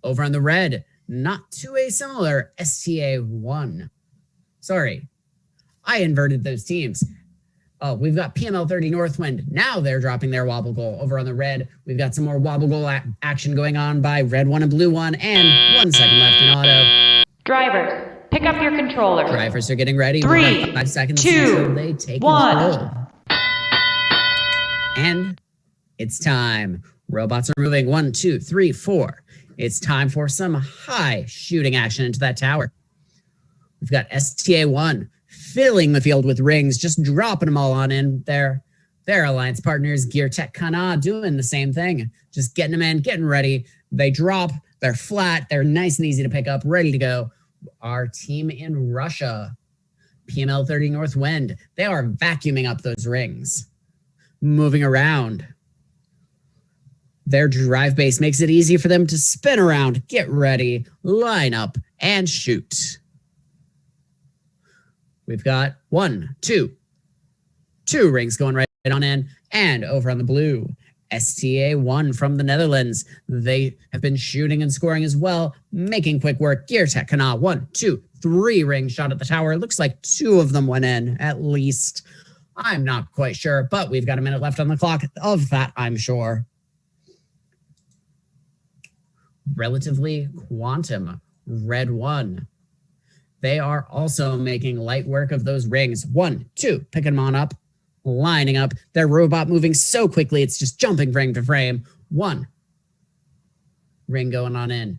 P: Over on the red, not too asimilar, STA1. Sorry, I inverted those teams. Oh, we've got PML 30 Northwind. Now they're dropping their wobble goal. Over on the red, we've got some more wobble goal action going on by red 1 and blue 1, and 1 second left in auto.
H: Drivers, pick up your controllers.
P: Drivers are getting ready.
H: 3,
P: 5 seconds
H: 2,
P: until they take
H: 1.
P: control. And it's time. Robots are moving. 1, 2, 3, 4. It's time for some high shooting action into that tower. We've got STA1 filling the field with rings, just dropping them all on in there. Their alliance partners, Gear Tech Kana, doing the same thing. Just getting them in, getting ready. They drop, they're flat, they're nice and easy to pick up, ready to go. Our team in Russia, PML 30 Northwind, they are vacuuming up those rings. Moving around. Their drive base makes it easy for them to spin around, get ready, line up, and shoot. We've got 1, 2 rings going right on in, and over on the blue, STA1 from the Netherlands. They have been shooting and scoring as well, making quick work. Gear Tech Kana, 1, 2, 3 ring shot at the tower. It looks like 2 of them went in, at least. I'm not quite sure, but we've got a minute left on the clock. Of that, I'm sure. Relatively Quantum, red 1. They are also making light work of those rings. 1, 2, picking them on up, lining up. Their robot moving so quickly, it's just jumping frame to frame. 1 ring going on in.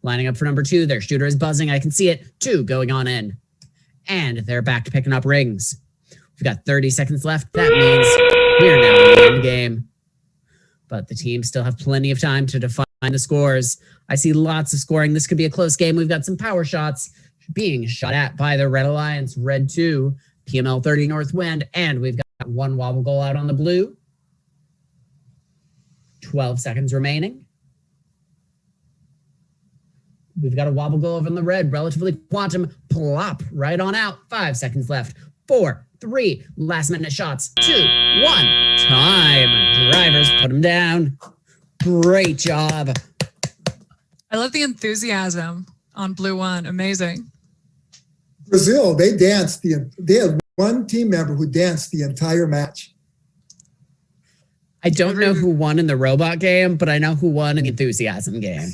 P: Lining up for number 2. Their shooter is buzzing. I can see it. 2 going on in. And they're back to picking up rings. We've got 30 seconds left. That means we're now in the end game. But the teams still have plenty of time to define the scores. I see lots of scoring. This could be a close game. We've got some power shots being shot at by the Red Alliance. Red 2, PML 30 Northwind, and we've got 1 wobble goal out on the blue. 12 seconds remaining. We've got a wobble goal over on the red. Relatively Quantum, plop right on out. 5 seconds left. 4, 3, last minute shots. 2, 1, time. Drivers, put them down. Great job.
Q: I love the enthusiasm on blue 1. Amazing.
O: Brazil, they danced. They had 1 team member who danced the entire match.
P: I don't know who won in the robot game, but I know who won in the enthusiasm game.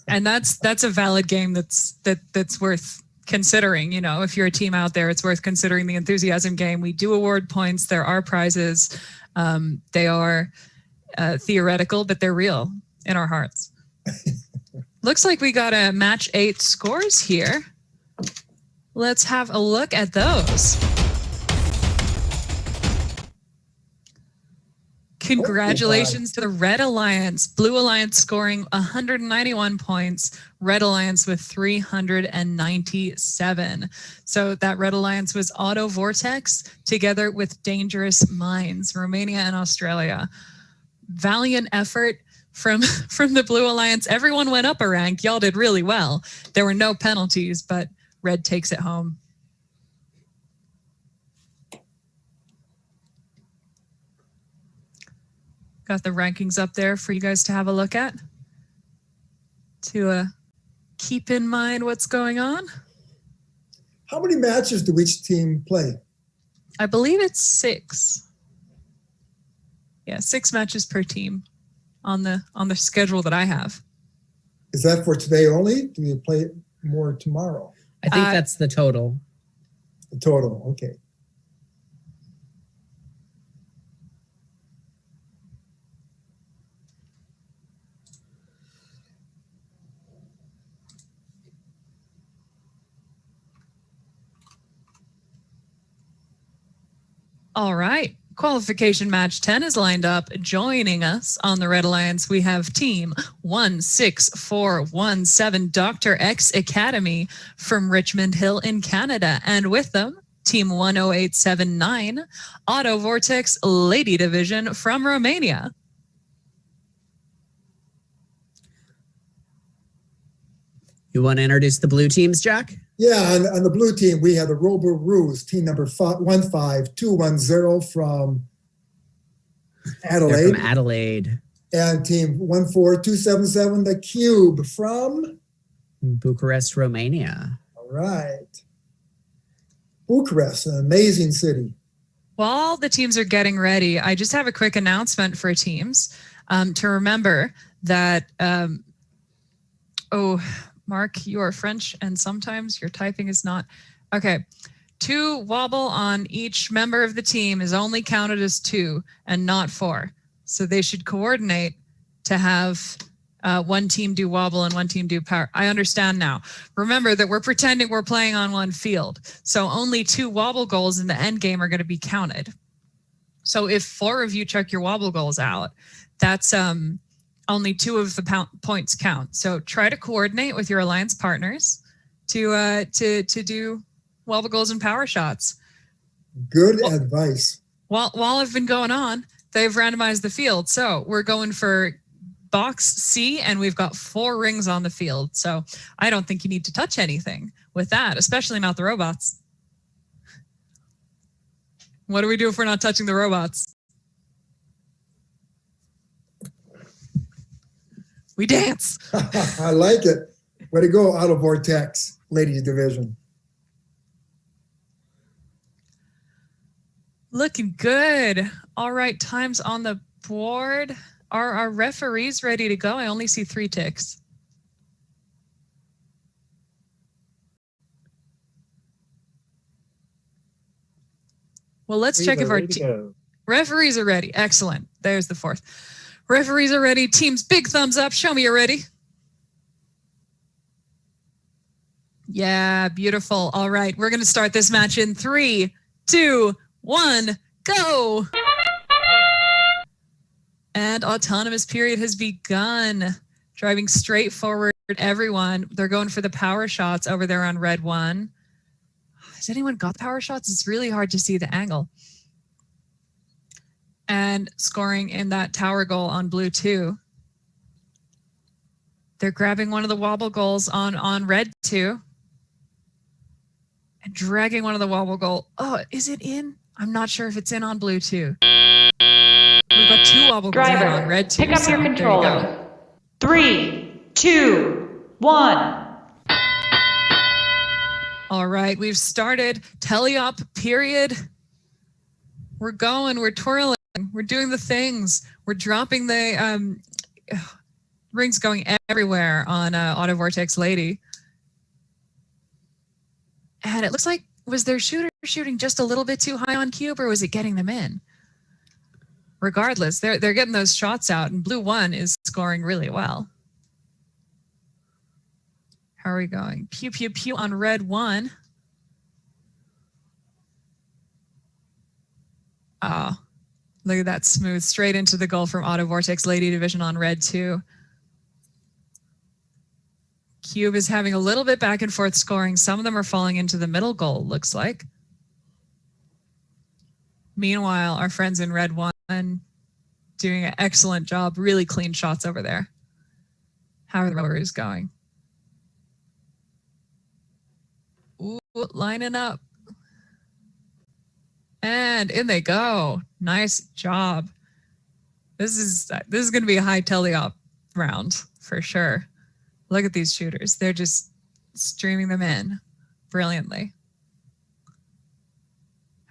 Q: And that's a valid game that's worth considering. You know, if you're a team out there, it's worth considering the enthusiasm game. We do award points. There are prizes. They are theoretical, but they're real in our hearts. Looks like we got a match 8 scores here. Let's have a look at those. Congratulations to the Red Alliance. Blue Alliance scoring 191 points. Red Alliance with 397. So that Red Alliance was Auto Vortex together with Dangerous Minds, Romania and Australia. Valiant effort from the Blue Alliance. Everyone went up a rank. Y'all did really well. There were no penalties, but Red takes it home. Got the rankings up there for you guys to have a look at, to keep in mind what's going on.
O: How many matches do each team play?
Q: I believe it's 6. Yeah, 6 matches per team on the schedule that I have.
O: Is that for today only? Do you play more tomorrow?
P: I think that's the total.
O: The total, okay.
Q: All right. Qualification match 10 is lined up. Joining us on the Red Alliance, we have team 16417 Dr. X Academy from Richmond Hill in Canada. And with them, team 10879 Auto Vortex Lady Division from Romania.
P: You want to introduce the blue teams, Jack?
O: Yeah, on the blue team, we have the Robo Roos, team number 15210 from Adelaide.
P: They're from Adelaide.
O: And team 14277, the Cube from
P: Bucharest, Romania.
O: All right. Bucharest, an amazing city.
Q: While the teams are getting ready, I just have a quick announcement for teams to remember that, Mark, you are French and sometimes your typing is not. Okay. 2 wobble on each member of the team is only counted as 2 and not 4. So they should coordinate to have one team do wobble and one team do power. I understand now. Remember that we're pretending we're playing on one field. So only 2 wobble goals in the end game are going to be counted. So if 4 of you chuck your wobble goals out, that's only 2 of the points count. So try to coordinate with your alliance partners to do wobble goals and power shots.
O: Good advice.
Q: While I've been going on, they've randomized the field. So we're going for box C, and we've got 4 rings on the field. So I don't think you need to touch anything with that, especially not the robots. What do we do if we're not touching the robots? We dance.
O: I like it. Way to go, Auto Vortex Ladies Division.
Q: Looking good. All right, time's on the board. Are our referees ready to go? I only see 3 ticks. Well, let's check if our referees are ready. Excellent. There's the 4th. Referees are ready. Teams, big thumbs up. Show me you're ready. Yeah, beautiful. All right, we're going to start this match in 3, 2, 1, go. And autonomous period has begun. Driving straight forward, everyone. They're going for the power shots over there on red 1. Has anyone got the power shots? It's really hard to see the angle. And scoring in that tower goal on blue 2. They're grabbing one of the wobble goals on red 2. And dragging one of the wobble goal. Oh, is it in? I'm not sure if it's in on blue 2. We've got 2 wobble goals in on red 2.
H: Pick up your controller. 3, 2, 1.
Q: All right, we've started teleop period. We're going, we're twirling, we're doing the things. We're dropping the rings going everywhere on Auto Vortex Lady. And it looks like, was their shooter shooting just a little bit too high on Cube, or was it getting them in? Regardless, they're getting those shots out, and blue 1 is scoring really well. How are we going? Pew, pew, pew on red 1. Oh, look at that smooth, straight into the goal from Auto Vortex Lady Division on red 2. Cube is having a little bit back and forth scoring. Some of them are falling into the middle goal, looks like. Meanwhile, our friends in red 1 doing an excellent job. Really clean shots over there. How are the rowers going? Ooh, lining up. And in they go. Nice job. This is going to be a high teleop round for sure. Look at these shooters. They're just streaming them in brilliantly.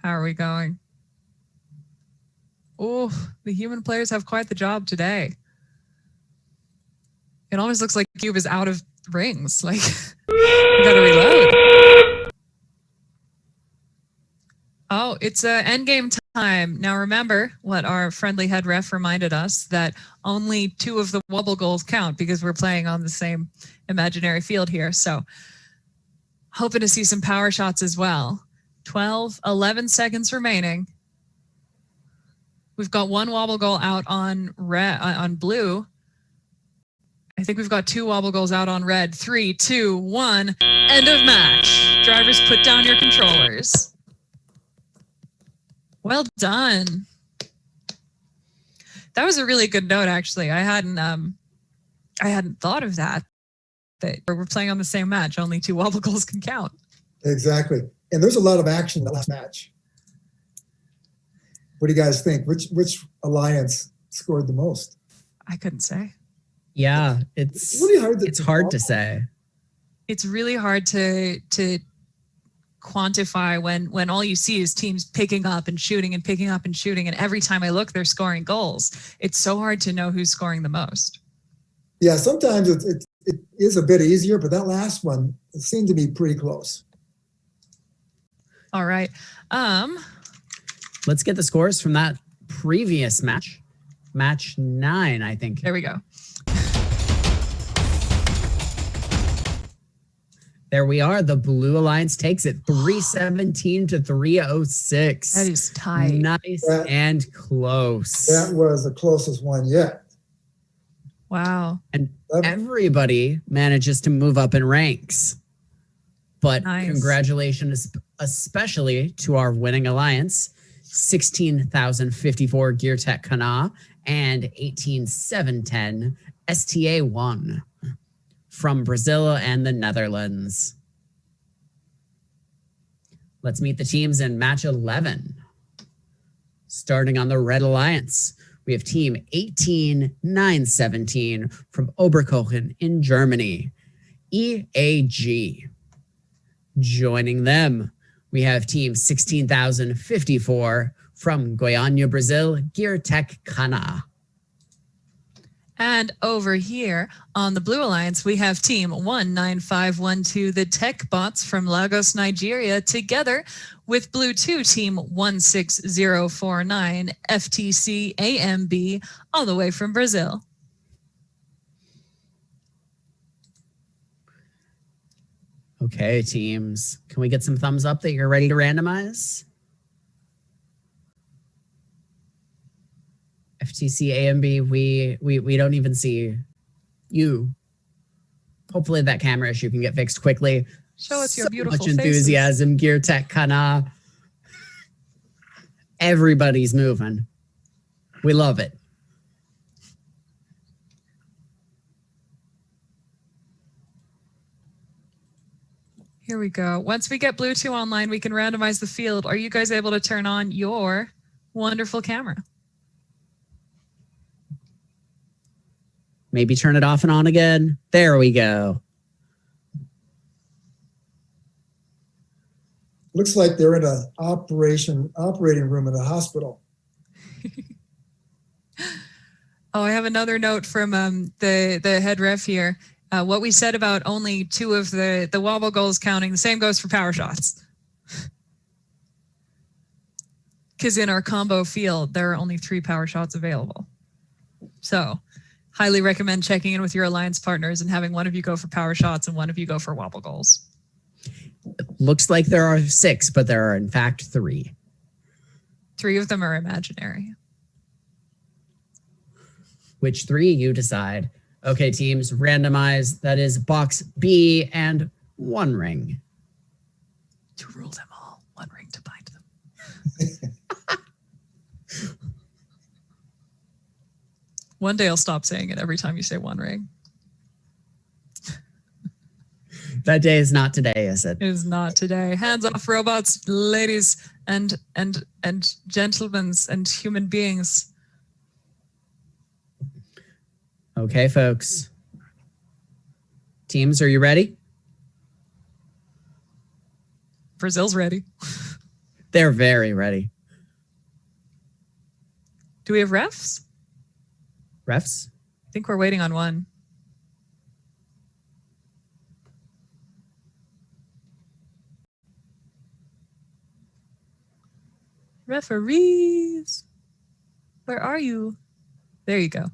Q: How are we going? Oh, the human players have quite the job today. It almost looks like Cube is out of rings. Like, we gotta reload. Oh, it's endgame time. Now remember what our friendly head ref reminded us, that only 2 of the wobble goals count because we're playing on the same imaginary field here. So hoping to see some power shots as well. 11 seconds remaining. We've got 1 wobble goal out on on blue. I think we've got 2 wobble goals out on red. 3, 2, 1. End of match. Drivers, put down your controllers. Well done. That was a really good note, actually. I hadn't thought of that. That we're playing on the same match. Only 2 wobble goals can count.
O: Exactly. And there's a lot of action in the last match. What do you guys think? Which alliance scored the most?
Q: I couldn't say.
P: Yeah, it's
O: really hard to,
P: it's hard to say.
Q: It's really hard to quantify when all you see is teams picking up and shooting and picking up and shooting, and every time I look, they're scoring goals. It's so hard to know who's scoring the most.
O: Yeah, sometimes it is a bit easier, but that last one, it seemed to be pretty close.
Q: All right.
P: Let's get the scores from that previous match. Match 9, I think.
Q: There we go.
P: There we are. The Blue Alliance takes it 317 to 306.
Q: That is tight.
P: Nice and close.
O: That was the closest one yet.
Q: Wow.
P: And everybody manages to move up in ranks. But congratulations, especially to our winning alliance, 16,054 Gear Tech Kana and 18,710 STA1 from Brazil and the Netherlands. Let's meet the teams in match 11. Starting on the Red Alliance, we have team 18917 from Oberkochen in Germany, EAG. Joining them, we have team 16,054 from Goiânia, Brazil, Gear Tech Kana.
Q: And over here on the Blue Alliance, we have team 19512, the Tech Bots from Lagos, Nigeria, together with Blue 2 team 16049, FTC AMB, all the way from Brazil.
P: Okay, teams, can we get some thumbs up that you're ready to randomize? FTC AMB, we don't even see you. Hopefully that camera issue can get fixed quickly.
Q: Show us your beautiful
P: much enthusiasm,
Q: faces.
P: Gear Tech Kana. Everybody's moving. We love it.
Q: Here we go. Once we get Blue 2 online, we can randomize the field. Are you guys able to turn on your wonderful camera?
P: Maybe turn it off and on again. There we go.
O: Looks like they're in an operating room in a hospital.
Q: Oh, I have another note from the head ref here. What we said about only 2 of the wobble goals counting, the same goes for power shots. Because in our combo field, there are only 3 power shots available. So highly recommend checking in with your alliance partners and having one of you go for power shots and one of you go for wobble goals.
P: Looks like there are 6, but there are in fact 3.
Q: 3 of them are imaginary.
P: Which 3 you decide. Okay, teams, randomize. That is box B and 1 ring.
Q: To rule them all, 1 ring to bind them. One day I'll stop saying it every time you say 1 ring.
P: That day is not today, is it?
Q: It is not today. Hands off robots, ladies and gentlemen and human beings.
P: Okay, folks. Teams, are you ready?
Q: Brazil's ready.
P: They're very ready.
Q: Do we have refs?
P: Refs?
Q: I think we're waiting on one. Referees, where are you? There you go.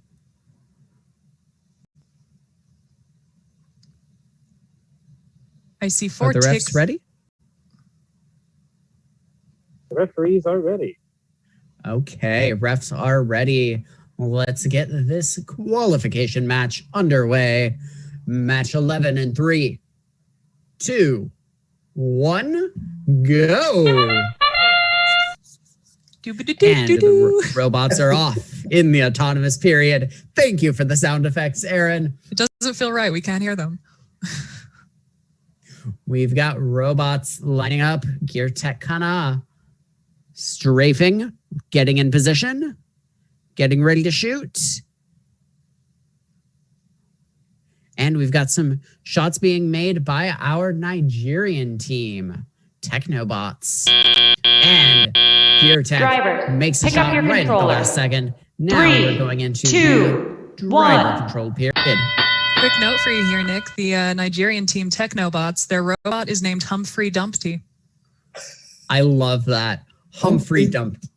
Q: I see 4
P: Are the
Q: ticks.
P: refs ready?
N: The referees are ready.
P: Okay, refs are ready. Let's get this qualification match underway. Match 11 in 3, 2, 1, go. And the robots are off in the autonomous period. Thank you for the sound effects, Aaron.
Q: It doesn't feel right. We can't hear them.
P: We've got robots lining up. Gear Tech Kana strafing, getting in position, getting ready to shoot. And we've got some shots being made by our Nigerian team, Technobots. And Gear Tech
H: Driver,
P: makes a
H: pick up
P: shot
H: your
P: right at the
H: controller.
P: last second. Now
H: 3,
P: we're going into
H: 2,
P: the
H: 1.
P: driver-controlled period.
Q: Quick note for you here, Nick. The Nigerian team Technobots, their robot is named Humphrey Dumpty.
P: I love that. Humphrey Dumpty.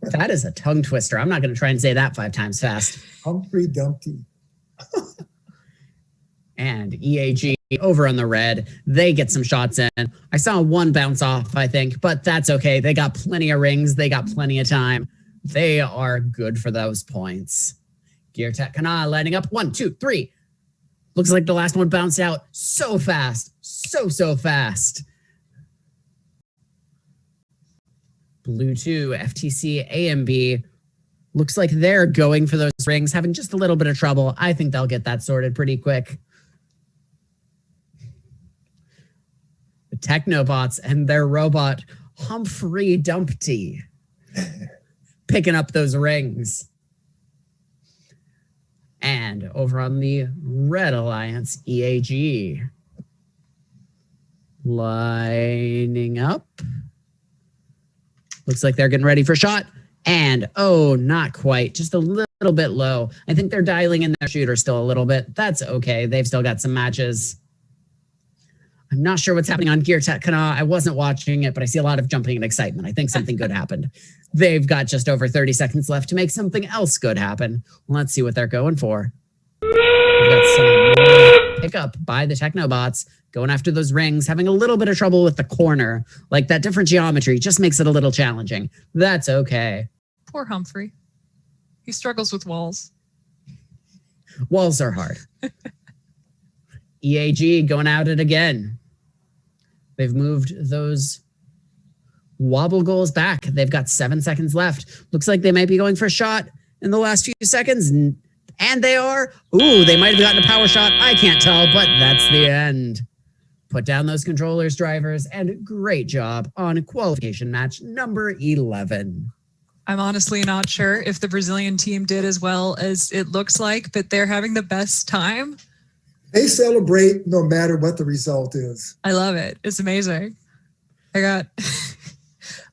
P: That is a tongue twister. I'm not going to try and say that 5 times fast.
O: Humphrey Dumpty.
P: And EAG over on the red. They get some shots in. I saw one bounce off, I think, but that's okay. They got plenty of rings. They got plenty of time. They are good for those points. Gear Tech Kana lining up. 1, 2, 3. Looks like the last one bounced out so fast. So fast. Blue 2, FTC AMB. Looks like they're going for those rings, having just a little bit of trouble. I think they'll get that sorted pretty quick. The Technobots and their robot, Humphrey Dumpty, picking up those rings. And over on the Red Alliance, EAG lining up. Looks like they're getting ready for a shot. And, oh, not quite. Just a little bit low. I think they're dialing in their shooter still a little bit. That's okay. They've still got some matches. I'm not sure what's happening on Gear Tech Kana. I wasn't watching it, but I see a lot of jumping and excitement. I think something good happened. They've got just over 30 seconds left to make something else good happen. Let's see what they're going for. We've got some more pickup by the Technobots, going after those rings, having a little bit of trouble with the corner. Like that different geometry just makes it a little challenging. That's okay.
Q: Poor Humphrey. He struggles with walls.
P: Walls are hard. EAG going at it again. They've moved those wobble goals back. They've got 7 seconds left. Looks like they might be going for a shot in the last few seconds. And they are. Ooh, they might have gotten a power shot. I can't tell, but that's the end. Put down those controllers, drivers, and great job on qualification match number 11.
Q: I'm honestly not sure if the Brazilian team did as well as it looks like, but they're having the best time.
O: They celebrate no matter what the result is.
Q: I love it. It's amazing. I got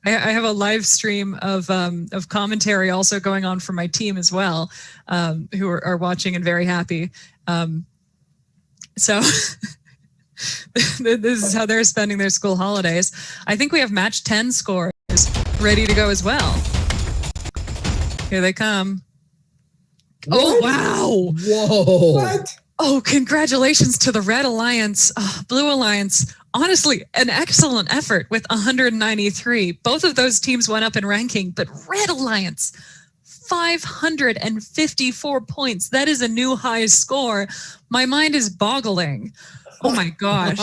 Q: I have a live stream of commentary also going on for my team as well, who are watching and very happy. So this is how they're spending their school holidays. I think we have match 10 scores ready to go as well. Here they come.
O: What?
Q: Oh, wow.
P: Whoa.
O: What?
Q: Oh, congratulations to the Red Alliance, Blue Alliance. Honestly, an excellent effort with 193. Both of those teams went up in ranking, but Red Alliance, 554 points. That is a new high score. My mind is boggling. Oh my gosh.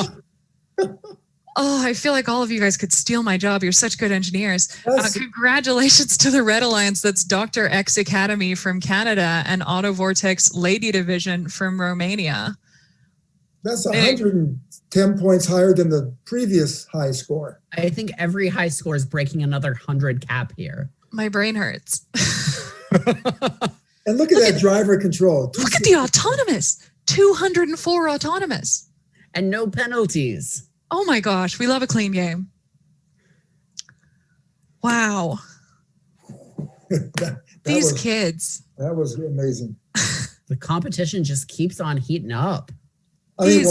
Q: Oh, I feel like all of you guys could steal my job. You're such good engineers. Congratulations to the Red Alliance. That's Dr. X Academy from Canada and Auto Vortex Lady Division from Romania.
O: That's 110 points higher than the previous high score.
P: I think every high score is breaking another 100 cap here.
Q: My brain hurts.
O: And look at that driver control.
Q: Look at the autonomous. 204 autonomous.
P: And no penalties.
Q: Oh my gosh, we love a clean game. Wow. These kids.
O: That was amazing.
P: The competition just keeps on heating up.
O: I mean,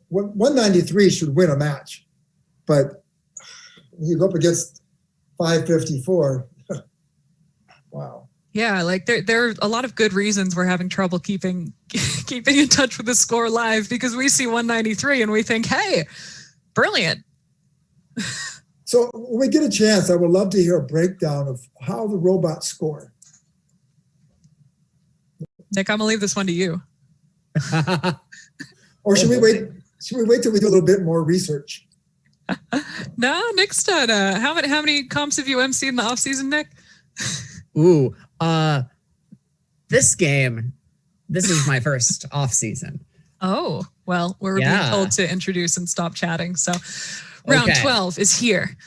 O: 193 should win a match, but you go up against 554. Wow.
Q: Yeah, like there are a lot of good reasons we're having trouble keeping in touch with the score live, because we see 193 and we think, hey, brilliant.
O: So when we get a chance, I would love to hear a breakdown of how the robots score.
Q: Nick, I'm gonna leave this one to you.
O: Or should we wait? Should we wait till we do a little bit more research?
Q: No, Nick's done. How many comps have you emceed in the off season, Nick?
P: Ooh, this is my first off season.
Q: Oh, well, we're being told to introduce and stop chatting. So round 12 is here.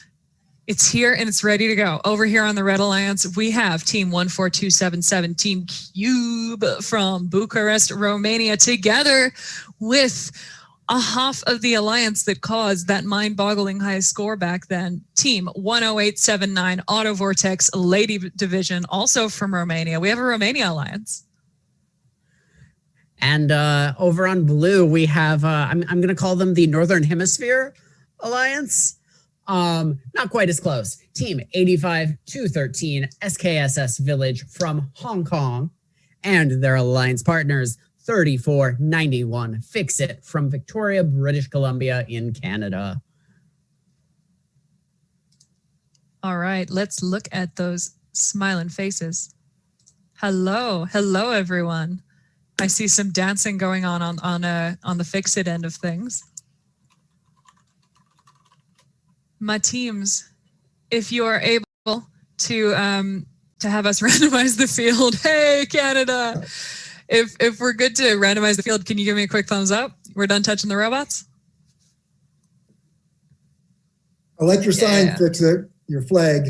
Q: It's here and it's ready to go. Over here on the Red Alliance, we have Team 14277, Team Cube from Bucharest, Romania, together with a half of the alliance that caused that mind-boggling high score back then. Team 10879, Auto Vortex Lady Division, also from Romania. We have a Romania alliance.
P: And over on blue, we have, I'm going to call them the Northern Hemisphere Alliance. Not quite as close. Team 85213, SKSS Village from Hong Kong. And their alliance partners, 3491, Fix It from Victoria, British Columbia in Canada.
Q: All right, let's look at those smiling faces. Hello, everyone. I see some dancing going on the Fix It end of things. My teams, if you are able to have us randomize the field, hey Canada. If we're good to randomize the field, can you give me a quick thumbs up? We're done touching the robots.
O: I like your sign, Fix It, your flag.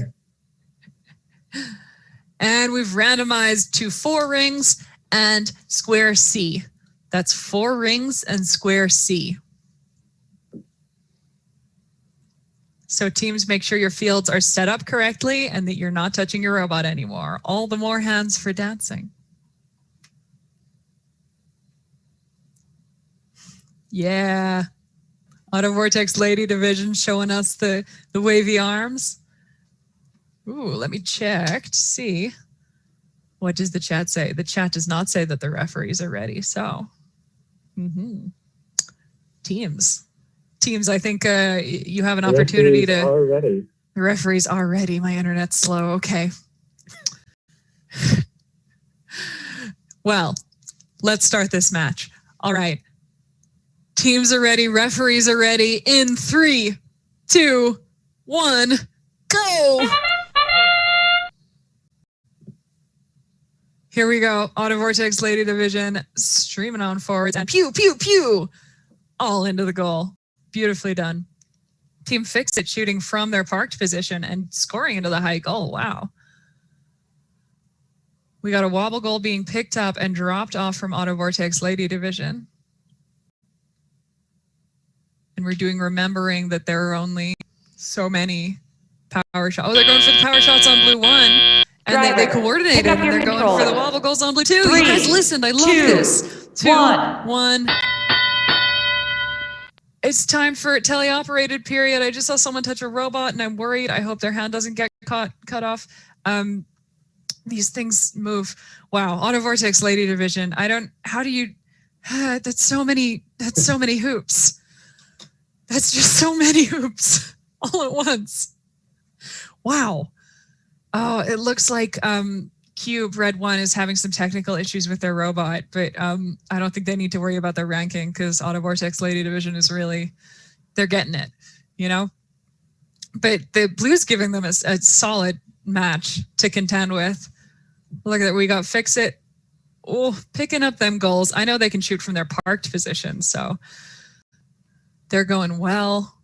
Q: And we've randomized to 4 rings and square C. That's 4 rings and square C. So teams, make sure your fields are set up correctly and that you're not touching your robot anymore. All the more hands for dancing. Yeah. Auto Vortex Lady Division showing us the wavy arms. Ooh, let me check to see. What does the chat say? The chat does not say that the referees are ready. So, teams, I think you have an opportunity to.
N: The
Q: referees are ready. My internet's slow. Okay. Well, let's start this match. All right. Teams are ready. Referees are ready. In 3, 2, 1, go. Here we go. Auto Vortex Lady Division streaming on forwards and pew, pew, pew. All into the goal. Beautifully done. Team Fix It shooting from their parked position and scoring into the high goal. Wow. We got a wobble goal being picked up and dropped off from Auto Vortex Lady Division. And we're doing remembering that there are only so many power shots. Oh, they're going for the power shots on blue 1. And they coordinated and they're going for the wobble goals on blue 2. 3, you guys listened. I love this. 2, 1. It's time for teleoperated period. I just saw someone touch a robot and I'm worried. I hope their hand doesn't get cut off. These things move. Wow. Auto Vortex Lady Division. How do you, that's so many hoops. That's just so many hoops all at once. Wow. Oh, it looks like Cube Red 1 is having some technical issues with their robot, but I don't think they need to worry about their ranking because Auto Vortex Lady Division is really, they're getting it, you know? But the Blues giving them a solid match to contend with. Look at that, we got Fix It. Oh, picking up them goals. I know they can shoot from their parked position, so they're going well.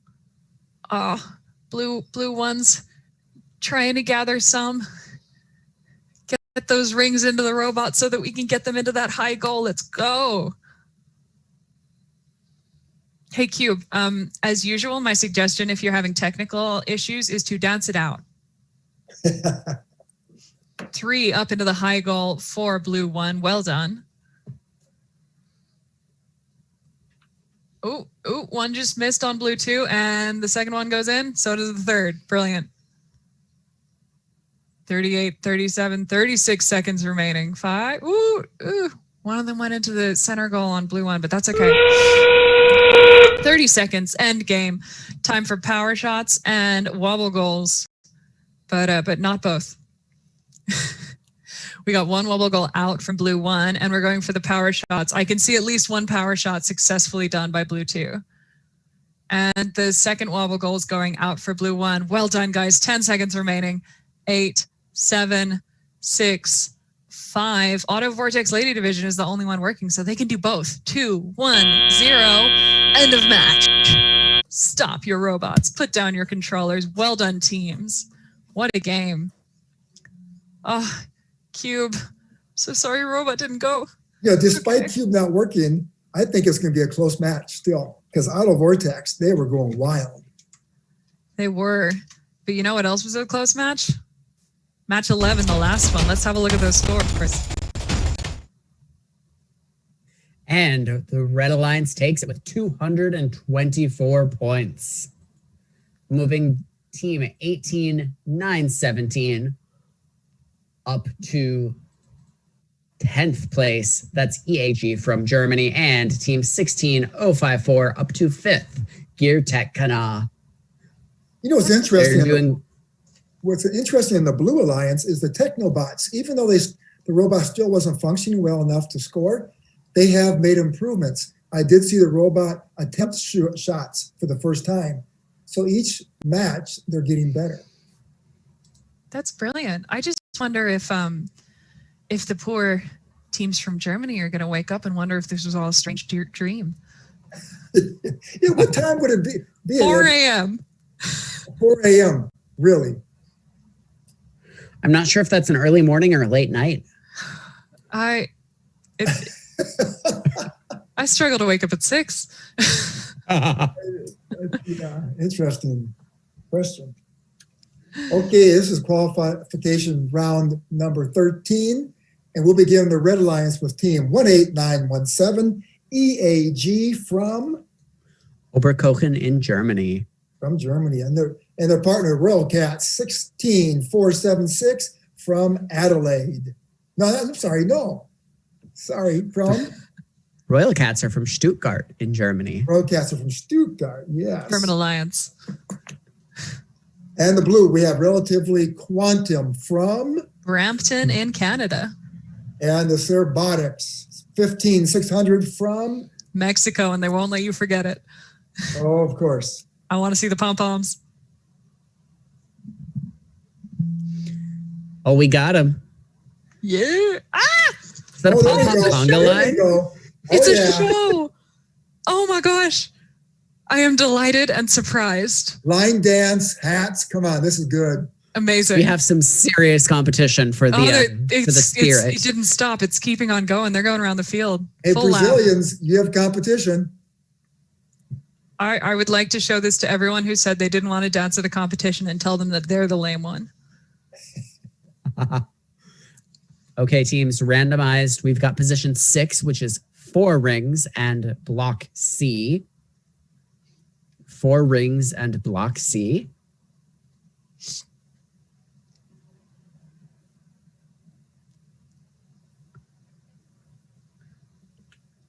Q: Blue ones trying to gather some. Get those rings into the robot so that we can get them into that high goal. Let's go. Hey, Cube, as usual, my suggestion if you're having technical issues is to dance it out. 3 up into the high goal for blue 1. Well done. Oh, one just missed on blue 2, and the second one goes in. So does the third. Brilliant. 38, 37, 36 seconds remaining. 5. One of them went into the center goal on blue 1, but that's okay. 30 seconds, end game. Time for power shots and wobble goals, but not both. We got one wobble goal out from blue 1, and we're going for the power shots. I can see at least one power shot successfully done by blue 2. And the second wobble goal is going out for blue 1. Well done, guys. 10 seconds remaining. 8, 7, 6, 5. Auto Vortex Lady Division is the only one working, so they can do both. 2, 1, 0. End of match. Stop your robots. Put down your controllers. Well done, teams. What a game. Oh, Cube. So sorry robot didn't go.
O: Yeah, despite Cube not working, I think it's going to be a close match still, because Auto Vortex, they were going wild.
Q: They were. But you know what else was a close match? Match 11, the last one. Let's have a look at those scores.
P: And the Red Alliance takes it with 224 points. Moving team 18-9-17 up to 10th place. That's EAG from Germany, and team 16-054 up to 5th, Gear Tech Kana.
O: You know what's interesting? What's interesting in the Blue Alliance is the Technobots. Even though the robot still wasn't functioning well enough to score, they have made improvements. I did see the robot attempt shots for the first time. So each match, they're getting better.
Q: That's brilliant. I just wonder if the poor teams from Germany are going to wake up and wonder if this was all a strange dream.
O: Yeah, what time would it be?
Q: 4 a.m.
O: 4 a.m. Really?
P: I'm not sure if that's an early morning or a late night.
Q: I struggle to wake up at 6.
O: Yeah, interesting question. Okay, this is qualification round number 13, and we'll begin the Red Alliance with team 18917 EAG from
P: Oberkochen in Germany.
O: From Germany, and their partner Royal Cats 16476 from Adelaide. From
P: Royal Cats are from Stuttgart in Germany.
O: Royal Cats are from Stuttgart, yes.
Q: From an alliance.
O: And the blue, we have Relatively Quantum from
Q: Brampton in Canada.
O: And the Serbotics 15600 from
Q: Mexico, and they won't let you forget it.
O: Oh, of course.
Q: I want to see the pom-poms.
P: Oh, we got him.
Q: Yeah. Ah!
P: Is that a conga line?
Q: It's a show. Oh my gosh. I am delighted and surprised.
O: Line dance, hats. Come on, this is good.
Q: Amazing.
P: We have some serious competition for the spirit.
Q: It didn't stop. It's keeping on going. They're going around the field.
O: Hey, Brazilians, you have competition.
Q: I would like to show this to everyone who said they didn't want to dance at a competition and tell them that they're the lame one.
P: Okay, teams randomized. We've got position 6, which is 4 rings and block C. 4 rings and block C.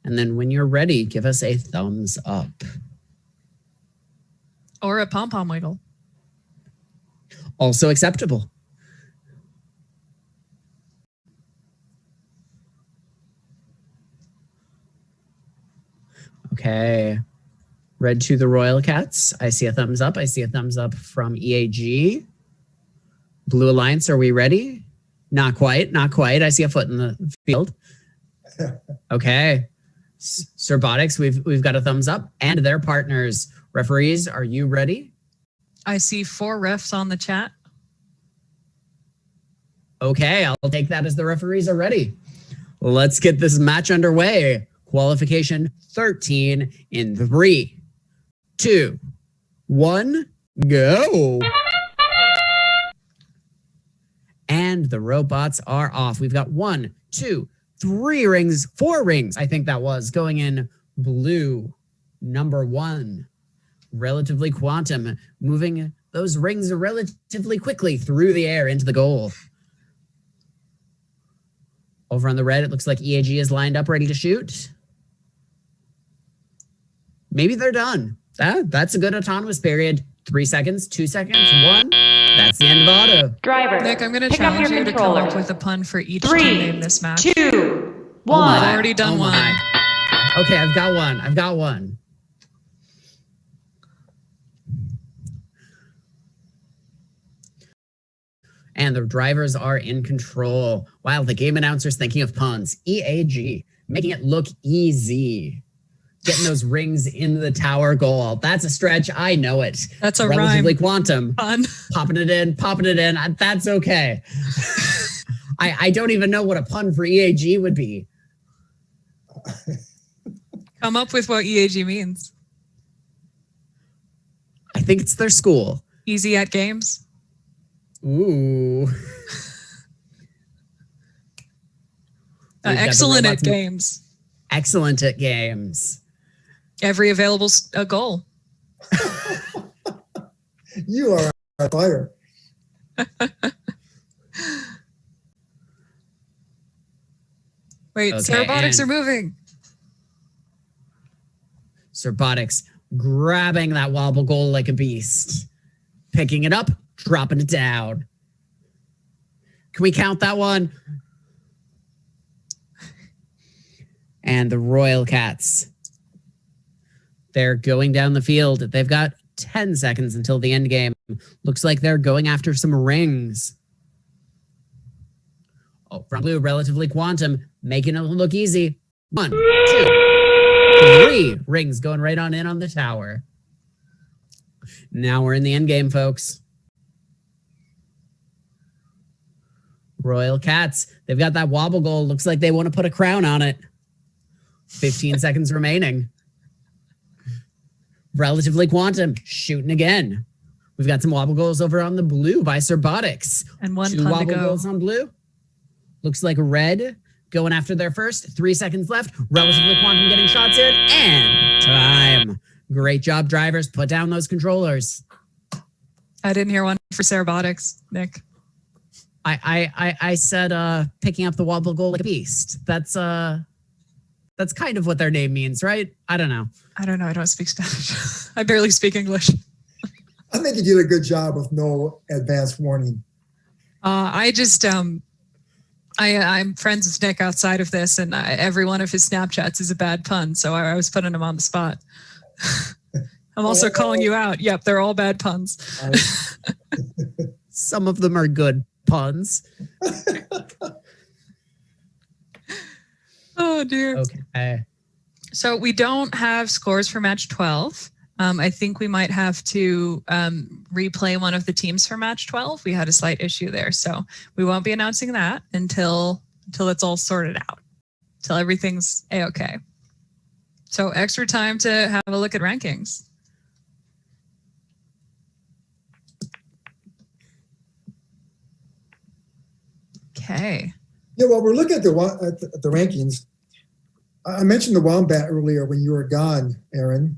P: And then when you're ready, give us a thumbs up.
Q: Or a pom-pom wiggle.
P: Also acceptable. Okay. Red to the Royal Cats. I see a thumbs up. I see a thumbs up from EAG. Blue Alliance, are we ready? Not quite. Not quite. I see a foot in the field. Okay. Serbotics, we've got a thumbs up. And their partners. Referees, are you ready?
Q: I see 4 refs on the chat.
P: Okay, I'll take that as the referees are ready. Let's get this match underway. Qualification 13 in 3, 2, 1, go. And the robots are off. We've got 1, 2, 3 rings, 4 rings, I think that was, going in blue. Number 1, Relatively Quantum, moving those rings relatively quickly through the air into the goal. Over on the red, it looks like EAG is lined up, ready to shoot. Maybe they're done. That's a good autonomous period. 3 seconds, 2 seconds, 1. That's the end of auto.
H: Driver.
Q: Nick, I'm going to
H: pick up
Q: challenge
H: your
Q: you to come
H: controller.
Q: up with a pun for each
H: 3,
Q: team name this match.
H: 2, 1.
Q: I've already done one.
P: Okay, I've got one. And the drivers are in control, while the game announcer's thinking of puns. EAG, making it look easy. Getting those rings in the tower goal. That's a stretch. I know it.
Q: That's a
P: Relatively
Q: rhyme.
P: Quantum.
Q: Pun.
P: Popping it in. That's okay. I don't even know what a pun for EAG would be.
Q: Come up with what EAG means.
P: I think it's their school.
Q: Easy at games.
P: Ooh.
Q: Excellent at games.
P: Excellent at games.
Q: Every available goal.
O: You are on fire.
Q: Wait,
P: Okay,
Q: robotics are
P: and-
Q: moving.
P: Robotics grabbing that wobble goal like a beast. Picking it up, dropping it down. Can we count that one? And the Royal Cats. They're going down the field. They've got 10 seconds until the end game. Looks like they're going after some rings. Oh, from blue, Relatively Quantum, making it look easy. 1, 2, 3 rings going right on in on the tower. Now we're in the end game, folks. Royal Cats, they've got that wobble goal. Looks like they want to put a crown on it. 15 seconds remaining. Relatively Quantum, shooting again. We've got some wobble goals over on the blue by Robotics.
Q: And 1
P: 2
Q: pun to
P: wobble
Q: go.
P: goals on blue. Looks like red going after their first. 3 seconds left. Relatively Quantum getting shots in. And time. Great job, drivers. Put down those controllers.
Q: I didn't hear one for Robotics, Nick.
P: I said picking up the wobble goal like a beast. That's kind of what their name means, right? I don't know.
Q: I don't know. I don't speak Spanish. I barely speak English.
O: I think you did a good job with no advance warning.
Q: I just I'm friends with Nick outside of this, and every one of his Snapchats is a bad pun. So I was putting him on the spot. I'm also calling you out. Yep, they're all bad puns.
P: Some of them are good puns.
Q: Oh dear.
P: Okay.
Q: So we don't have scores for match 12. I think we might have to replay one of the teams for match 12. We had a slight issue there. So we won't be announcing that until it's all sorted out, till everything's A-okay. So extra time to have a look at rankings. Okay.
O: Yeah, well, we're looking at the rankings. I mentioned the Wombat earlier when you were gone, Aaron.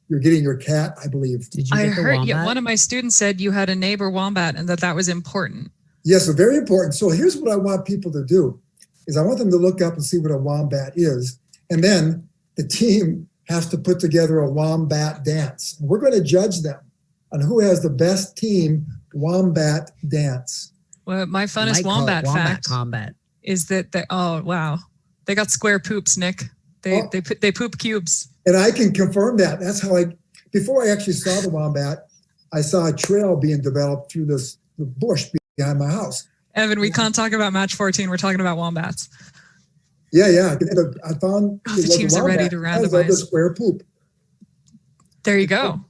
O: You're getting your cat, I believe.
P: Did you
Q: I
P: get the
Q: heard
P: Wombat?
Q: one of my students said you had a neighbor Wombat and that was important.
O: Yes, so very important. So here's what I want people to do, is I want them to look up and see what a Wombat is. And then the team has to put together a Wombat dance. We're going to judge them on who has the best team Wombat dance.
Q: Well, my funnest
P: Might call it
Q: Wombat fact
P: combat.
Q: is that oh wow, they got square poops, Nick. They poop cubes.
O: And I can confirm that. That's how before I actually saw the Wombat, I saw a trail being developed through the bush behind my house.
Q: Evan, we can't talk about match 14. We're talking about Wombats.
O: Yeah. I found
Q: the teams are ready to randomize.
O: The square poop.
Q: There you go.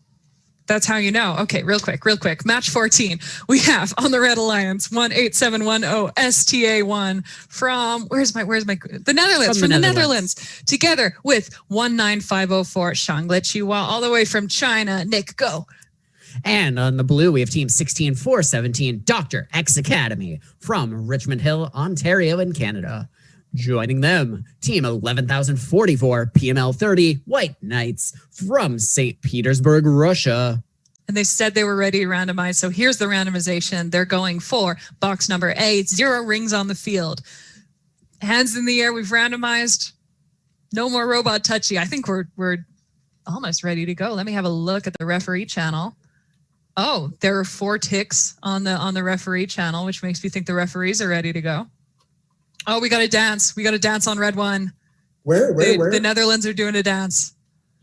Q: That's how you know. Okay, real quick. Match 14. We have on the Red Alliance 18710 STA1 from the Netherlands. From the Netherlands. Together with 19504 Shangli Chihuahua, all the way from China. Nick, go.
P: And on the blue, we have team 16417, Dr. X Academy from Richmond Hill, Ontario in Canada. Joining them, team 11044, PML 30, White Knights from St. Petersburg, Russia.
Q: And they said they were ready to randomize. So here's the randomization. They're going for box number A, 0 rings on the field. Hands in the air, we've randomized. No more robot touchy. I think we're almost ready to go. Let me have a look at the referee channel. Oh, there are 4 ticks on the referee channel, which makes me think the referees are ready to go. Oh, we got to dance. We got to dance on red 1.
O: Where?
Q: The Netherlands are doing a dance.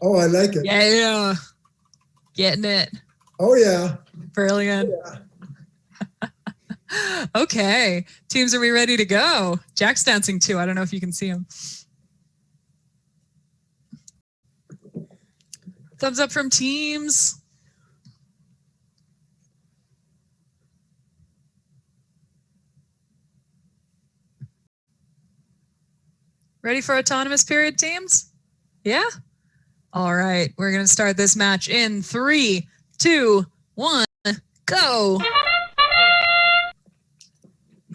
O: Oh, I like it.
Q: Yeah. Getting it.
O: Oh, yeah.
Q: Brilliant.
O: Oh, yeah.
Q: Okay. Teams, are we ready to go? Jack's dancing too. I don't know if you can see him. Thumbs up from teams. Ready for autonomous period, teams? Yeah? All right. We're going to start this match in 3, 2, 1, go.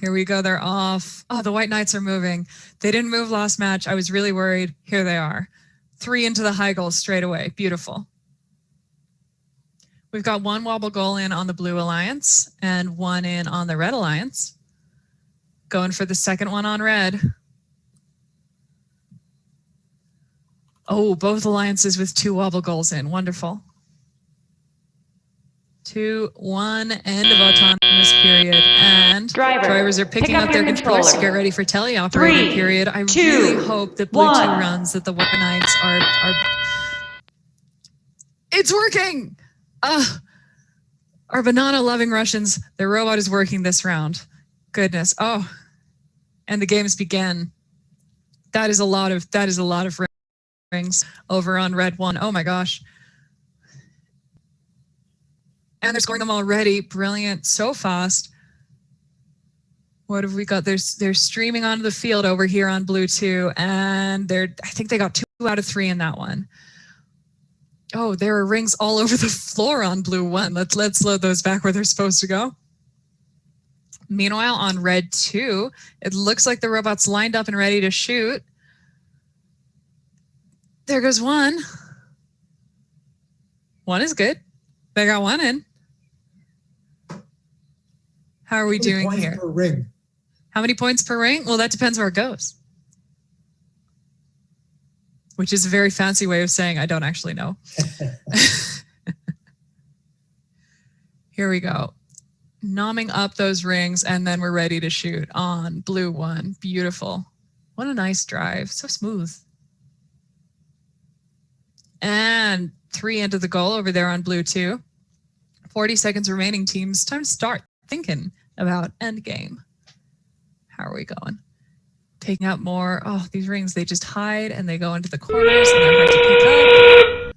Q: Here we go. They're off. Oh, the White Knights are moving. They didn't move last match. I was really worried. Here they are. 3 into the high goals straight away. Beautiful. We've got 1 wobble goal in on the Blue Alliance and 1 in on the Red Alliance. Going for the second one on red. Oh, both alliances with 2 wobble goals in. Wonderful. 2-1, end of autonomous period. And drivers are picking up their controllers to get ready for teleoperator period. I really hope that blue 2 runs that the White Knights are... It's working! Our banana-loving Russians, their robot is working this round. Goodness. Oh, and the games begin. That is a lot of rings over on red 1. Oh my gosh. And they're scoring them already. Brilliant. So fast. What have we got? They're streaming onto the field over here on blue 2. And I think they got 2 out of 3 in that one. Oh, there are rings all over the floor on blue 1. Let's load those back where they're supposed to go. Meanwhile, on red 2, it looks like the robot's lined up and ready to shoot. There goes 1. 1 is good. They got 1 in. How are we doing here?
O: Per ring.
Q: How many points per ring? Well, that depends where it goes. Which is a very fancy way of saying I don't actually know. Here we go. Nomming up those rings, and then we're ready to shoot on blue 1. Beautiful. What a nice drive. So smooth. And 3 into the goal over there on blue 2. 40 seconds remaining, teams. Time to start thinking about end game. How are we going? Taking out more. Oh, these rings, they just hide and they go into the corners and they're hard to pick up.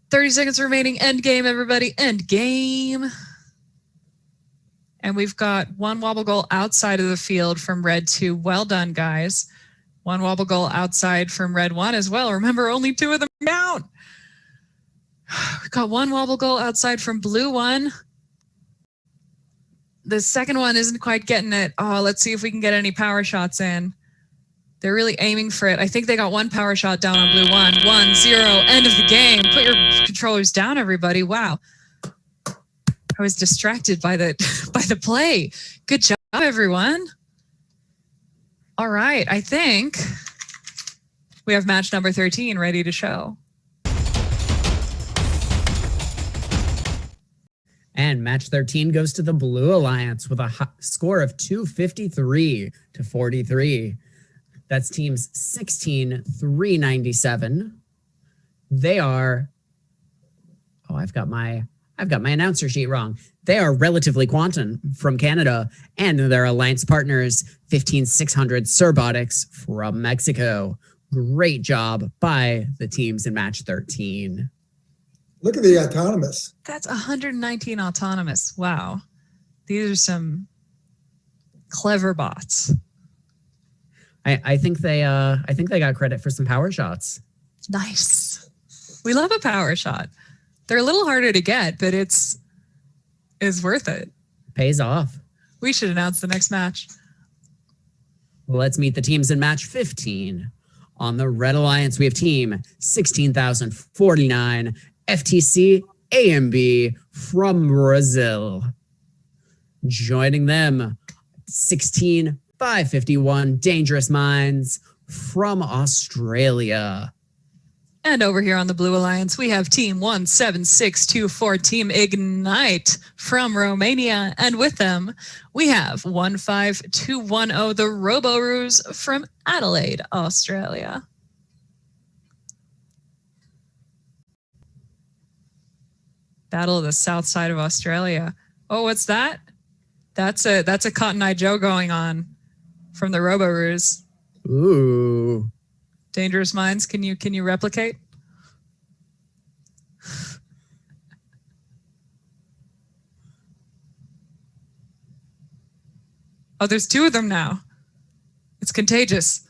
Q: 30 seconds remaining. End game, everybody. End game. And we've got 1 wobble goal outside of the field from red 2. Well done, guys. 1 wobble goal outside from red 1 as well. Remember, only 2 of them count. We've got 1 wobble goal outside from blue 1. The second one isn't quite getting it. Oh, let's see if we can get any power shots in. They're really aiming for it. I think they got 1 power shot down on blue 1. 1-0, end of the game. Put your controllers down, everybody. Wow. I was distracted by the play. Good job, everyone. All right, I think we have match number 13 ready to show.
P: And match 13 goes to the Blue Alliance with a score of 253-43. That's teams 16-397. They are, oh, I've got my announcer sheet wrong. They are Relatively Quantum from Canada, and their alliance partners 15600 Surbotics from Mexico. Great job by the teams in match 13.
O: Look at the autonomous.
Q: That's 119 autonomous. Wow. These are some clever bots.
P: I think they got credit for some power shots.
Q: Nice. We love a power shot. They're a little harder to get, but it's worth it.
P: Pays off.
Q: We should announce the next match.
P: Let's meet the teams in match 15. On the Red Alliance, we have team 16,049 FTC AMB from Brazil. Joining them, 16,551 Dangerous Minds from Australia.
Q: And over here on the Blue Alliance, we have Team 17624, Team Ignite from Romania. And with them, we have 15210, the Robo-Roos from Adelaide, Australia. Battle of the South Side of Australia. Oh, what's that? That's a Cotton Eye Joe going on from the Robo-Roos.
P: Ooh.
Q: Dangerous Minds, can you replicate? Oh, there's two of them now. It's contagious.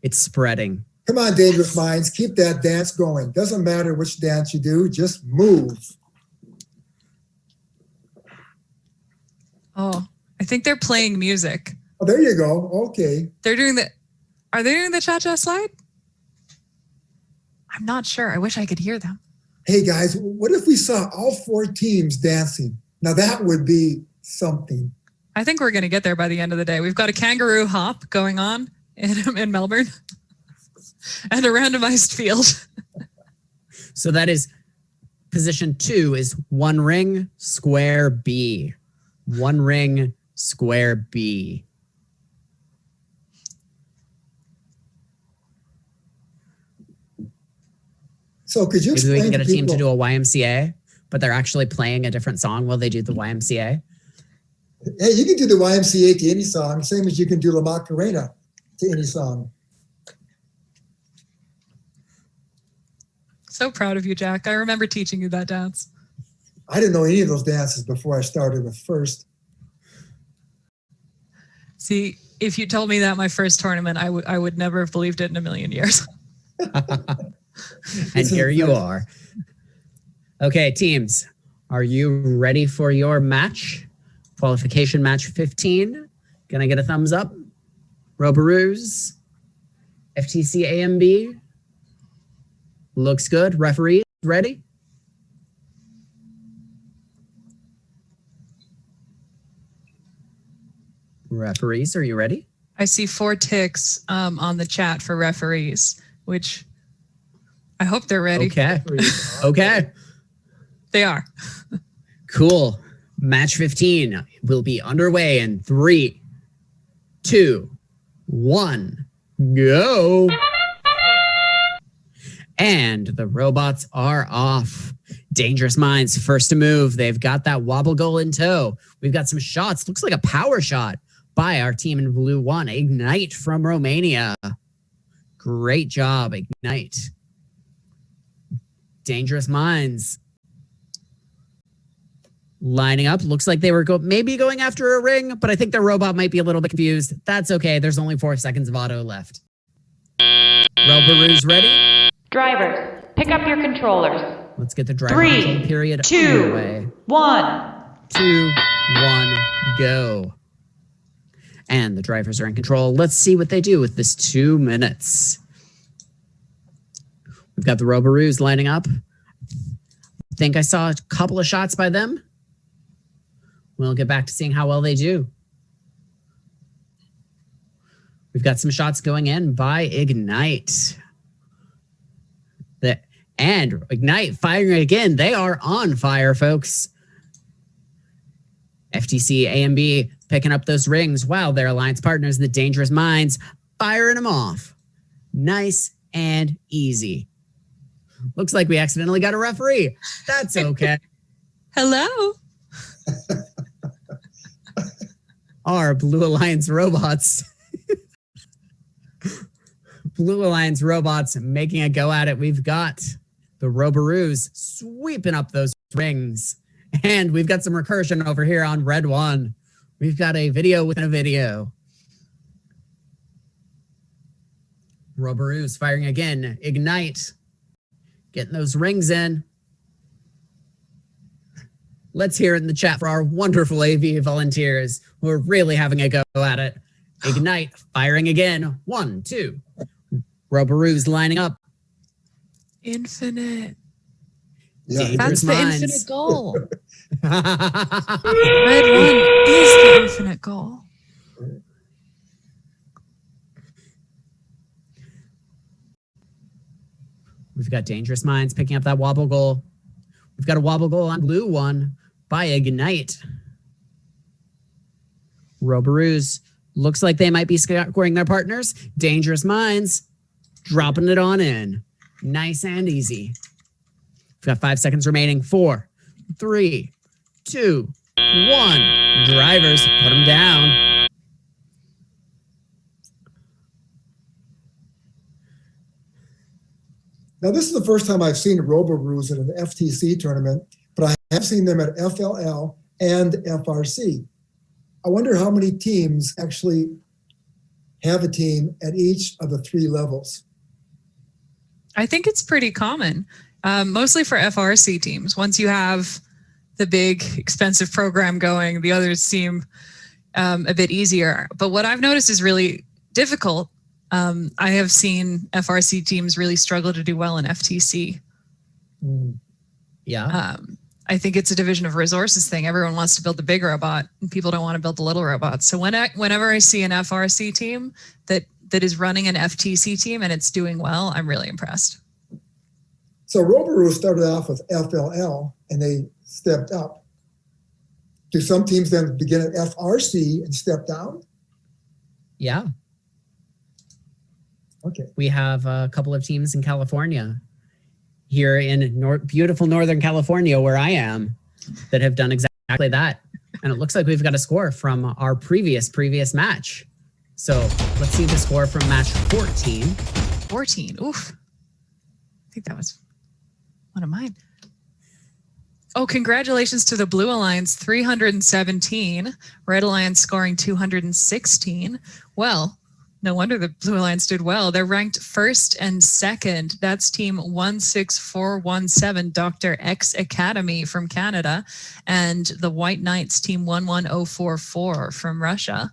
P: It's spreading.
O: Come on, Dangerous Minds, keep that dance going. Doesn't matter which dance you do, just move.
Q: Oh, I think they're playing music.
O: Oh, there you go. Okay.
Q: Are they doing the cha-cha slide? I'm not sure. I wish I could hear them.
O: Hey guys, what if we saw all four teams dancing? Now that would be something.
Q: I think we're going to get there by the end of the day. We've got a kangaroo hop going on in Melbourne and a randomized field.
P: So that is position 2 is one ring, square B. One ring, square B.
O: So could you
P: Maybe
O: explain
P: we can get a team to
O: people-
P: do a YMCA, but they're actually playing a different song while they do the YMCA.
O: Hey, you can do the YMCA to any song, same as you can do La Macarena to any song.
Q: So proud of you, Jack. I remember teaching you that dance.
O: I didn't know any of those dances before I started with first.
Q: See, if you told me that my first tournament, I would never have believed it in a million years.
P: And here you are. Okay, teams, are you ready for your match? Qualification match 15. Can I get a thumbs up? Robo-Roos, FTC AMB. Looks good. Referee, ready? Referees, are you ready?
Q: I see 4 ticks on the chat for referees, which I hope they're ready.
P: Okay. Okay.
Q: They are.
P: Cool. Match 15 will be underway in 3, 2, 1, go. And the robots are off. Dangerous Minds first to move. They've got that wobble goal in tow. We've got some shots. Looks like a power shot by our team in blue 1. Ignite from Romania. Great job, Ignite. Dangerous Minds lining up. Looks like they were maybe going after a ring, but I think their robot might be a little bit confused. That's okay. There's only 4 seconds of auto left. Robo-Roos ready?
H: Drivers, pick up your controllers.
P: Let's get the driver control
H: 3,
P: period
H: 2,
P: underway.
H: 1.
P: 2, 1, go. And the drivers are in control. Let's see what they do with this 2 minutes. We've got the Robo-Roos lining up. I think I saw a couple of shots by them. We'll get back to seeing how well they do. We've got some shots going in by Ignite. And Ignite firing again. They are on fire, folks. FTC AMB picking up those rings while their alliance partners, the Dangerous Minds, firing them off. Nice and easy. Looks like we accidentally got a referee. That's okay.
Q: Hello.
P: Our Blue Alliance robots. Blue Alliance robots making a go at it. We've got the Robo-Roos sweeping up those rings. And we've got some recursion over here on Red 1. We've got a video within a video. Robo-Roos firing again. Ignite getting those rings in. Let's hear it in the chat for our wonderful AV volunteers who are really having a go at it. Ignite, firing again. 1, 2. Roboru's lining up.
Q: Infinite.
O: Yeah,
Q: That's the
P: Minds.
Q: infinite goal. Red 1 is the infinite goal.
P: We've got Dangerous Minds picking up that wobble goal. We've got a wobble goal on blue 1 by Ignite. Roboru's looks like they might be scoring their partners. Dangerous Minds dropping it on in. Nice and easy. We've got 5 seconds remaining. 4, 3, 2, 1. Drivers, put them down.
O: Now, this is the first time I've seen Roboru's at an FTC tournament, but I have seen them at FLL and FRC. I wonder how many teams actually have a team at each of the 3 levels.
Q: I think it's pretty common, mostly for FRC teams. Once you have the big, expensive program going, the others seem a bit easier. But what I've noticed is really difficult. I have seen FRC teams really struggle to do well in FTC.
P: Yeah.
Q: I think it's a division of resources thing. Everyone wants to build the big robot, and people don't want to build the little robots. So whenever I see an FRC team that is running an FTC team and it's doing well, I'm really impressed.
O: So Roboru started off with FLL and they stepped up. Do some teams then begin at FRC and step down?
P: Yeah.
O: Okay.
P: We have a couple of teams in California, here in beautiful Northern California, where I am, that have done exactly that. And it looks like we've got a score from our previous match. So let's see the score from match 14.
Q: 14, oof. I think that was one of mine. Oh, congratulations to the Blue Alliance, 317. Red Alliance scoring 216. Well, no wonder the Blue Alliance did well. They're ranked 1st and 2nd. That's team 16417, Dr. X Academy from Canada, and the White Knights, team 11044 from Russia,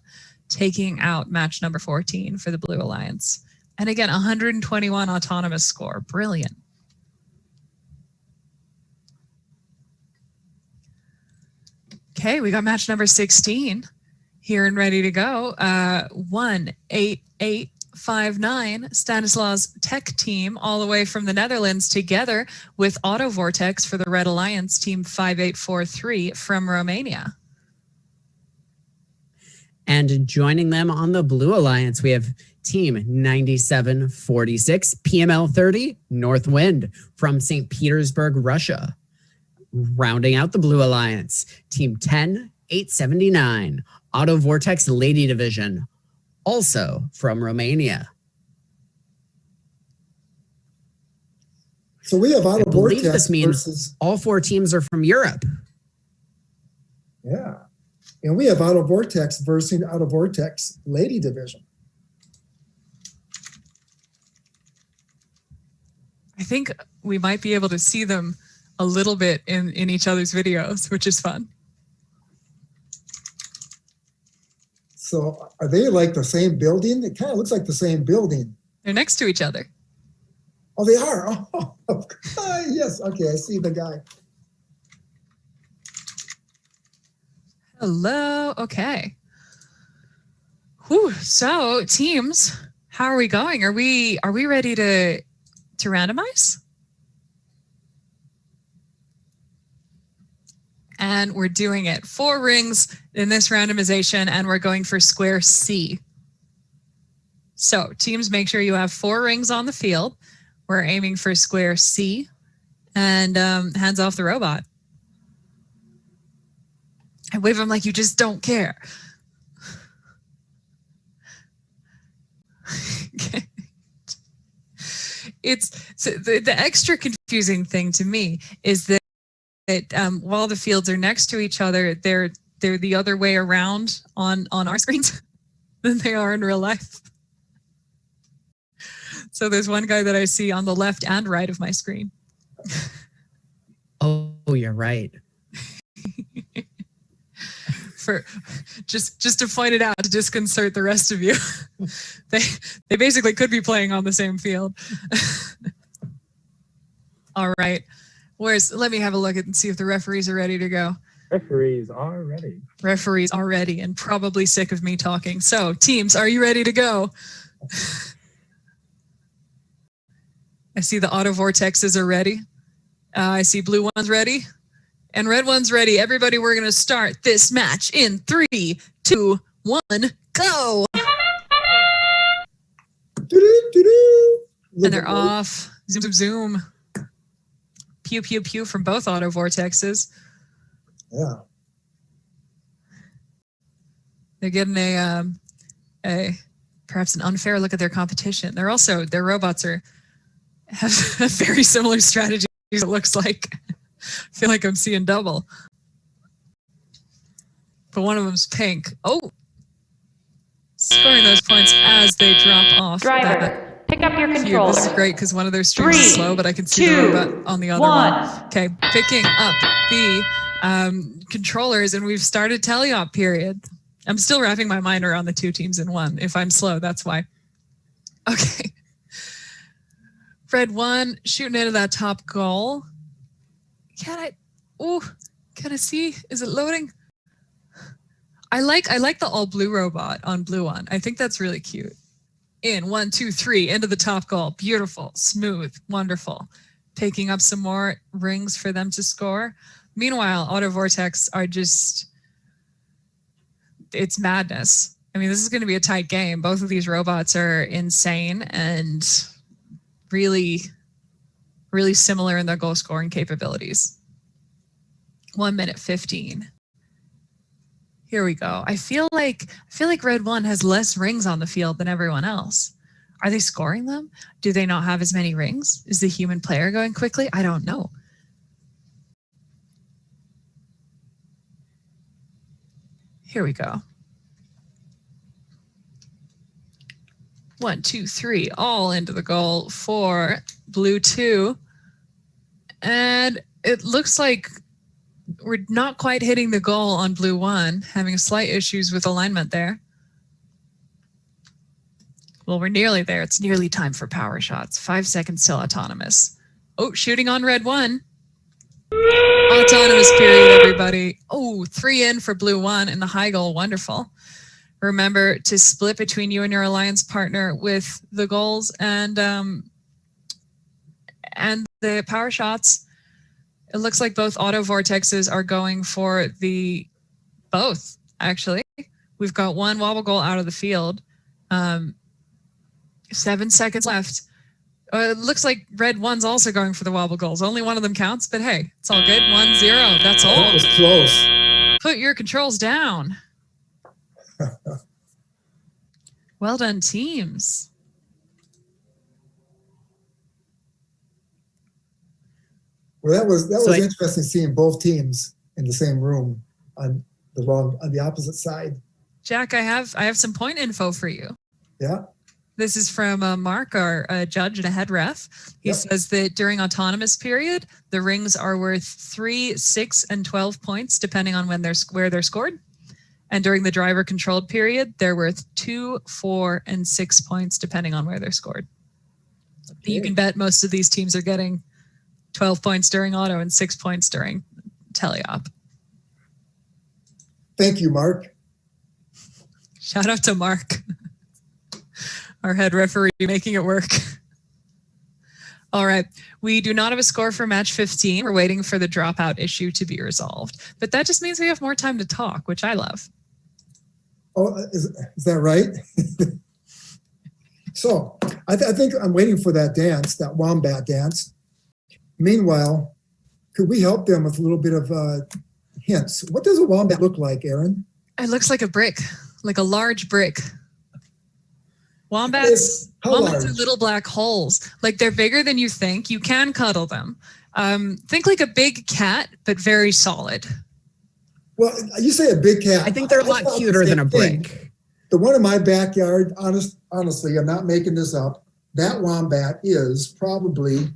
Q: taking out match number 14 for the Blue Alliance. And again, 121 autonomous score. Brilliant. Okay, we got match number 16 here and ready to go. 18859 Stanislaus Tech team, all the way from the Netherlands, together with Auto Vortex for the Red Alliance, team 5843 from Romania.
P: And joining them on the Blue Alliance, we have team 9746 PML 30 Northwind from St. Petersburg, Russia. Rounding out the Blue Alliance, team 10879 Auto Vortex Lady Division, also from Romania.
O: So we have Auto
P: I believe
O: Vortex
P: this means
O: versus,
P: all 4 teams are from Europe.
O: yeah. And we have Auto Vortex versus Auto Vortex Lady Division.
Q: I think we might be able to see them a little bit in each other's videos, which is fun.
O: So are they like the same building? It kind of looks like the same building.
Q: They're next to each other.
O: Oh, they are? Oh, yes. Okay, I see the guy.
Q: Hello. Okay. Whew. So teams, how are we going? Are we ready to randomize? And we're doing it. 4 rings in this randomization, and we're going for square C. So teams, make sure you have 4 rings on the field. We're aiming for square C, and hands off the robot. I wave them like you just don't care. Okay. It's so the extra confusing thing to me is that while the fields are next to each other, they're the other way around on our screens than they are in real life. So there's one guy that I see on the left and right of my screen.
P: Oh, you're right.
Q: For just to point it out to disconcert the rest of you, they basically could be playing on the same field. All right, let me have a look and see if the referees are ready to go.
N: Referees are ready.
Q: Referees are ready and probably sick of me talking. So teams, are you ready to go? I see the auto vortexes are ready. I see blue ones ready. And red one's ready. Everybody, we're going to start this match in 3, 2, 1, go. And they're off. Zoom, zoom, zoom. Pew, pew, pew from both auto vortexes.
O: Yeah.
Q: They're getting a perhaps an unfair look at their competition. Their robots have a very similar strategy, it looks like. I feel like I'm seeing double. But one of them's pink. Oh! Scoring those points as they drop off.
H: Driver, pick up your controller.
Q: This is great because one of their streams is slow, but I can see the robot on the other one. Okay, picking up the controllers, and we've started teleop period. I'm still wrapping my mind around the 2 teams in 1. If I'm slow, that's why. Okay. Red 1 shooting into that top goal. Can I see? Is it loading? I like the all blue robot on blue one. I think that's really cute. In 1, 2, 3 into the top goal. Beautiful, smooth, wonderful. Picking up some more rings for them to score. Meanwhile, Auto Vortex are just, it's madness. I mean, this is going to be a tight game. Both of these robots are insane and really similar in their goal scoring capabilities. 1 minute 15. Here we go. I feel like Red 1 has less rings on the field than everyone else. Are they scoring them? Do they not have as many rings? Is the human player going quickly? I don't know. Here we go. 1, 2, 3, all into the goal for blue 2. And it looks like we're not quite hitting the goal on blue 1, having slight issues with alignment there. Well, we're nearly there. It's nearly time for power shots. 5 seconds till autonomous. Oh, shooting on red 1. Autonomous period, everybody. Oh, 3 in for blue 1 in the high goal. Wonderful. Remember to split between you and your alliance partner with the goals and the power shots. It looks like both auto vortexes are going for both, actually. We've got 1 wobble goal out of the field. 7 seconds left. It looks like red 1's also going for the wobble goals. Only one of them counts, but hey, it's all good. 1-0, that's all.
O: That was close.
Q: Put your controls down. Well done, teams.
O: Well, that was interesting seeing both teams in the same room on the opposite side.
Q: Jack, I have some point info for you.
O: Yeah.
Q: This is from Mark, our judge and a head ref. He says that during autonomous period, the rings are worth 3, 6, and 12 points, depending on where they're scored. And during the driver controlled period, they're worth 2, 4, and 6 points, depending on where they're scored. Okay. You can bet most of these teams are getting 12 points during auto and 6 points during teleop.
O: Thank you, Mark.
Q: Shout out to Mark, our head referee, making it work. All right, we do not have a score for match 15. We're waiting for the dropout issue to be resolved. But that just means we have more time to talk, which I love.
O: Oh, is that right? So I think I'm waiting for that dance, that wombat dance. Meanwhile, could we help them with a little bit of hints? What does a wombat look like, Aaron?
Q: It looks like a brick, like a large brick. Wombats are little black holes. Like, they're bigger than you think. You can cuddle them. Think like a big cat, but very solid.
O: Well, you say a big cat.
P: I think they're a lot cuter than a brick.
O: The one in my backyard, honestly, I'm not making this up. That wombat is probably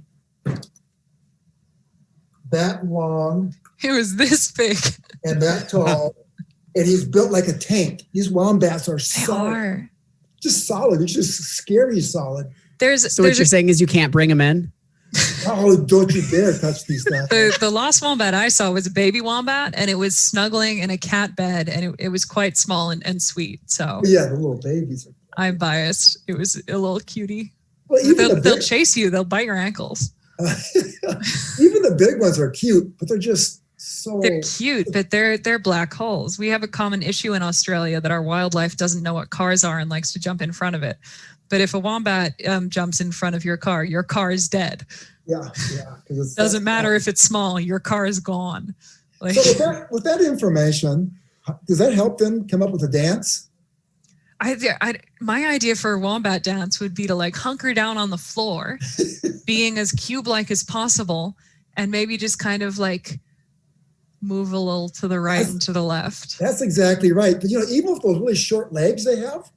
O: that long.
Q: It was this big.
O: And that tall. And he's built like a tank. These wombats are
Q: They
O: solid.
Q: are.
O: Just solid. It's just scary solid.
P: So what you're saying is you can't bring them in?
O: Oh, don't you dare touch these guys.
Q: The last wombat I saw was a baby wombat, and it was snuggling in a cat bed, and it was quite small and sweet. So
O: yeah, the little babies.
Q: I'm biased. It was a little cutie.
O: Well, even
Q: They'll chase you. They'll bite your ankles.
O: Even the big ones are cute, but they're just so.
Q: They're cute, but they're black holes. We have a common issue in Australia that our wildlife doesn't know what cars are and likes to jump in front of it. But if a wombat jumps in front of your car is dead.
O: Yeah. It
Q: doesn't matter if it's small, your car is gone. Like,
O: so with that information, does that help them come up with a dance?
Q: My idea for a wombat dance would be to like hunker down on the floor, being as cube-like as possible, and maybe just kind of like move a little to the right and to the left.
O: That's exactly right. Because even with those really short legs they have,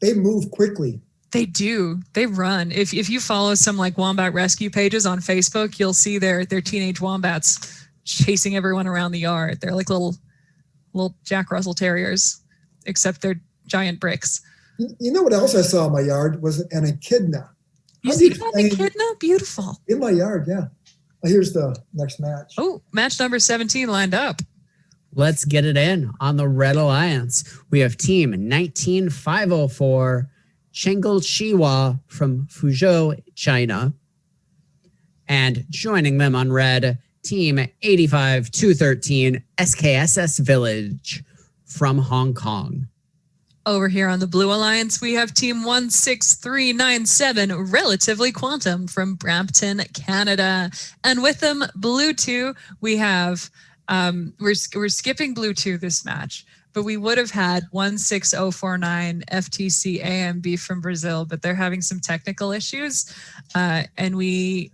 O: they move quickly.
Q: They do. They run. If you follow some like wombat rescue pages on Facebook, you'll see their teenage wombats chasing everyone around the yard. They're like little Jack Russell Terriers, except they're giant bricks.
O: You know what else I saw in my yard was an echidna.
Q: You see that echidna? Beautiful.
O: In my yard, yeah. Here's the next match.
Q: Oh, match number 17 lined up.
P: Let's get it in on the Red Alliance. We have team 19504, Chengle Chiwa from Fuzhou, China. And joining them on red, team 85213, SKSS Village from Hong Kong.
Q: Over here on the Blue Alliance, we have team 16397, Relatively Quantum from Brampton, Canada. And with them, Blue 2, we have, we're skipping Blue 2 this match, but we would have had 16049 FTC AMB from Brazil, but they're having some technical issues. And we're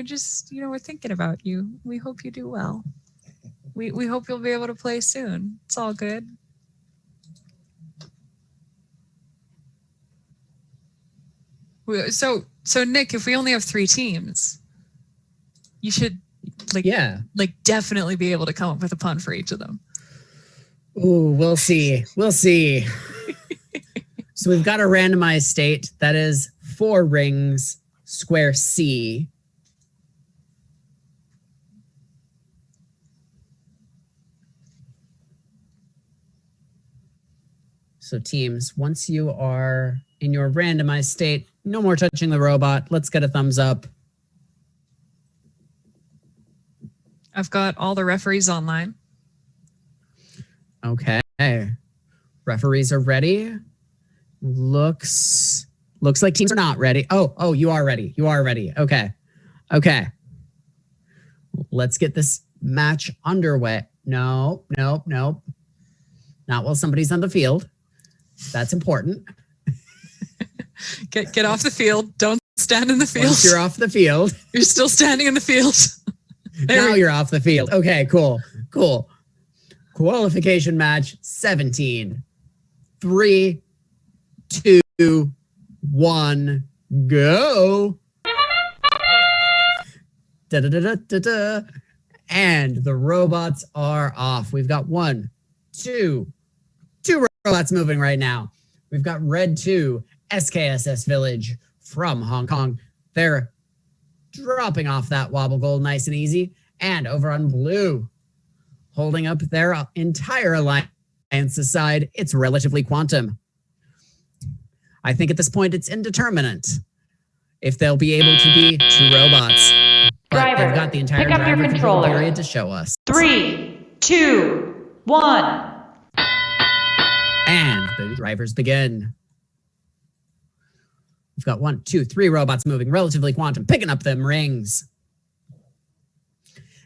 Q: just, we're thinking about you. We hope you do well. We hope you'll be able to play soon. It's all good. So Nick, if we only have 3 teams, you should definitely be able to come up with a pun for each of them.
P: Ooh, we'll see. So we've got a randomized state that is 4 rings, square C. So teams, once you are in your randomized state, no more touching the robot. Let's get a thumbs up.
Q: I've got all the referees online.
P: Okay. Referees are ready. Looks like teams are not ready. Oh, you are ready. You are ready. Okay. Let's get this match underway. No. Not while somebody's on the field. That's important.
Q: Get off the field. Don't stand in the field.
P: Once you're off the field.
Q: You're still standing in the field.
P: Now you're off the field. Okay, cool. Qualification match 17. 3, 2, 1, go. Da-da-da-da-da-da. And the robots are off. We've got 2 robots moving right now. We've got red 2, SKSS Village from Hong Kong. They're dropping off that wobble goal nice and easy. And over on blue, holding up their entire alliance's side, it's Relatively Quantum. I think at this point it's indeterminate if they'll be able to be 2 robots. But they've got the entire
H: pick up your
P: driver control
H: controller.
P: period to show us.
H: 3, 2, 1.
P: And the drivers begin. We've got 1, 2, 3 robots moving, Relatively Quantum, picking up them rings.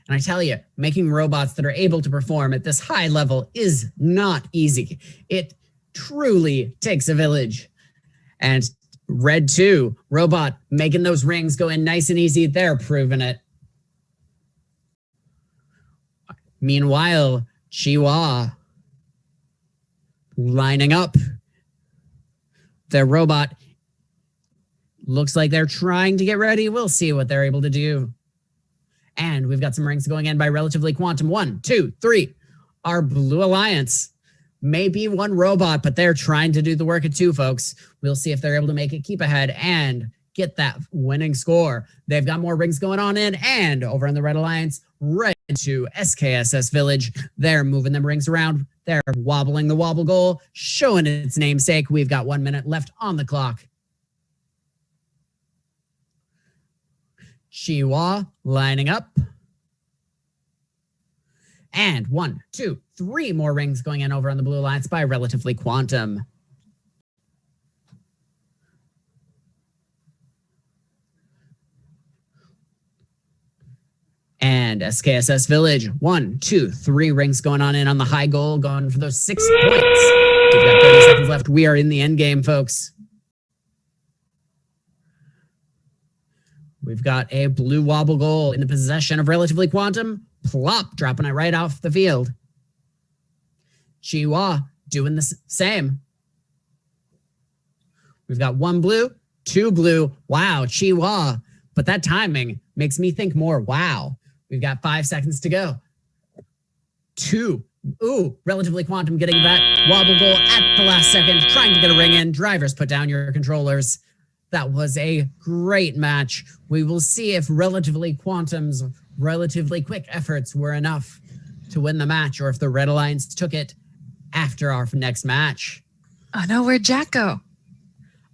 P: And I tell you, making robots that are able to perform at this high level is not easy. It truly takes a village. And red 2, robot, making those rings go in nice and easy. They're proving it. Meanwhile, Chihuahua lining up. Their robot looks like they're trying to get ready. We'll see what they're able to do. And we've got some rings going in by Relatively Quantum. 1, 2, 3. Our Blue Alliance may be one robot, but they're trying to do the work of two, folks. We'll see if they're able to make it keep ahead and get that winning score. They've got more rings going on in, and over on the Red Alliance, right to SKSS Village. They're moving them rings around. They're wobbling the wobble goal, showing its namesake. We've got 1 minute left on the clock. Chihuahua lining up. And 1, 2, 3 more rings going in over on the Blue Alliance by Relatively Quantum. And SKSS Village, 1, 2, 3 rings going on in on the high goal, going for those 6 points. We've got 30 seconds left. We are in the end game, folks. We've got a blue wobble goal in the possession of Relatively Quantum. Plop, dropping it right off the field. Chihuahua doing the same. We've got 1 blue, 2 blue. Wow, Chihuahua. But that timing makes me think more. Wow. We've got 5 seconds to go. 2. Ooh, Relatively Quantum getting that wobble goal at the last second, trying to get a ring in. Drivers, put down your controllers. That was a great match. We will see if Relatively Quantum's relatively quick efforts were enough to win the match, or if the Red Alliance took it after our next match.
Q: I know, where'd Jack go?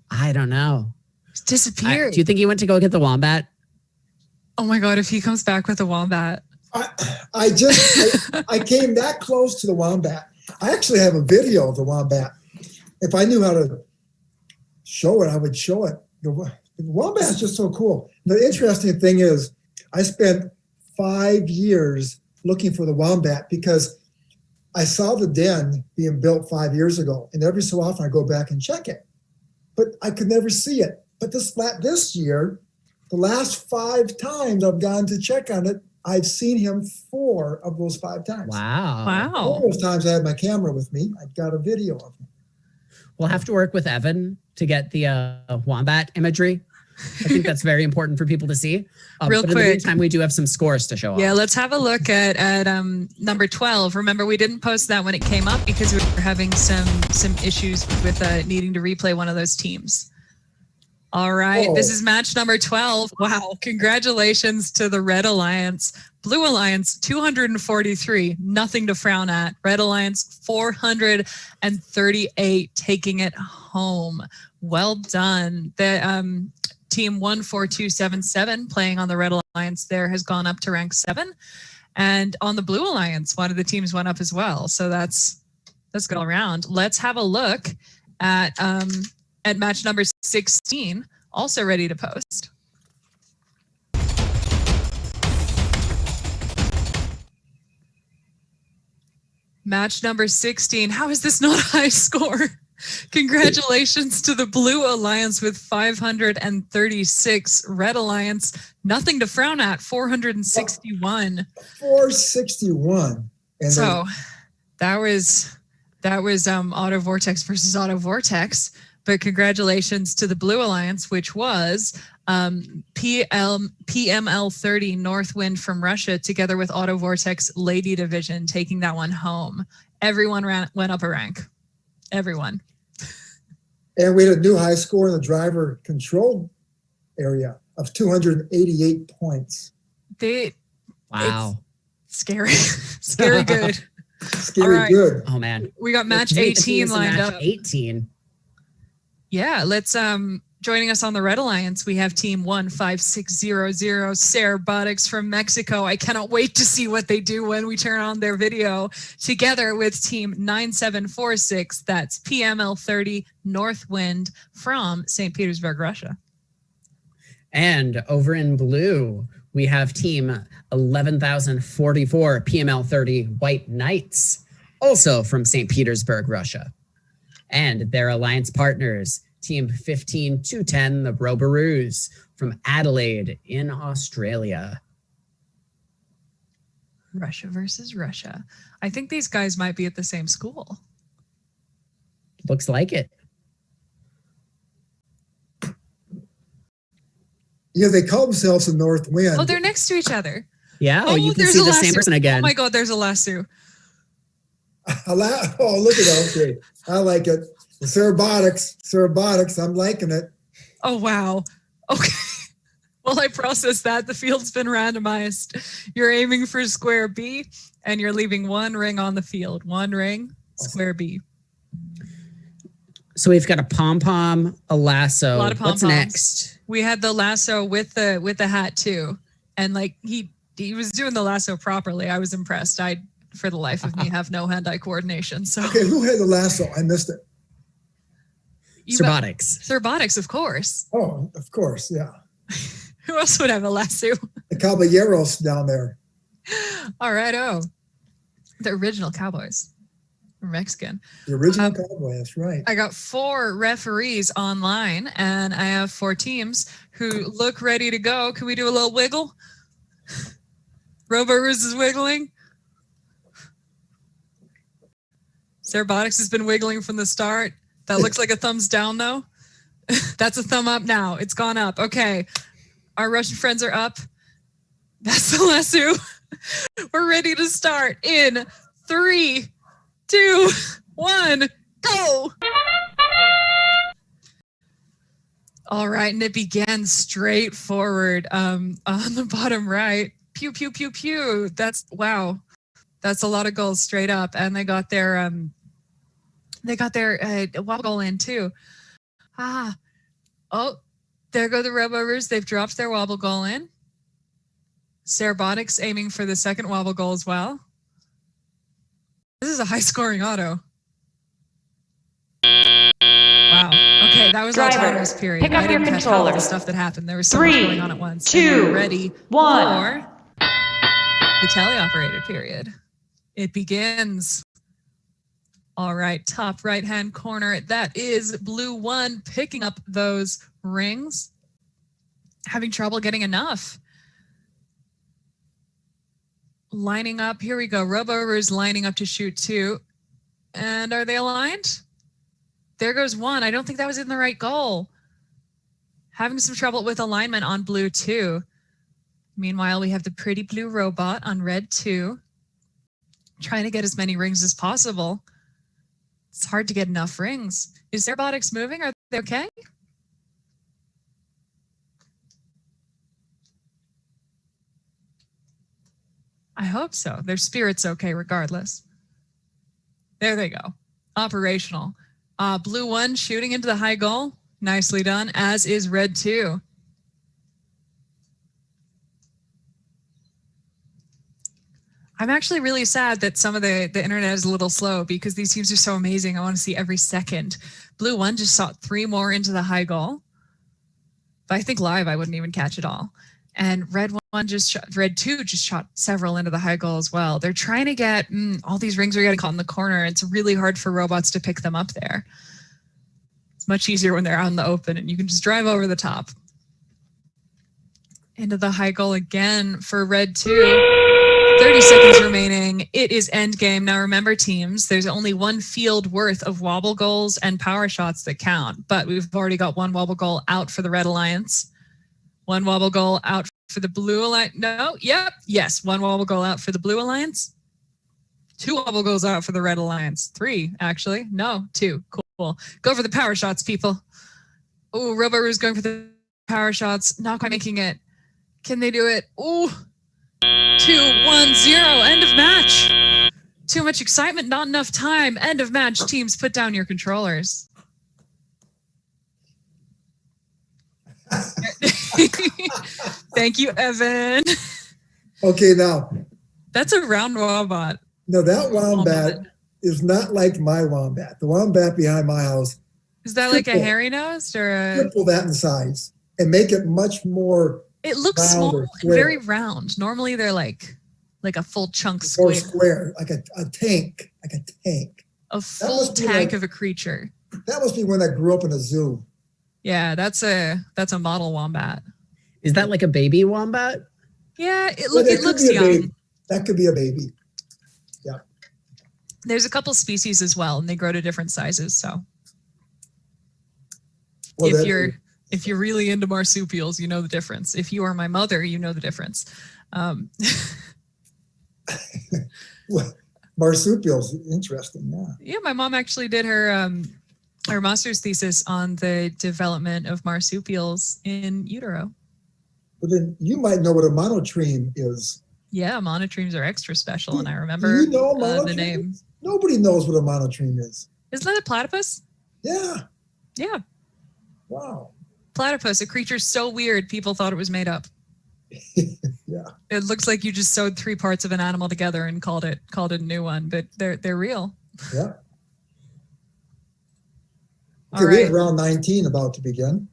P: I don't know.
Q: He's disappeared.
P: Do you think he went to go get the wombat?
Q: Oh my God, if he comes back with a wombat.
O: I came that close to the wombat. I actually have a video of the wombat. If I knew how to show it, I would show it. The wombat is just so cool. The interesting thing is I spent 5 years looking for the wombat because I saw the den being built 5 years ago, and every so often I go back and check it, but I could never see it. But this year, the last 5 times I've gone to check on it, I've seen him 4 of those 5 times.
P: Wow.
Q: Wow.
O: All those times I had my camera with me. I've got a video of him.
P: We'll have to work with Evan to get the wombat imagery. I think that's very important for people to see.
Q: Real
P: but
Q: quick.
P: In the meantime, we do have some scores to show off.
Q: Yeah, let's have a look at number 12. Remember, we didn't post that when it came up because we were having some issues with needing to replay one of those teams. All right, This is match number 12. Wow, congratulations to the Red Alliance. Blue Alliance, 243, nothing to frown at. Red Alliance, 438, taking it home. Well done. The team 14277 playing on the Red Alliance there has gone up to rank 7. And on the Blue Alliance, one of the teams went up as well. So that's good all around. Let's have a look at match number 16, also ready to post. Match number 16. How is this not a high score? Congratulations to the Blue Alliance with 536. Red Alliance, nothing to frown at, 461.
O: 461. And
Q: so that was Auto Vortex versus Auto Vortex. But congratulations to the Blue Alliance, which was PML30 Northwind from Russia, together with Auto Vortex Lady Division, taking that one home. Everyone went up a rank. Everyone.
O: And we had a new high score in the driver control area of 288 points.
P: Wow.
Q: Scary. Scary good.
O: Scary good.
P: Oh, man.
Q: We got match 18 lined up.
P: 18.
Q: Yeah, let's joining us on the Red Alliance, we have team 15600 Cerobotics from Mexico. I cannot wait to see what they do when we turn on their video, together with team 9746, that's PML30 Northwind from St. Petersburg, Russia.
P: And over in blue, we have team 11044 PML30 White Knights, also from St. Petersburg, Russia. And their alliance partners, team 15210, the Robaroos from Adelaide in Australia.
Q: Russia versus Russia. I think these guys might be at the same school.
P: Looks like it.
O: Yeah, they call themselves the North Wind.
Q: Oh, they're next to each other.
P: Yeah,
Q: Oh,
P: you can
Q: there's
P: see
Q: a
P: the same
Q: lasso.
P: person again.
Q: Oh my God, there's a lasso.
O: Oh, look at that. Okay. I like it. Cerobotics, I'm liking it.
Q: Oh, wow. Okay. While I process that, the field's been randomized. You're aiming for square B, and you're leaving one ring on the field. One ring, square B.
P: So we've got a pom-pom, a lasso.
Q: A lot of
P: What's
Q: pom-poms.
P: next?
Q: We had the lasso with the hat too, and like he was doing the lasso properly. I was impressed. I, for the life of me, have no hand-eye coordination. So
O: Okay, who had the lasso? I missed it.
P: Cerobotics.
Q: Cerobotics, of course.
O: Oh, of course, yeah.
Q: Who else would have a lasso?
O: The Caballeros down there.
Q: All right, the original Cowboys. Mexican.
O: The original Cowboy, that's right.
Q: I got 4 referees online, and I have 4 teams who look ready to go. Can we do a little wiggle? Robo-Ruse is wiggling. Cerobotics has been wiggling from the start. That looks like a thumbs down, though. That's a thumb up now. It's gone up. Okay. Our Russian friends are up. That's the lasso. We're ready to start in 3, 2, 1, go. All right, and it began straightforward on the bottom right. Pew, pew, pew, pew. That's, wow. That's a lot of goals straight up. And they got their wobble goal in too. Oh, there go the Robo-Ruse. They've dropped their wobble goal in. Cerobotics aiming for the second wobble goal as well. This is a high-scoring auto. Wow. Okay, that was autonomous period.
H: Pick up
Q: I didn't
H: your
Q: catch all of the
H: controller.
Q: stuff that happened. There was so much
H: 3,
Q: going on at once.
H: 2,
Q: ready
H: 1.
Q: for the teleoperated period. It begins. All right, top right-hand corner. That is blue 1 picking up those rings. Having trouble getting enough. Lining up. Here we go. Robo-Ruse lining up to shoot 2. And are they aligned? There goes 1. I don't think that was in the right goal. Having some trouble with alignment on blue 2. Meanwhile, we have the pretty blue robot on red 2. Trying to get as many rings as possible. It's hard to get enough rings. Is Cerobotics moving? Are they okay? I hope so. Their spirit's okay regardless. There they go. Operational. Blue 1 shooting into the high goal. Nicely done, as is red 2. I'm actually really sad that some of the internet is a little slow because these teams are so amazing. I want to see every second. Blue 1 just shot 3 more into the high goal. But I think live I wouldn't even catch it all. And red 2 just shot several into the high goal as well. They're trying to get, all these rings are getting caught in the corner. It's really hard for robots to pick them up there. It's much easier when they're out in the open and you can just drive over the top. Into the high goal again for red 2. 30 seconds remaining. It is end game. Now remember, teams, there's only 1 field worth of wobble goals and power shots that count, but we've already got 1 wobble goal out for the Red Alliance. 1 wobble goal out for the Blue Alliance. No, yep, yes, 1 wobble goal out for the Blue Alliance. 2 wobble goals out for the Red Alliance. 3, actually. No, 2. Cool. Go for the power shots, people. Oh, Robo-Ruse going for the power shots. Not quite making it. Can they do it? Ooh. 2, 1, 0. End of match. Too much excitement, not enough time. End of match. Teams, put down your controllers. Thank you, Evan.
O: Okay, now.
Q: That's a round wombat.
O: No, that wombat is not like my wombat. The wombat behind my house.
Q: Is that like a hairy-nosed or a...
O: Triple that in size and make it much more...
Q: It looks small and very round. Normally they're like a full chunk square.
O: Or square, like a tank,
Q: A full tank of a creature.
O: That must be when I grew up in a zoo.
Q: Yeah, that's a model wombat.
P: Is that like a baby wombat?
Q: Yeah, it looks young.
O: Baby. That could be a baby. Yeah.
Q: There's a couple species as well, and they grow to different sizes. So if you're really into marsupials, you know the difference. If you are my mother, you know the difference.
O: Marsupials, interesting. Yeah.
Q: Yeah, my mom actually did her master's thesis on the development of marsupials in utero.
O: But then you might know what a monotreme is.
Q: Yeah, monotremes are extra special, and I remember
O: you know
Q: the name.
O: Nobody knows what a monotreme is.
Q: Isn't that a platypus?
O: Yeah.
Q: Yeah.
O: Wow.
Q: Platypus, a creature so weird people thought it was made up.
O: Yeah.
Q: It looks like you just sewed 3 parts of an animal together and called it a new one, but they're real.
O: Yeah.
Q: All
O: Okay, we
Q: right.
O: have round 19 about to begin.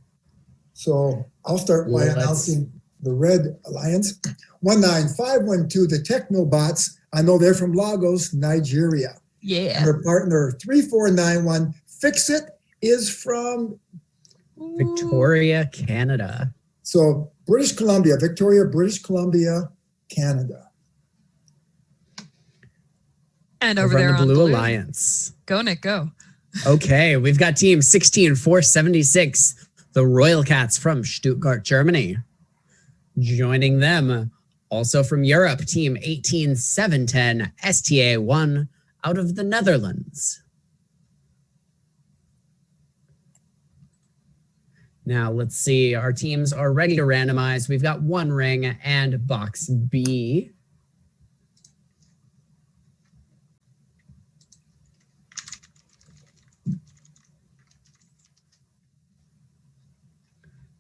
O: So I'll start by announcing the Red Alliance. 19512, the Technobots. I know they're from Lagos, Nigeria.
Q: Yeah.
O: And their partner 3491, Fix It, is from
P: Victoria, Canada.
O: So British Columbia, Victoria, British Columbia, Canada.
Q: And over there
P: on the
Q: on
P: Blue Alliance.
Q: Go, Nick, go.
P: Okay, we've got team 16476, the Royal Cats from Stuttgart, Germany. Joining them, also from Europe, team 18710, STA1 out of the Netherlands. Now, let's see. Our teams are ready to randomize. We've got 1 ring and box B.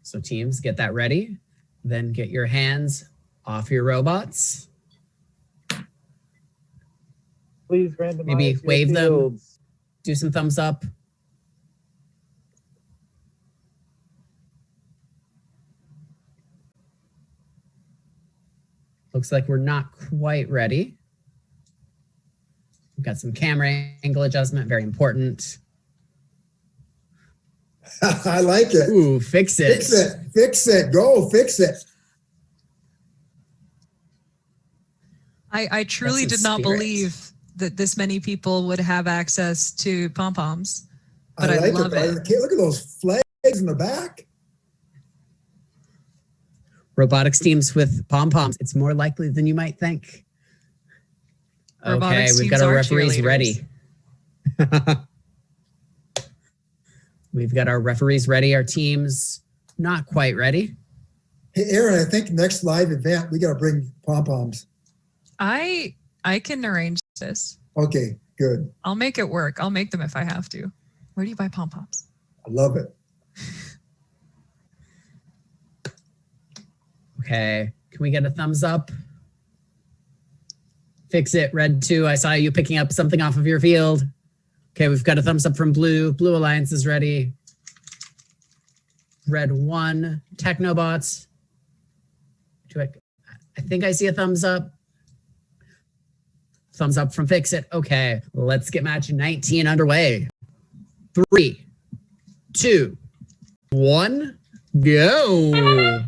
P: So teams, get that ready. Then get your hands off your robots.
N: Please randomize.
P: Maybe
N: your
P: wave them.
N: fields.
P: Do some thumbs up. Looks like we're not quite ready. We've got some camera angle adjustment, very important.
O: I like it.
P: Ooh, fix it.
O: Fix it. Fix it. Go, fix it.
Q: I truly did not believe that this many people would have access to pom-poms, but I love it.
O: Okay, look at those flags in the back.
P: Robotics teams with pom-poms, it's more likely than you might think. Okay, we've got our referees ready. We've got our referees ready. Our team's not quite ready.
O: Hey, Aaron, I think next live event, we got to bring pom-poms.
Q: I can arrange this.
O: Okay, good.
Q: I'll make it work. I'll make them if I have to. Where do you buy pom-poms?
O: I love it.
P: Okay, can we get a thumbs up? Fix it, Red 2. I saw you picking up something off of your field. Okay, we've got a thumbs up from Blue. Blue Alliance is ready. Red 1, Technobots. I think I see a thumbs up. Thumbs up from Fix It. Okay, let's get match 19 underway. 3, 2, 1, go.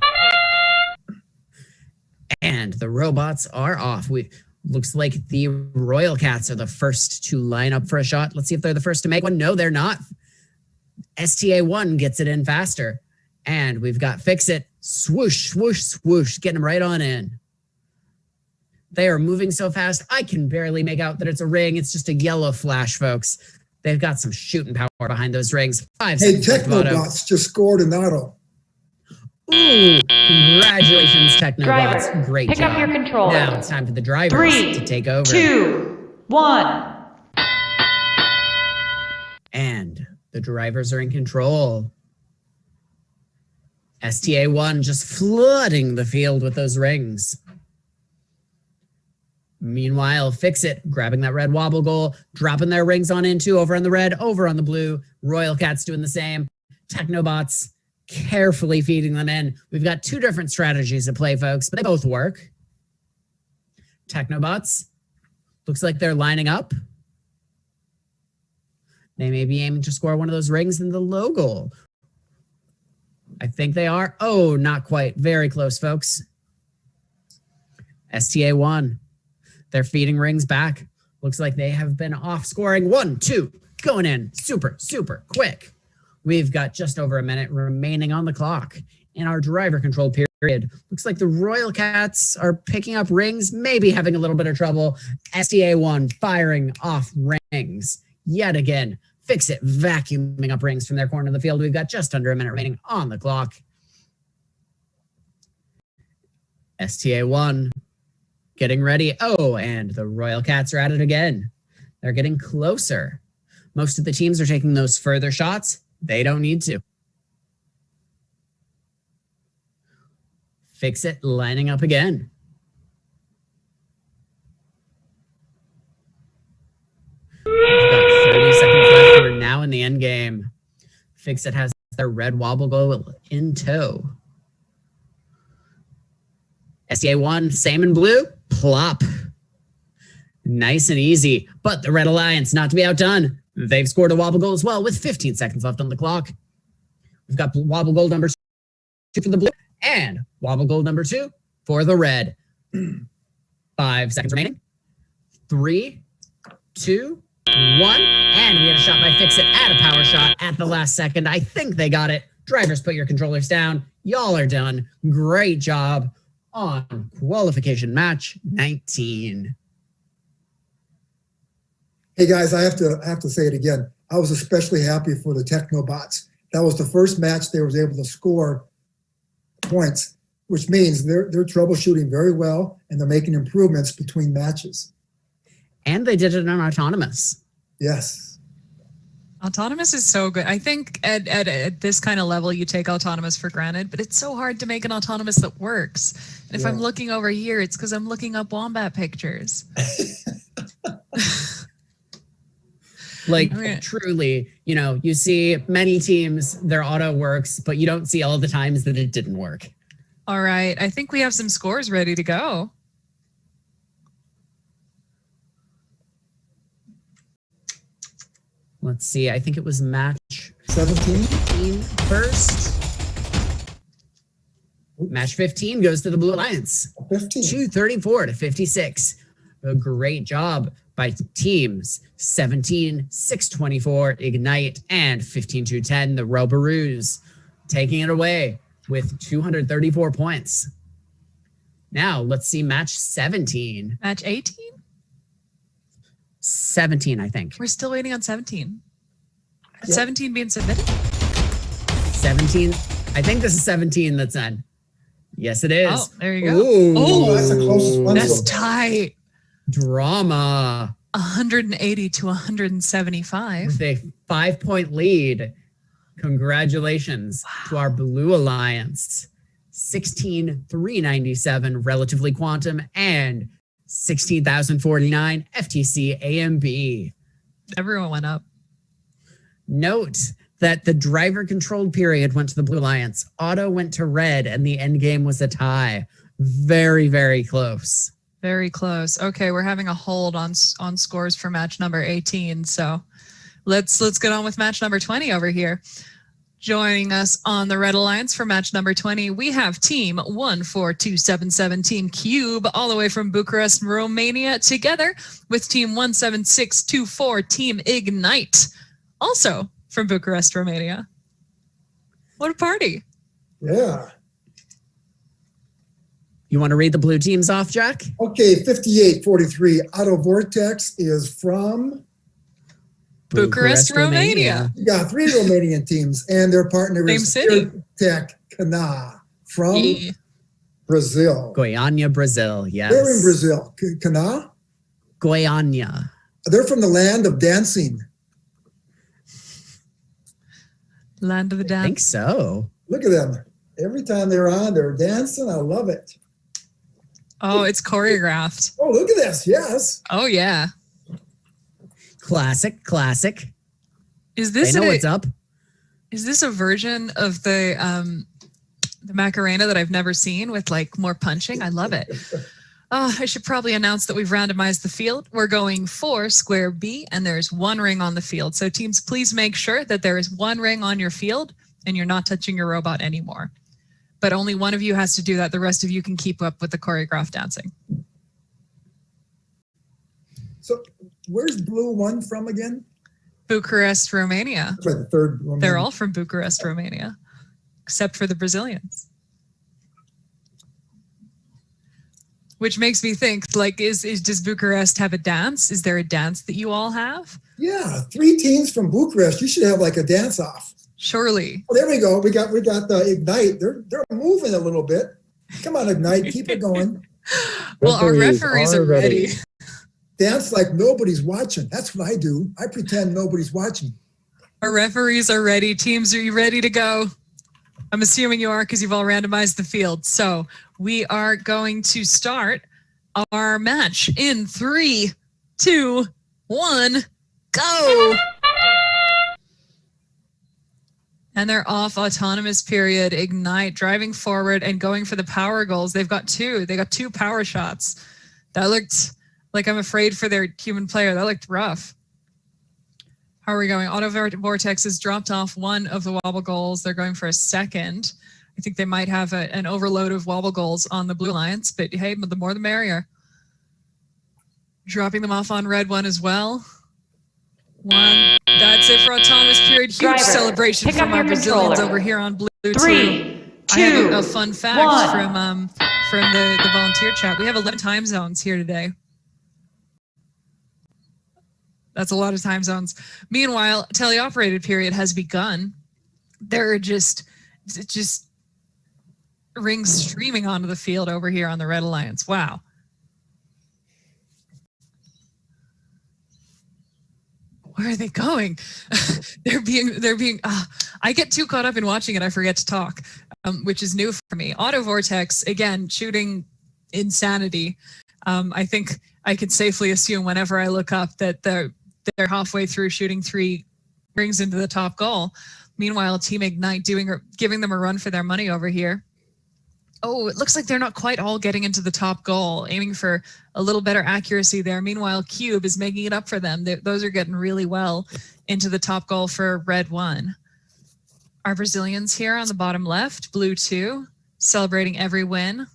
P: And the robots are off. Looks like the Royal Cats are the first to line up for a shot. Let's see if they're the first to make one. No, they're not. STA1 gets it in faster. And we've got Fix It. Swoosh, swoosh, swoosh. Getting them right on in. They are moving so fast, I can barely make out that it's a ring. It's just a yellow flash, folks. They've got some shooting power behind those rings. 5
O: Hey,
P: seconds.
O: Technobots just scored an auto.
P: Ooh, congratulations, Technobots.
H: Driver,
P: Great
H: pick
P: job.
H: up your controller.
P: Now it's time for the drivers
H: 3,
P: to take over.
H: 2, 1.
P: And the drivers are in control. STA1 just flooding the field with those rings. Meanwhile, Fix It, grabbing that red wobble goal, dropping their rings on into, over on the red, over on the blue. Royal Cats doing the same. Technobots carefully feeding them in. We've got 2 different strategies at play, folks, but they both work. Technobots, looks like they're lining up. They may be aiming to score one of those rings in the low goal. I think they are. Oh, not quite. Very close, folks. STA1, they're feeding rings back. Looks like they have been off scoring. 1, 2, going in. Super, super quick. We've got just over a minute remaining on the clock in our driver control period. period. Looks like the Royal Cats are picking up rings, maybe having a little bit of trouble. STA1 firing off rings yet again. Fix It vacuuming up rings from their corner of the field. We've got just under a minute remaining on the clock. STA1 getting ready. Oh, and the Royal Cats are at it again. They're getting closer. Most of the teams are taking those further shots. They don't need to. Fix It lining up again. We've got 30 seconds left. We're now in the end game. Fix It has their red wobble goal in tow. STA1, same in blue, plop. Nice and easy, but the Red Alliance not to be outdone. They've scored a wobble goal as well with 15 seconds left on the clock. We've got wobble goal number 2 for the blue and wobble goal number 2 for the red. 5 seconds remaining. 3, 2, 1, and we had a shot by Fix It at a power shot at the last second. I think they got it. Drivers, put your controllers down. Y'all are done. Great job on qualification match 19.
O: Hey guys, I have to say it again. I was especially happy for the Technobots. That was the first match they was able to score points, which means they're troubleshooting very well and they're making improvements between matches.
P: And they did it on Autonomous.
O: Yes.
Q: Autonomous is so good. I think at this kind of level, you take Autonomous for granted, but it's so hard to make an Autonomous that works. And if I'm looking over here, it's because I'm looking up wombat pictures.
P: Like, truly, you know, you see many teams, their auto works, but you don't see all the times that it didn't work.
Q: All right. I think we have some scores ready to go.
P: Let's see. I think it was match
O: 17
P: first. Match 15 goes to the Blue Alliance. 234 to 56. A great job by teams 17, 624, Ignite, and 15-210, the Robaroos, taking it away with 234 points. Now, let's see match 17.
Q: Match 18?
P: 17, I think.
Q: We're still waiting on 17. Is 17 being submitted?
P: 17. I think this is 17 that's on. Yes, it is.
Q: Oh, there you go.
P: Ooh,
Q: oh,
O: that's the closest one.
Q: That's tight.
P: Drama.
Q: 180 to 175.
P: With a 5-point lead. Congratulations to our Blue Alliance. 16,397 Relatively Quantum and 16,049 FTC AMB.
Q: Everyone went up.
P: Note that the driver-controlled period went to the Blue Alliance. Auto went to red, and the end game was a tie. Very, very close.
Q: Very close. Okay, we're having a hold on scores for match number 18. So let's get on with match number 20 over here. Joining us on the Red Alliance for match number 20, we have team 14277, Team Cube, all the way from Bucharest, Romania, together with team 17624, Team Ignite, also from Bucharest, Romania. What a party.
O: Yeah.
P: You want to read the blue teams off, Jack?
O: Okay, 5843. Auto Vortex is from
Q: Bucharest, Romania.
O: You got 3 Romanian teams, and their partner
Q: Same
O: is
Q: city.
O: Tech Cana from Brazil.
P: Goiânia, Brazil. Yes.
O: They're in Brazil. Cana?
P: Goiânia.
O: They're from the land of dancing.
Q: Land of the dance.
P: I think so.
O: Look at them. Every time they're on, they're dancing. I love it.
Q: Oh, it's choreographed.
O: Oh, look at this. Yes.
Q: Oh, yeah.
P: Classic.
Q: Is this
P: they know what's up?
Q: Is this a version of the Macarena that I've never seen with like more punching? I love it. I should probably announce that we've randomized the field. We're going for square B, and there's 1 ring on the field. So teams, please make sure that there is 1 ring on your field and you're not touching your robot anymore. But only one of you has to do that. The rest of you can keep up with the choreographed dancing.
O: So where's Blue 1 from again?
Q: Bucharest, Romania.
O: That's right, the third Romania.
Q: They're all from Bucharest, Romania, except for the Brazilians. Which makes me think, like, does Bucharest have a dance? Is there a dance that you all have?
O: Yeah, 3 teams from Bucharest. You should have like a dance off.
Q: Surely.
O: Oh, there we go. We got the Ignite. They're moving a little bit. Come on, Ignite, keep it going.
Q: Well, our referees are ready.
O: Dance like nobody's watching. That's what I do. I pretend nobody's watching.
Q: Our referees are ready. Teams, are you ready to go? I'm assuming you are because you've all randomized the field. So we are going to start our match in 3, 2, 1, go. And they're off autonomous period, Ignite, driving forward and going for the power goals. They've got 2. They got 2 power shots. That looked like I'm afraid for their human player. That looked rough. How are we going? Auto Vortex has dropped off 1 of the wobble goals. They're going for a second. I think they might have an overload of wobble goals on the Blue Alliance, but hey, the more the merrier. Dropping them off on Red 1 as well. 1. That's it for autonomous period. Huge
H: Driver,
Q: celebration
H: pick
Q: from
H: up
Q: our
H: your
Q: Brazilians
H: controller.
Q: over here on Blue
H: 3,
Q: 2. I have
H: 2,
Q: a fun fact
H: 1.
Q: from the volunteer chat. We have 11 time zones here today. That's a lot of time zones. Meanwhile, teleoperated period has begun. There are just rings streaming onto the field over here on the Red Alliance. Wow. Where are they going? they're being, I get too caught up in watching it, I forget to talk, which is new for me. Auto Vortex, again, shooting insanity. I think I can safely assume whenever I look up that they're halfway through shooting 3 rings into the top goal. Meanwhile, Team Ignite giving them a run for their money over here. Oh, it looks like they're not quite all getting into the top goal, aiming for a little better accuracy there. Meanwhile, Cube is making it up for them. Those are getting really well into the top goal for Red 1. Our Brazilians here on the bottom left, Blue 2, celebrating every win.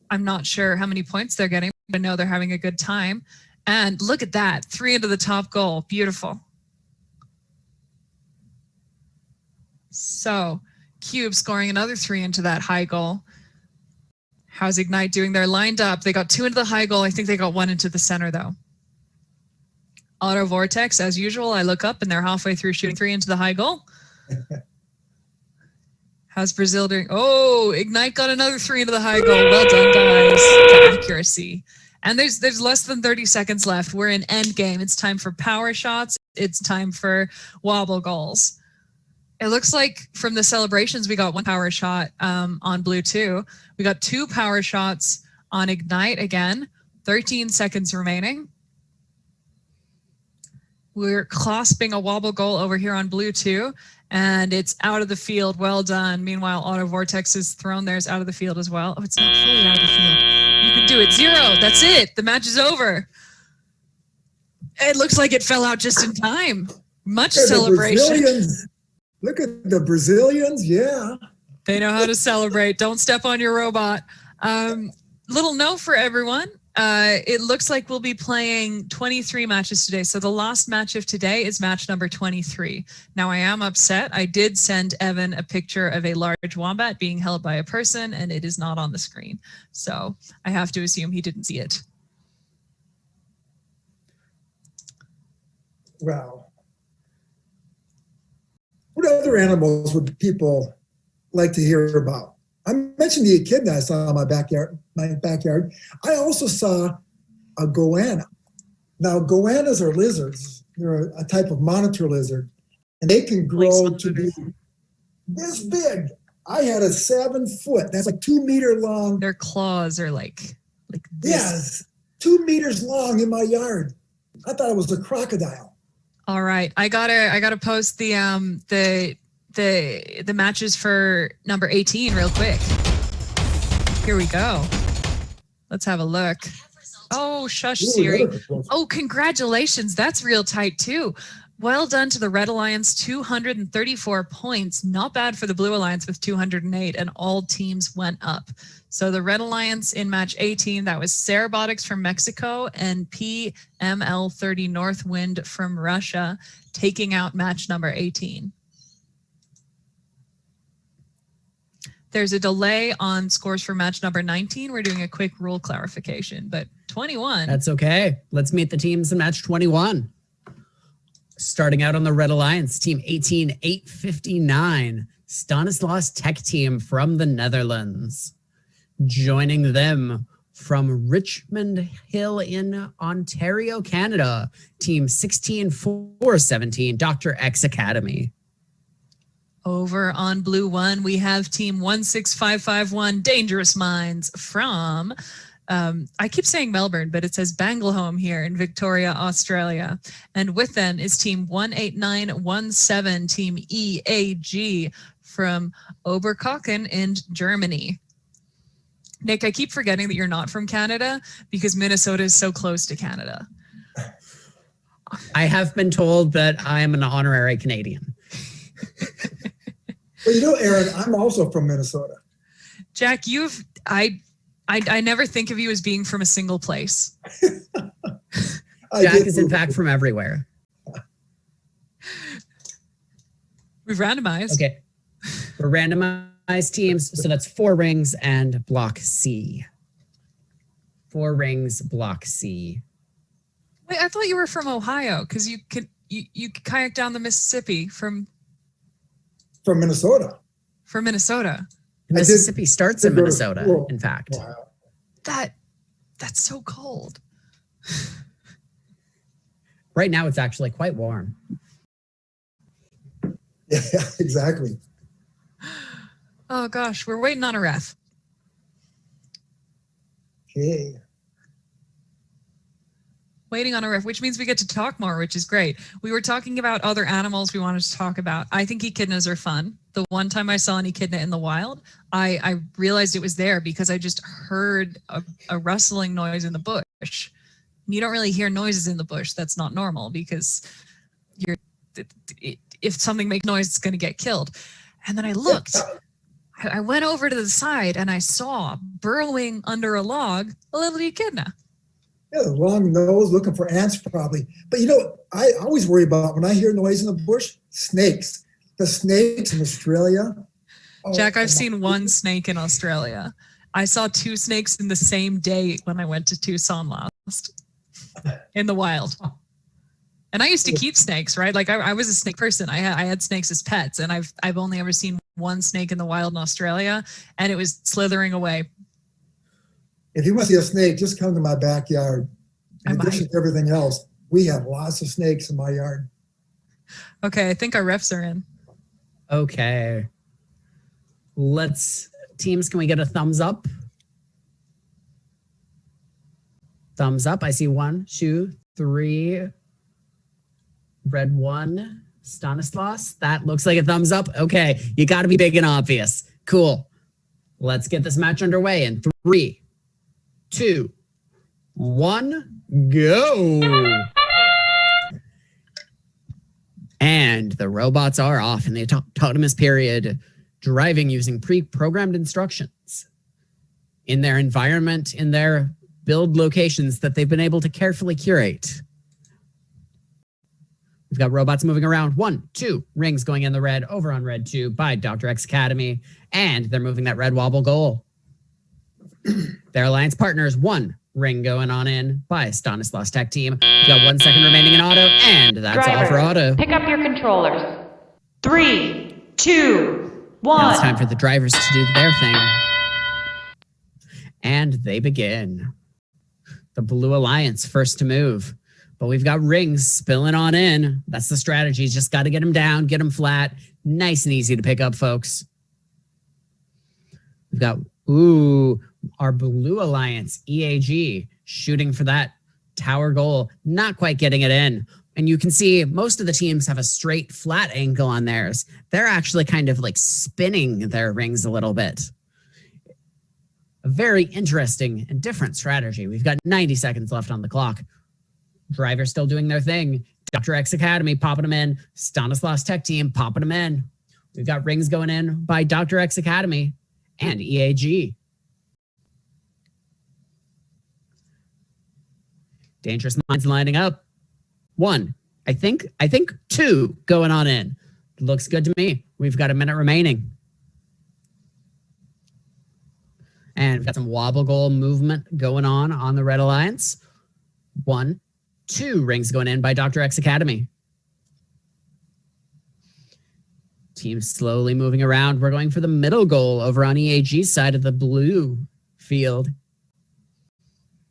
Q: I'm not sure how many points they're getting, but I know they're having a good time. And look at that, 3 into the top goal. Beautiful. So Cube scoring another 3 into that high goal. How's Ignite doing? They're lined up. They got 2 into the high goal. I think they got 1 into the center though. Auto Vortex, as usual, I look up and they're halfway through shooting 3 into the high goal. How's Brazil doing? Oh, Ignite got another 3 into the high goal. Well done, guys. To accuracy. And there's less than 30 seconds left. We're in end game. It's time for power shots. It's time for wobble goals. It looks like from the celebrations, we got 1 power shot on Blue 2. We got 2 power shots on Ignite again. 13 seconds remaining. We're clasping a wobble goal over here on Blue 2, and it's out of the field. Well done. Meanwhile, Auto Vortex has thrown theirs out of the field as well. Oh, it's not fully out of the field. You can do it. 0. That's it. The match is over. It looks like it fell out just in time. Much celebration.
O: Look at the Brazilians. Yeah.
Q: They know how to celebrate. Don't step on your robot. Little note for everyone. It looks like we'll be playing 23 matches today. So the last match of today is match number 23. Now I am upset. I did send Evan a picture of a large wombat being held by a person, and it is not on the screen. So I have to assume he didn't see it.
O: Wow. What other animals would people like to hear about? I mentioned the echidna I saw in my backyard. I also saw a goanna. Now, goannas are lizards. They're a type of monitor lizard, and they can grow to be this big. I had a 7 foot. That's like 2 meter long.
Q: Their claws are like this.
O: Yes, 2 meters long in my yard. I thought it was a crocodile.
Q: All right, I gotta post the matches for number 18 real quick. Here we go. Let's have a look. Oh, shush, Siri. Oh, congratulations. That's real tight too. Well done to the Red Alliance, 234 points. Not bad for the Blue Alliance with 208, and all teams went up. So the Red Alliance in match 18, that was Cerobotics from Mexico and PML30 Northwind from Russia, taking out match number 18. There's a delay on scores for match number 19. We're doing a quick rule clarification, but 21.
P: That's okay. Let's meet the teams in match 21. Starting out on the Red Alliance, team 18859, Stanislaus Tech Team from the Netherlands. Joining them from Richmond Hill in Ontario, Canada, team 16417, Dr. X Academy.
Q: Over on Blue 1, we have team 16551, Dangerous Minds from, I keep saying Melbourne, but it says Bangleholme here in Victoria, Australia. And with them is team 18917, team EAG from Oberkochen in Germany. Nick, I keep forgetting that you're not from Canada because Minnesota is so close to Canada.
P: I have been told that I am an honorary Canadian.
O: Well, you know, Aaron, I'm also from Minnesota.
Q: Jack, I never think of you as being from a single place.
P: Jack is in fact from everywhere.
Q: We've randomized.
P: Okay. We're randomized teams. So that's 4 rings and block C. 4 rings, block C.
Q: Wait, I thought you were from Ohio because you kayak down the Mississippi from
O: Minnesota.
Q: From Minnesota.
P: Mississippi starts in Minnesota, in fact.
O: Wow.
Q: That's so cold.
P: Right now it's actually quite warm.
O: Yeah, exactly.
Q: Oh gosh, we're waiting on a ref.
O: Okay.
Q: Waiting on a ref, which means we get to talk more, which is great. We were talking about other animals we wanted to talk about. I think echidnas are fun. The one time I saw an echidna in the wild, I realized it was there because I just heard a rustling noise in the bush. You don't really hear noises in the bush. That's not normal because if something makes noise, it's going to get killed. And then I looked. I went over to the side and I saw burrowing under a log a little echidna.
O: Yeah, long nose, looking for ants probably. But you know, I always worry about when I hear noise in the bush, snakes. The snakes in Australia. Oh,
Q: Jack, I've seen 1 snake in Australia. I saw 2 snakes in the same day when I went to Tucson last in the wild. And I used to keep snakes, right? Like I was a snake person. I had snakes as pets, and I've only ever seen 1 snake in the wild in Australia, and it was slithering away.
O: If you want to see a snake, just come to my backyard. In addition to everything else, we have lots of snakes in my yard.
Q: Okay, I think our refs are in.
P: Okay. Teams, can we get a thumbs up? Thumbs up. I see 1, 2, 3. Red 1. Stanislaus. That looks like a thumbs up. Okay. You got to be big and obvious. Cool. Let's get this match underway in 3, 2, 1, go. And the robots are off in the autonomous period, driving using pre-programmed instructions in their environment, in their build locations that they've been able to carefully curate. We've got robots moving around. 1, 2, rings going in the red, over on red 2 by Dr. X Academy, and they're moving that red wobble goal. Their alliance partners, 1 ring going on in by Stanislaus Tech Team. We've got 1 second remaining in auto, and that's all for auto.
H: Pick up your controllers. 3, 2, 1.
P: Now it's time for the drivers to do their thing. And they begin. The Blue Alliance first to move. But we've got rings spilling on in. That's the strategy. Just got to get them down, get them flat. Nice and easy to pick up, folks. We've got, our Blue Alliance, EAG, shooting for that tower goal. Not quite getting it in. And you can see most of the teams have a straight, flat angle on theirs. They're actually kind of like spinning their rings a little bit. A very interesting and different strategy. We've got 90 seconds left on the clock. Drivers still doing their thing. Dr. X Academy popping them in. Stanislaus Tech Team popping them in. We've got rings going in by Dr. X Academy and EAG. Dangerous Minds lining up. 1, I think 2 going on in. Looks good to me. We've got a minute remaining. And we've got some wobble goal movement going on the Red Alliance. 1, 2 rings going in by Dr. X Academy. Team slowly moving around. We're going for the middle goal over on EAG's side of the blue field.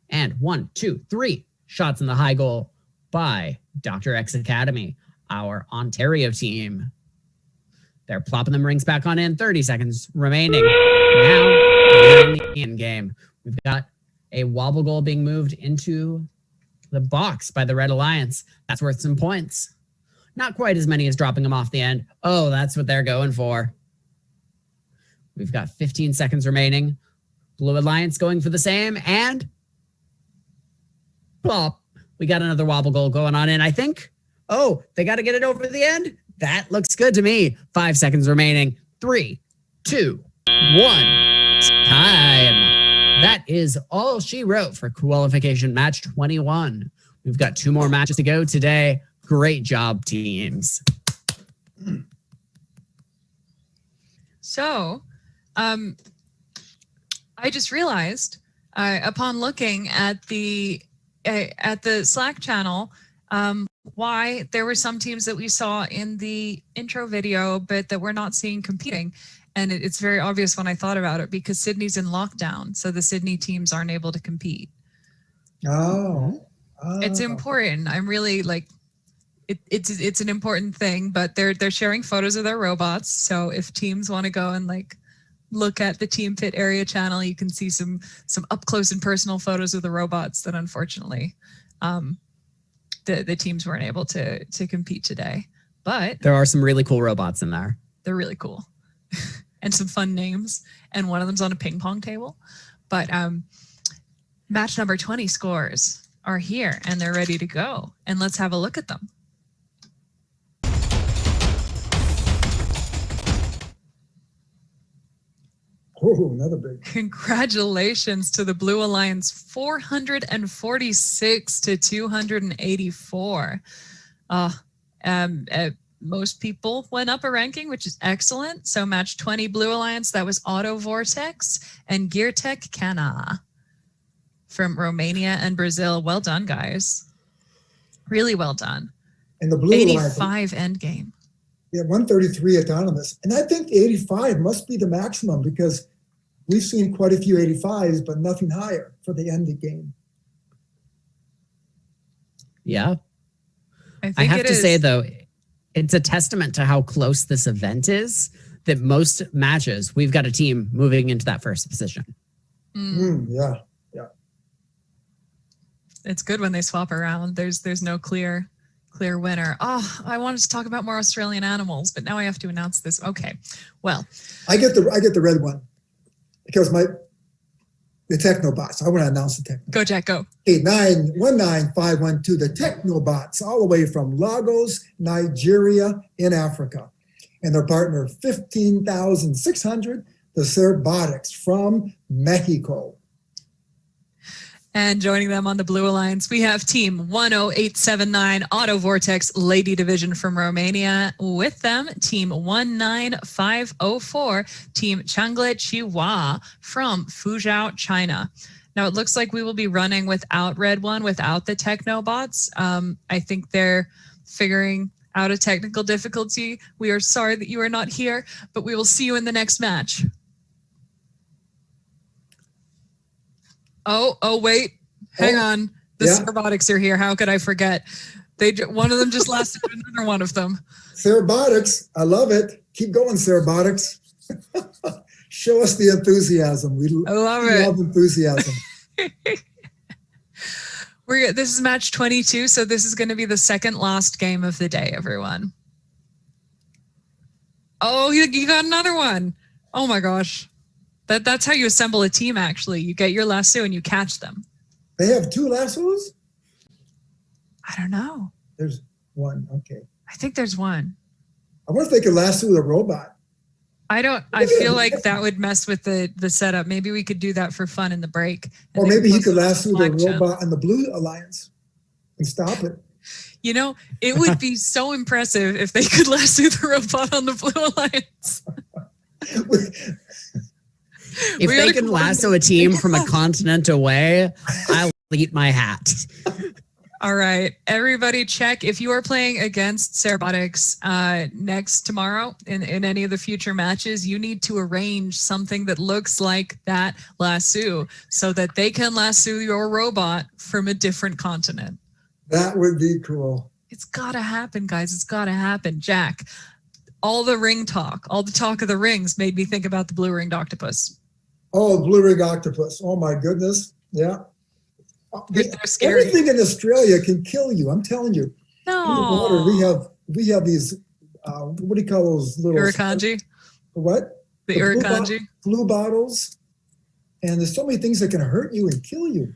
P: And 1, 2, 3 shots in the high goal by Dr. X Academy, our Ontario team. They're plopping them rings back on in. 30 seconds remaining. Now we're in the end game. We've got a wobble goal being moved into the box by the Red Alliance. That's worth some points. Not quite as many as dropping them off the end. Oh, that's what they're going for. We've got 15 seconds remaining. Blue Alliance going for the same, and plop. We got another wobble goal going on in, I think. Oh, they got to get it over the end. That looks good to me. 5 seconds remaining. 3, 2, 1. Time. That is all she wrote for qualification match 21. We've got 2 more matches to go today. Great job, teams.
Q: So, I just realized upon looking at the Slack channel, why there were some teams that we saw in the intro video, but that we're not seeing competing. And it's very obvious when I thought about it, because Sydney's in lockdown, so the Sydney teams aren't able to compete.
O: Oh.
Q: It's important. I'm really like, it's an important thing, but they're sharing photos of their robots. So if teams want to go and like look at the Team Fit area channel, you can see some up close and personal photos of the robots that unfortunately the teams weren't able to compete today. But
P: there are some really cool robots in there.
Q: They're really cool. And some fun names. And one of them's on a ping pong table. But match number 20 scores are here and they're ready to go. And let's have a look at them.
O: Oh, another big.
Q: Congratulations to the Blue Alliance, 446 to 284. Most people went up a ranking, which is excellent. So match 20 Blue Alliance, that was Auto Vortex and Geartech Cana from Romania and Brazil. Well done, guys. Really well done.
O: And the Blue
Q: 85 endgame.
O: Yeah, 133 autonomous. And I think 85 must be the maximum, because we've seen quite a few 85s, but nothing higher for the end of game.
P: Yeah. I have to say, though, it's a testament to how close this event is that most matches, we've got a team moving into that first position.
O: Yeah.
Q: It's good when they swap around. There's no clear winner. Oh, I wanted to talk about more Australian animals, but now I have to announce this. Okay, well,
O: I get the red one because the Technobots. I want to announce the Technobots.
Q: Go, Jack, go.
O: 8919512, the Technobots, all the way from Lagos, Nigeria, in Africa, and their partner 15,600, the Cerbotics from Mexico.
Q: And joining them on the Blue Alliance, we have Team 10879 Auto Vortex Lady Division from Romania. With them, Team 19504, Team Changle Chihuahua from Fuzhou, China. Now, it looks like we will be running without Red One, without the Technobots. I think they're figuring out a technical difficulty. We are sorry that you are not here, but we will see you in the next match. Oh, wait, hang on. The Cerbotics are here. How could I forget? One of them just lasted another one of them.
O: Cerbotics, I love it. Keep going, Cerbotics. Show us the enthusiasm.
Q: I love it.
O: Love enthusiasm.
Q: This is match 22, so this is going to be the second last game of the day, everyone. Oh, you got another one. Oh my gosh. That's how you assemble a team, actually. You get your lasso and you catch them.
O: They have 2 lassos?
Q: I don't know.
O: There's one, okay.
Q: I think there's one.
O: I wonder if they could lasso the robot.
Q: I feel like that would mess with the setup. Maybe we could do that for fun in the break.
O: Or maybe he could lasso the robot on the Blue Alliance and stop it.
Q: You know, it would be so impressive if they could lasso the robot on the Blue Alliance.
P: If they can lasso a team from a continent away, I'll eat my hat.
Q: All right, everybody check. If you are playing against Cerobotics tomorrow in any of the future matches, you need to arrange something that looks like that lasso so that they can lasso your robot from a different continent.
O: That would be cool.
Q: It's got to happen, guys. It's got to happen. Jack, all the ring talk, all the talk of the rings made me think about the blue-ringed octopus.
O: Oh, blue-ringed octopus. Oh, my goodness. Yeah.
Q: They're scary.
O: Everything in Australia can kill you. I'm telling you.
Q: No.
O: In the water, we have these. What do you call those little?
Q: Irukandji.
O: What?
Q: The Irukandji.
O: Blue bottles. And there's so many things that can hurt you and kill you.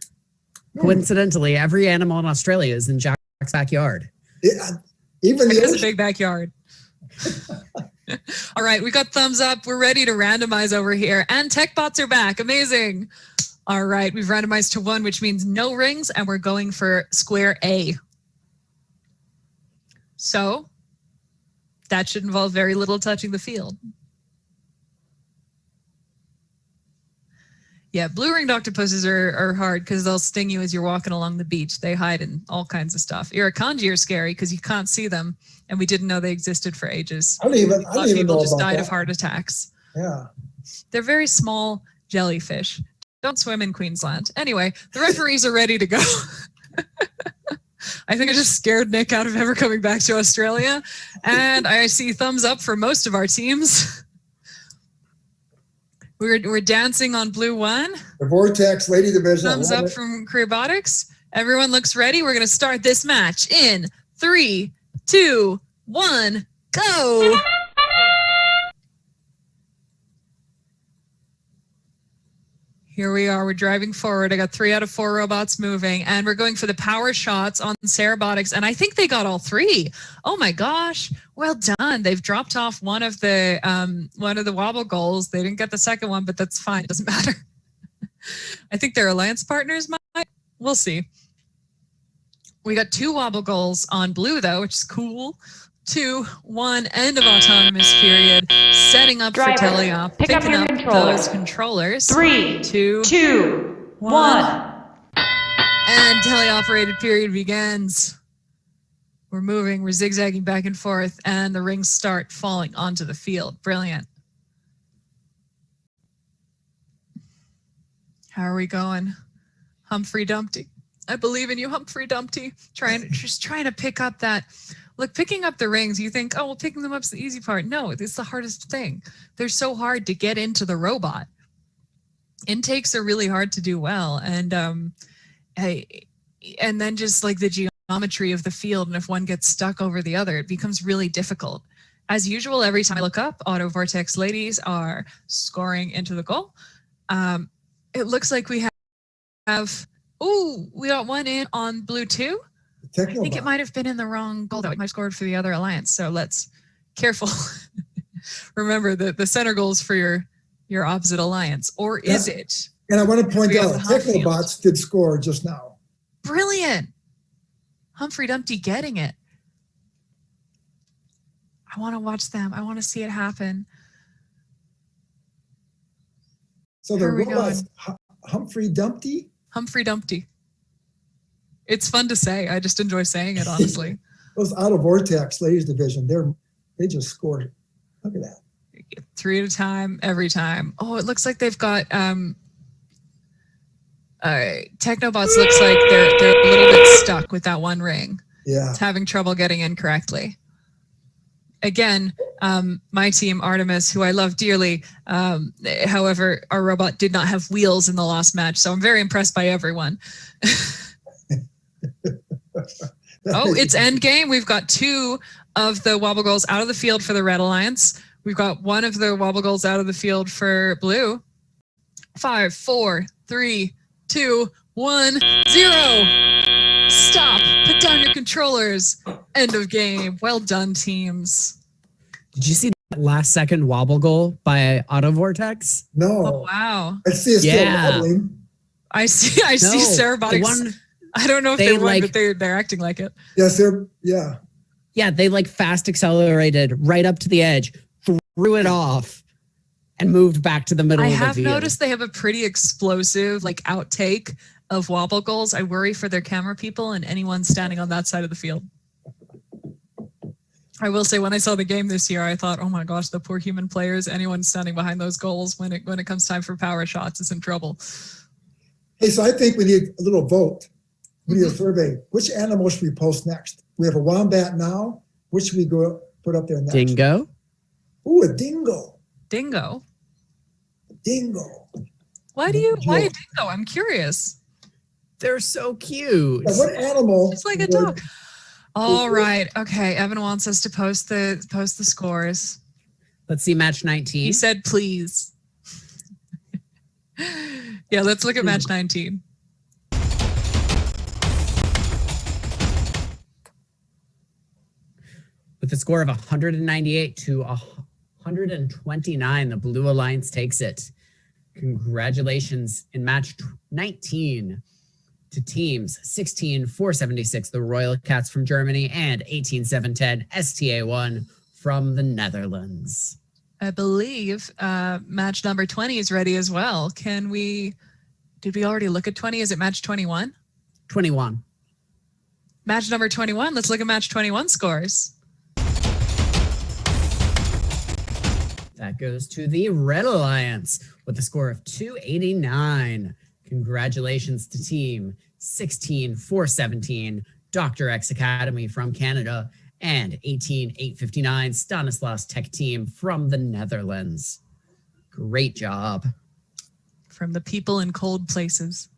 P: Coincidentally, every animal in Australia is in Jack's backyard.
O: Even
Q: Jack has a big backyard. All right, we got thumbs up. We're ready to randomize over here, and tech bots are back. Amazing. All right, we've randomized to 1, which means no rings, and we're going for square A. So that should involve very little touching the field. Yeah, blue-ringed octopuses are hard because they'll sting you as you're walking along the beach. They hide in all kinds of stuff. Irukandji are scary because you can't see them, and we didn't know they existed for ages.
O: I don't even
Q: People
O: know
Q: just
O: about
Q: died
O: that.
Q: of heart attacks.
O: Yeah.
Q: They're very small jellyfish. Don't swim in Queensland. Anyway, the referees are ready to go. I think I just scared Nick out of ever coming back to Australia. And I see thumbs up for most of our teams. We're dancing on blue 1.
O: The Vortex Lady Division.
Q: Thumbs up from Creobotics. Everyone looks ready. We're going to start this match in 3, 2, 1, go. Here we are. We're driving forward. I got 3 out of 4 robots moving, and we're going for the power shots on Cerobotics, and I think they got all 3. Oh my gosh! Well done. They've dropped off one of the wobble goals. They didn't get the second one, but that's fine. It doesn't matter. I think their alliance partners might. We'll see. We got 2 wobble goals on blue though, which is cool. 2, 1, end of autonomous period, setting up
H: Driver,
Q: for teleop,
H: pick up
Q: picking
H: your
Q: up
H: controller.
Q: those controllers.
H: 3, 2, 1.
Q: And teleoperated period begins. We're moving, we're zigzagging back and forth, and the rings start falling onto the field. Brilliant. How are we going? Humphrey Dumpty. I believe in you, Humphrey Dumpty. Just trying to pick up that. Look, picking up the rings, you think, oh, well, picking them up's the easy part. No, it's the hardest thing. They're so hard to get into the robot. Intakes are really hard to do well. And then just like the geometry of the field, and if one gets stuck over the other, it becomes really difficult. As usual, every time I look up, Auto Vortex ladies are scoring into the goal. It looks like we have, we got one in on blue 2. I think it might have been in the wrong goal, though. It might have scored for the other alliance. So let's careful. Remember the center goal is for your opposite alliance, or is it?
O: And I want to point out, Technobots did score just now.
Q: Brilliant. Humphrey Dumpty getting it. I want to watch them. I want to see it happen.
O: So the robots, Humphrey Dumpty?
Q: Humphrey Dumpty. It's fun to say. I just enjoy saying it, honestly.
O: Those Auto Vortex Ladies Division, they just scored. Look at that.
Q: 3 at a time, every time. Oh, it looks like they've got Technobots. Looks like they're a little bit stuck with that one ring.
O: Yeah,
Q: it's having trouble getting in correctly. Again, my team Artemis, who I love dearly. However, our robot did not have wheels in the last match, so I'm very impressed by everyone. Oh, it's end game. We've got 2 of the wobble goals out of the field for the Red Alliance. We've got 1 of the wobble goals out of the field for blue. 5, 4, 3, 2, 1, 0. Stop. Put down your controllers. End of game. Well done, teams.
P: Did you see that last second wobble goal by Auto Vortex?
O: No.
Q: Oh, wow.
O: I see it still wobbling.
Q: I see Cerobotics. I don't know if they won, but they're acting like it.
O: Yes, yeah.
P: Yeah, they like fast accelerated right up to the edge, threw it off, and moved back to the middle
Q: I
P: of the
Q: have
P: field.
Q: noticed they have a pretty explosive like outtake of wobble goals. I worry for their camera people and anyone standing on that side of the field. I will say when I saw the game this year, I thought, oh my gosh, the poor human players, anyone standing behind those goals when it comes time for power shots is in trouble.
O: Hey, so I think we need a little vote. We need a survey. Which animal should we post next? We have a wombat now. Which should we go put up there next?
P: Dingo?
O: Ooh, a dingo.
Q: Dingo?
O: Dingo.
Q: Why a dingo? I'm curious.
P: They're so cute.
O: Yeah, what animal?
Q: It's like a dog. All right. Okay. Evan wants us to post the scores.
P: Let's see match 19.
Q: He said, please. Yeah, let's look at match 19.
P: With a score of 198 to 129, the Blue Alliance takes it. Congratulations in match 19 to teams 16-476, the Royal Cats from Germany, and 18-710, STA1 from the Netherlands.
Q: I believe match number 20 is ready as well. Did we already look at 20? Is it match 21?
P: 21.
Q: Match number 21. Let's look at match 21 scores.
P: That goes to the Red Alliance with a score of 289. Congratulations to team 16-417, Dr. X Academy from Canada, and 18-859, Stanislas Tech Team from the Netherlands. Great job.
Q: From the people in cold places.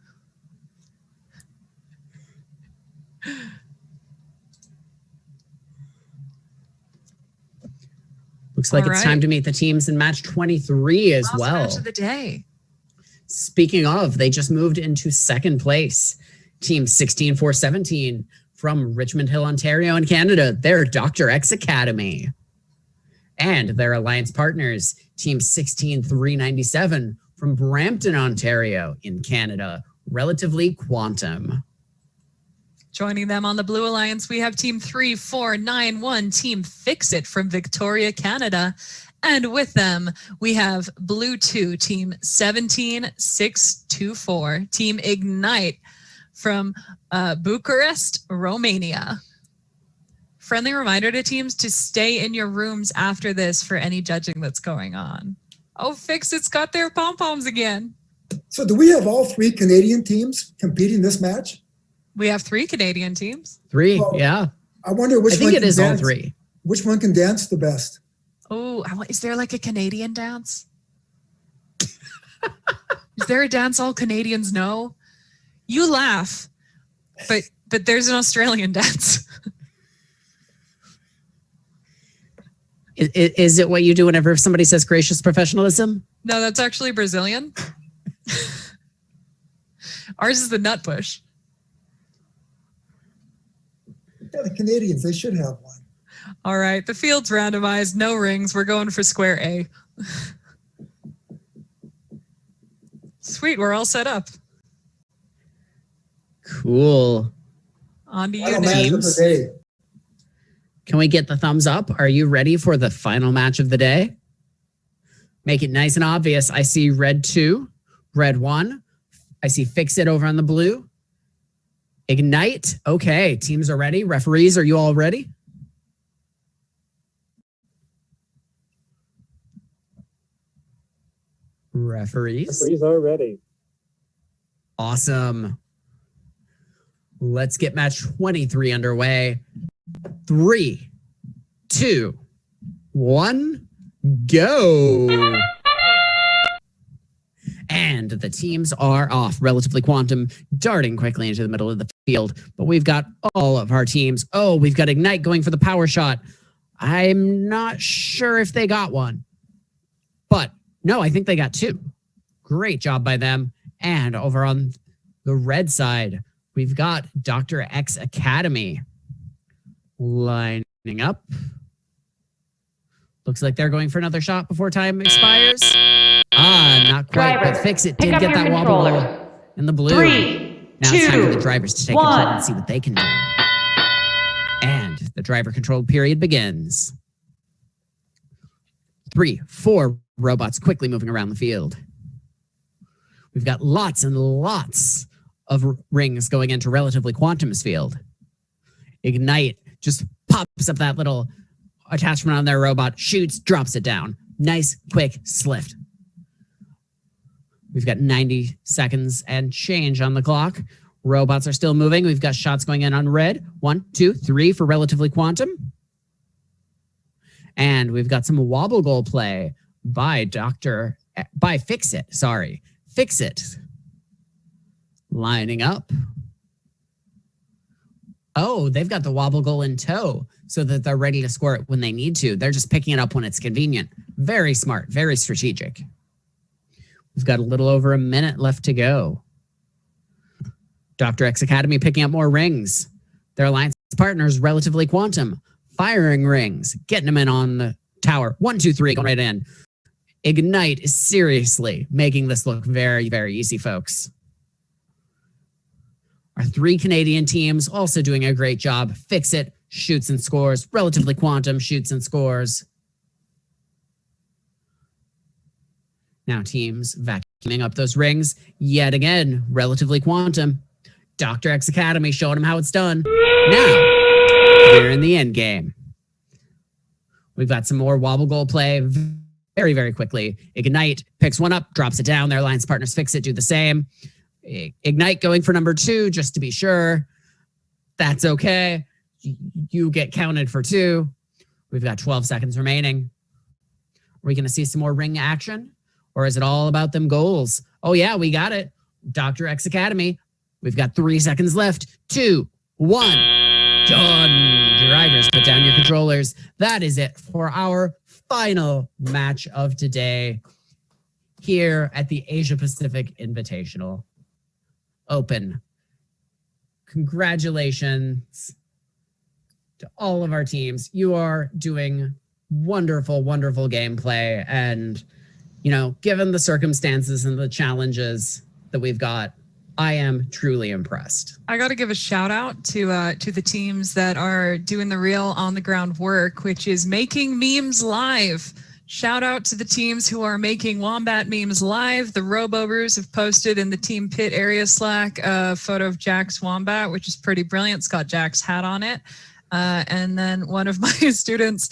P: Looks like it's time to meet the teams in match 23 as
Q: Last
P: well.
Q: match of the day.
P: Speaking of, they just moved into second place. Team 16-417 from Richmond Hill, Ontario in Canada. They're Dr. X Academy. And their alliance partners, Team 16-397 from Brampton, Ontario in Canada. Relatively Quantum.
Q: Joining them on the Blue Alliance, we have Team 3491, Team Fix It from Victoria, Canada. And with them, we have Blue 2, Team 17624, Team Ignite from Bucharest, Romania. Friendly reminder to teams to stay in your rooms after this for any judging that's going on. Oh, Fix It's got their pom-poms again.
O: So do we have all 3 Canadian teams competing this match?
Q: We have 3 Canadian teams.
P: 3, yeah.
O: I wonder which
P: I think
O: one
P: it is
O: dance,
P: all 3.
O: Which one can dance the best?
Q: Oh, is there like a Canadian dance? Is there a dance all Canadians know? You laugh, but there's an Australian dance.
P: Is it what you do whenever somebody says gracious professionalism?
Q: No, that's actually Brazilian. Ours is the nut bush.
O: Yeah, the Canadians, they should have one.
Q: All right, the field's randomized, no rings. We're going for square A. Sweet, we're all set up.
P: Cool.
Q: On to you,
O: Final match of the day.
P: Can we get the thumbs up? Are you ready for the final match of the day? Make it nice and obvious. I see red 2, red 1. I see Fix It over on the blue. Ignite. Okay, teams are ready. Referees, are you all ready? Referees
N: are ready.
P: Awesome. Let's get match 23 underway. 3, 2, 1, go. And the teams are off. Relatively Quantum darting quickly into the middle of the field. But we've got all of our teams. Oh, we've got Ignite going for the power shot. I'm not sure if they got one. But no, I think they got 2. Great job by them. And over on the red side, we've got Dr. X Academy lining up. Looks like they're going for another shot before time expires. Not quite,
H: Driver,
P: but Fix It
H: pick
P: did
H: up
P: get
H: your
P: that wobble
H: controller.
P: ball in the blue.
H: 3,
P: Now
H: 2,
P: it's time for the drivers to take control
H: 1.
P: and see what they can do. And the driver controlled period begins. 3, 4, robots quickly moving around the field. We've got lots and lots of rings going into Relatively Quantum's field. Ignite just pops up that little attachment on their robot, shoots, drops it down. Nice, quick, slift. We've got 90 seconds and change on the clock. Robots are still moving. We've got shots going in on red. 1, 2, 3 for Relatively Quantum. And we've got some wobble goal play by Fix-It. Sorry. Fix-It. Lining up. Oh, they've got the wobble goal in tow so that they're ready to score it when they need to. They're just picking it up when it's convenient. Very smart, very strategic. We've got a little over a minute left to go. Dr. X Academy picking up more rings. Their alliance partners, Relatively Quantum, firing rings, getting them in on the tower. 1, 2, 3, going right in. Ignite is seriously making this look very, very easy, folks. Our 3 Canadian teams also doing a great job. Fix-It shoots and scores. Relatively Quantum shoots and scores. Now teams vacuuming up those rings. Yet again, Relatively Quantum. Dr. X Academy showing them how it's done. Now, we're in the end game. We've got some more wobble goal play very, very quickly. Ignite picks one up, drops it down. Their alliance partners Fix-It, do the same. Ignite going for number 2, just to be sure. That's okay. You get counted for 2. We've got 12 seconds remaining. Are we going to see some more ring action? Or is it all about them goals? Oh, yeah, we got it. Dr. X Academy. We've got 3 seconds left. 2, 1. Done. Drivers, put down your controllers. That is it for our final match of today here at the Asia Pacific Invitational Open. Congratulations to all of our teams. You are doing wonderful, wonderful gameplay. And, you know, given the circumstances and the challenges that we've got, I am truly impressed.
Q: I got to give a shout out to the teams that are doing the real on the ground work, which is making memes live. Shout out to the teams who are making Wombat memes live. The Robo-Brews have posted in the Team Pit area Slack a photo of Jack's Wombat, which is pretty brilliant. It's got Jack's hat on it. And then one of my students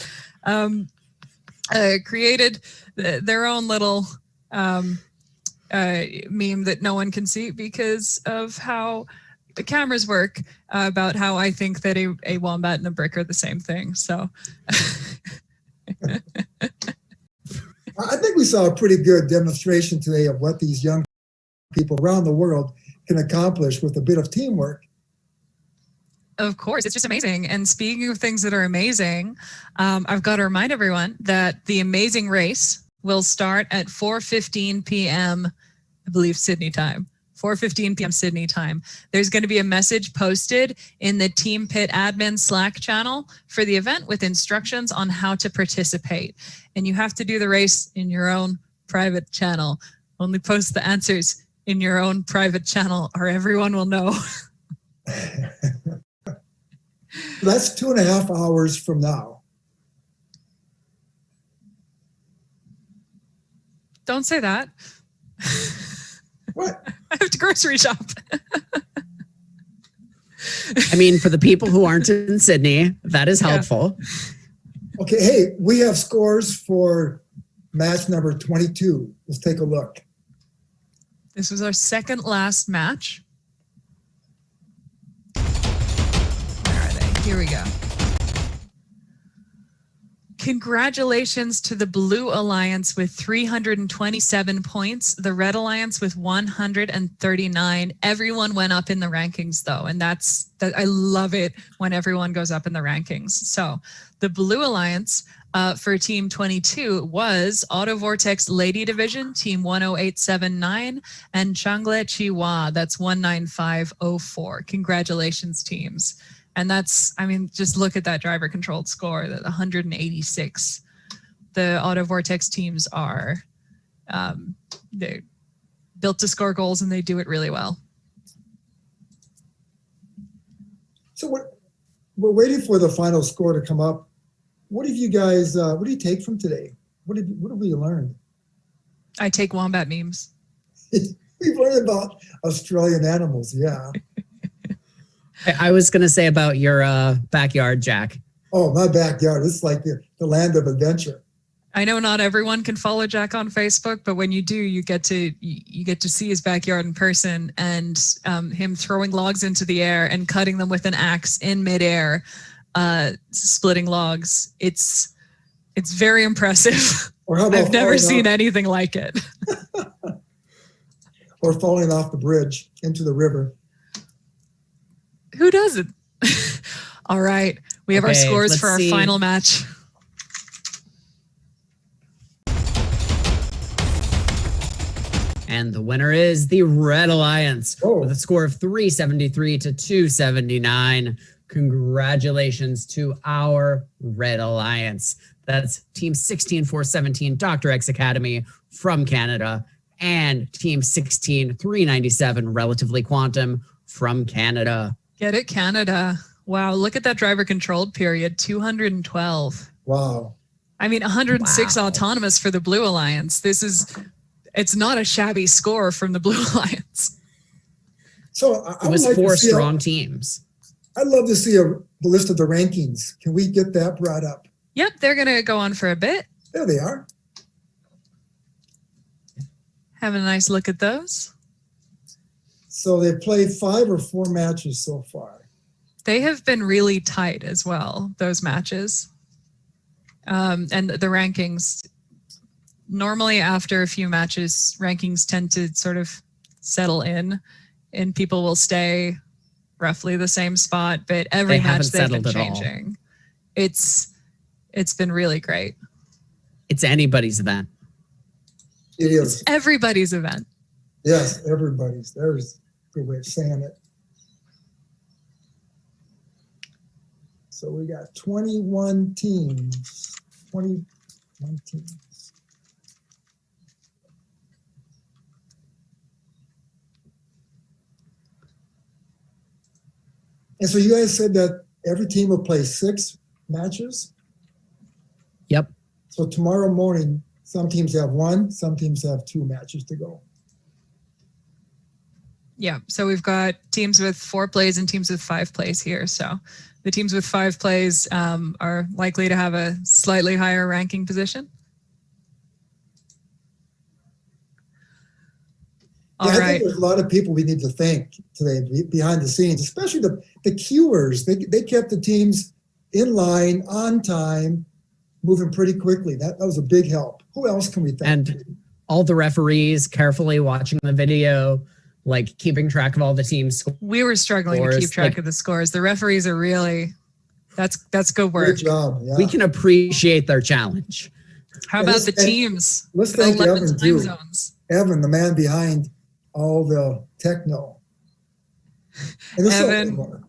Q: created their own little meme that no one can see because of how the cameras work, about how I think that a wombat and a brick are the same thing. So
O: I think we saw a pretty good demonstration today of what these young people around the world can accomplish with a bit of teamwork.
Q: Of course, it's just amazing. And speaking of things that are amazing, I've got to remind everyone that the amazing race will start at 4:15 p.m., I believe, Sydney time. 4:15 p.m. Sydney time. There's going to be a message posted in the Team Pit admin Slack channel for the event with instructions on how to participate. And you have to do the race in your own private channel. Only post the answers in your own private channel or everyone will know.
O: That's 2.5 hours from now.
Q: Don't say that.
O: What?
Q: I have to grocery shop.
P: I mean, for the people who aren't in Sydney, that is helpful.
O: Yeah. Okay, hey, we have scores for match number 22. Let's take a look.
Q: This was our second last match. Where are they? Here we go. Congratulations to the Blue Alliance with 327 points, the Red Alliance with 139. Everyone went up in the rankings though, and I love it when everyone goes up in the rankings. So the Blue Alliance for Team 22 was Auto Vortex Lady Division, Team 10879, and Changle Chihuahua, that's 19504. Congratulations, teams. And that's, I mean, just look at that driver controlled score, that 186. The Auto Vortex teams are they're built to score goals and they do it really well.
O: So we're waiting for the final score to come up. What have you guys, what do you take from today? What have we learned?
Q: I take wombat memes.
O: We've learned about Australian animals, yeah.
P: I was going to say about your backyard, Jack.
O: Oh, my backyard. It's like the land of adventure.
Q: I know not everyone can follow Jack on Facebook, but when you do, you get to see his backyard in person, and him throwing logs into the air and cutting them with an axe in midair, splitting logs. It's very impressive.
O: Or how about
Q: I've never seen
O: off,
Q: anything like it.
O: or falling off the bridge into the river.
Q: Who doesn't? All right, we have our scores for our
P: see.
Q: final match.
P: And the winner is the Red Alliance with a score of 373 to 279. Congratulations to our Red Alliance. That's Team 16417 Dr. X Academy from Canada and Team 16397 Relatively Quantum from Canada.
Q: Get it, Canada. Wow, look at that driver controlled period, 212.
O: Wow.
Q: I mean, 106 autonomous for the Blue Alliance. It's not a shabby score from the Blue Alliance.
O: So
P: it was like 4 strong teams.
O: I'd love to see the list of the rankings. Can we get that brought up?
Q: Yep, they're going to go on for a bit.
O: There they are.
Q: Have a nice look at those.
O: So they've played 5 or 4 matches so far.
Q: They have been really tight as well, those matches. And the rankings, normally after a few matches, rankings tend to sort of settle in and people will stay roughly the same spot, but every match they've been changing. It's been really great.
P: It's anybody's event.
O: It is.
Q: It's everybody's event.
O: Yes, everybody's. There's a good way of saying it. So we got 21 teams. 21 teams. And so you guys said that every team will play 6 matches?
P: Yep.
O: So tomorrow morning, some teams have 1, some teams have 2 matches to go.
Q: Yeah, so we've got teams with 4 plays and teams with 5 plays here. So the teams with 5 plays are likely to have a slightly higher ranking position.
O: Yeah, I think there's a lot of people we need to thank today behind the scenes, especially the queuers. They kept the teams in line, on time, moving pretty quickly. That was a big help. Who else can we thank?
P: And all the referees carefully watching the video, like keeping track of all the teams.
Q: We were struggling to keep track of the scores. The referees are really, that's good work.
O: Great job. Yeah.
P: We can appreciate their challenge.
Q: How about the teams?
O: Let's thank Evan too.
Q: Zones.
O: Evan, the man behind all the techno. And
Q: Evan.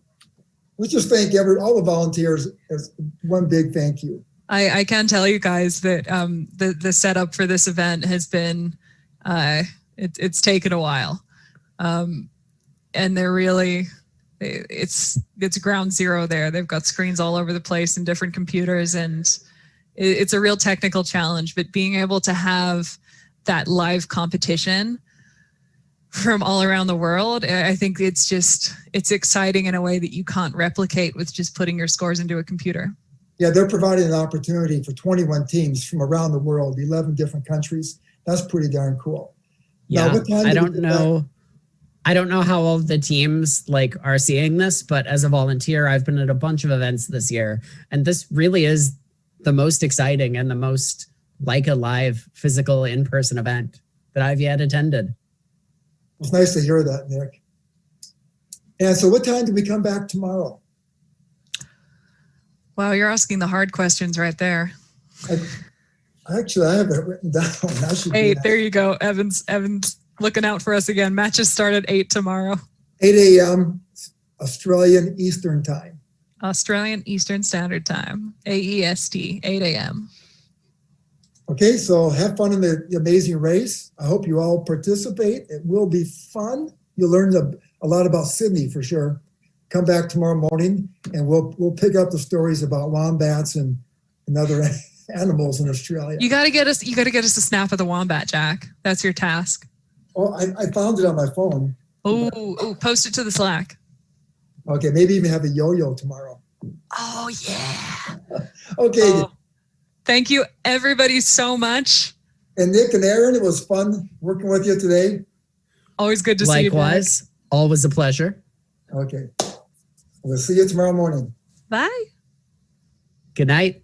O: Let's just thank all the volunteers as one big thank you.
Q: I can tell you guys that the setup for this event has been, it's taken a while. And they're really, it's ground zero there. They've got screens all over the place and different computers, and it's a real technical challenge, but being able to have that live competition from all around the world, I think it's exciting in a way that you can't replicate with just putting your scores into a computer.
O: Yeah, they're providing an opportunity for 21 teams from around the world, 11 different countries. That's pretty darn cool.
P: Yeah, I don't know how all of the teams are seeing this, but as a volunteer, I've been at a bunch of events this year, and this really is the most exciting and the most like a live physical in-person event that I've yet attended.
O: It's nice to hear that, Nick. And so what time do we come back tomorrow?
Q: Wow, you're asking the hard questions right there.
O: Actually, I have it written down.
Q: 8, there you go. Evan's looking out for us again. Matches start at 8 tomorrow.
O: 8 a.m. Australian Eastern Time.
Q: Australian Eastern Standard Time. AEST, 8 a.m.
O: Okay, so have fun in the amazing race. I hope you all participate. It will be fun. You'll learn a lot about Sydney for sure. Come back tomorrow morning and we'll pick up the stories about wombats and other animals in Australia.
Q: You gotta get us a snap of the wombat, Jack. That's your task.
O: Oh, I found it on my phone.
Q: Oh, post it to the Slack.
O: Okay, maybe even have a yo-yo tomorrow.
Q: Oh yeah.
O: Okay.
Q: Thank you everybody so much.
O: And Nick and Aaron, it was fun working with you today.
Q: Always good to see you.
P: Likewise. Always a pleasure.
O: Okay. We'll see you tomorrow morning.
Q: Bye.
P: Good night.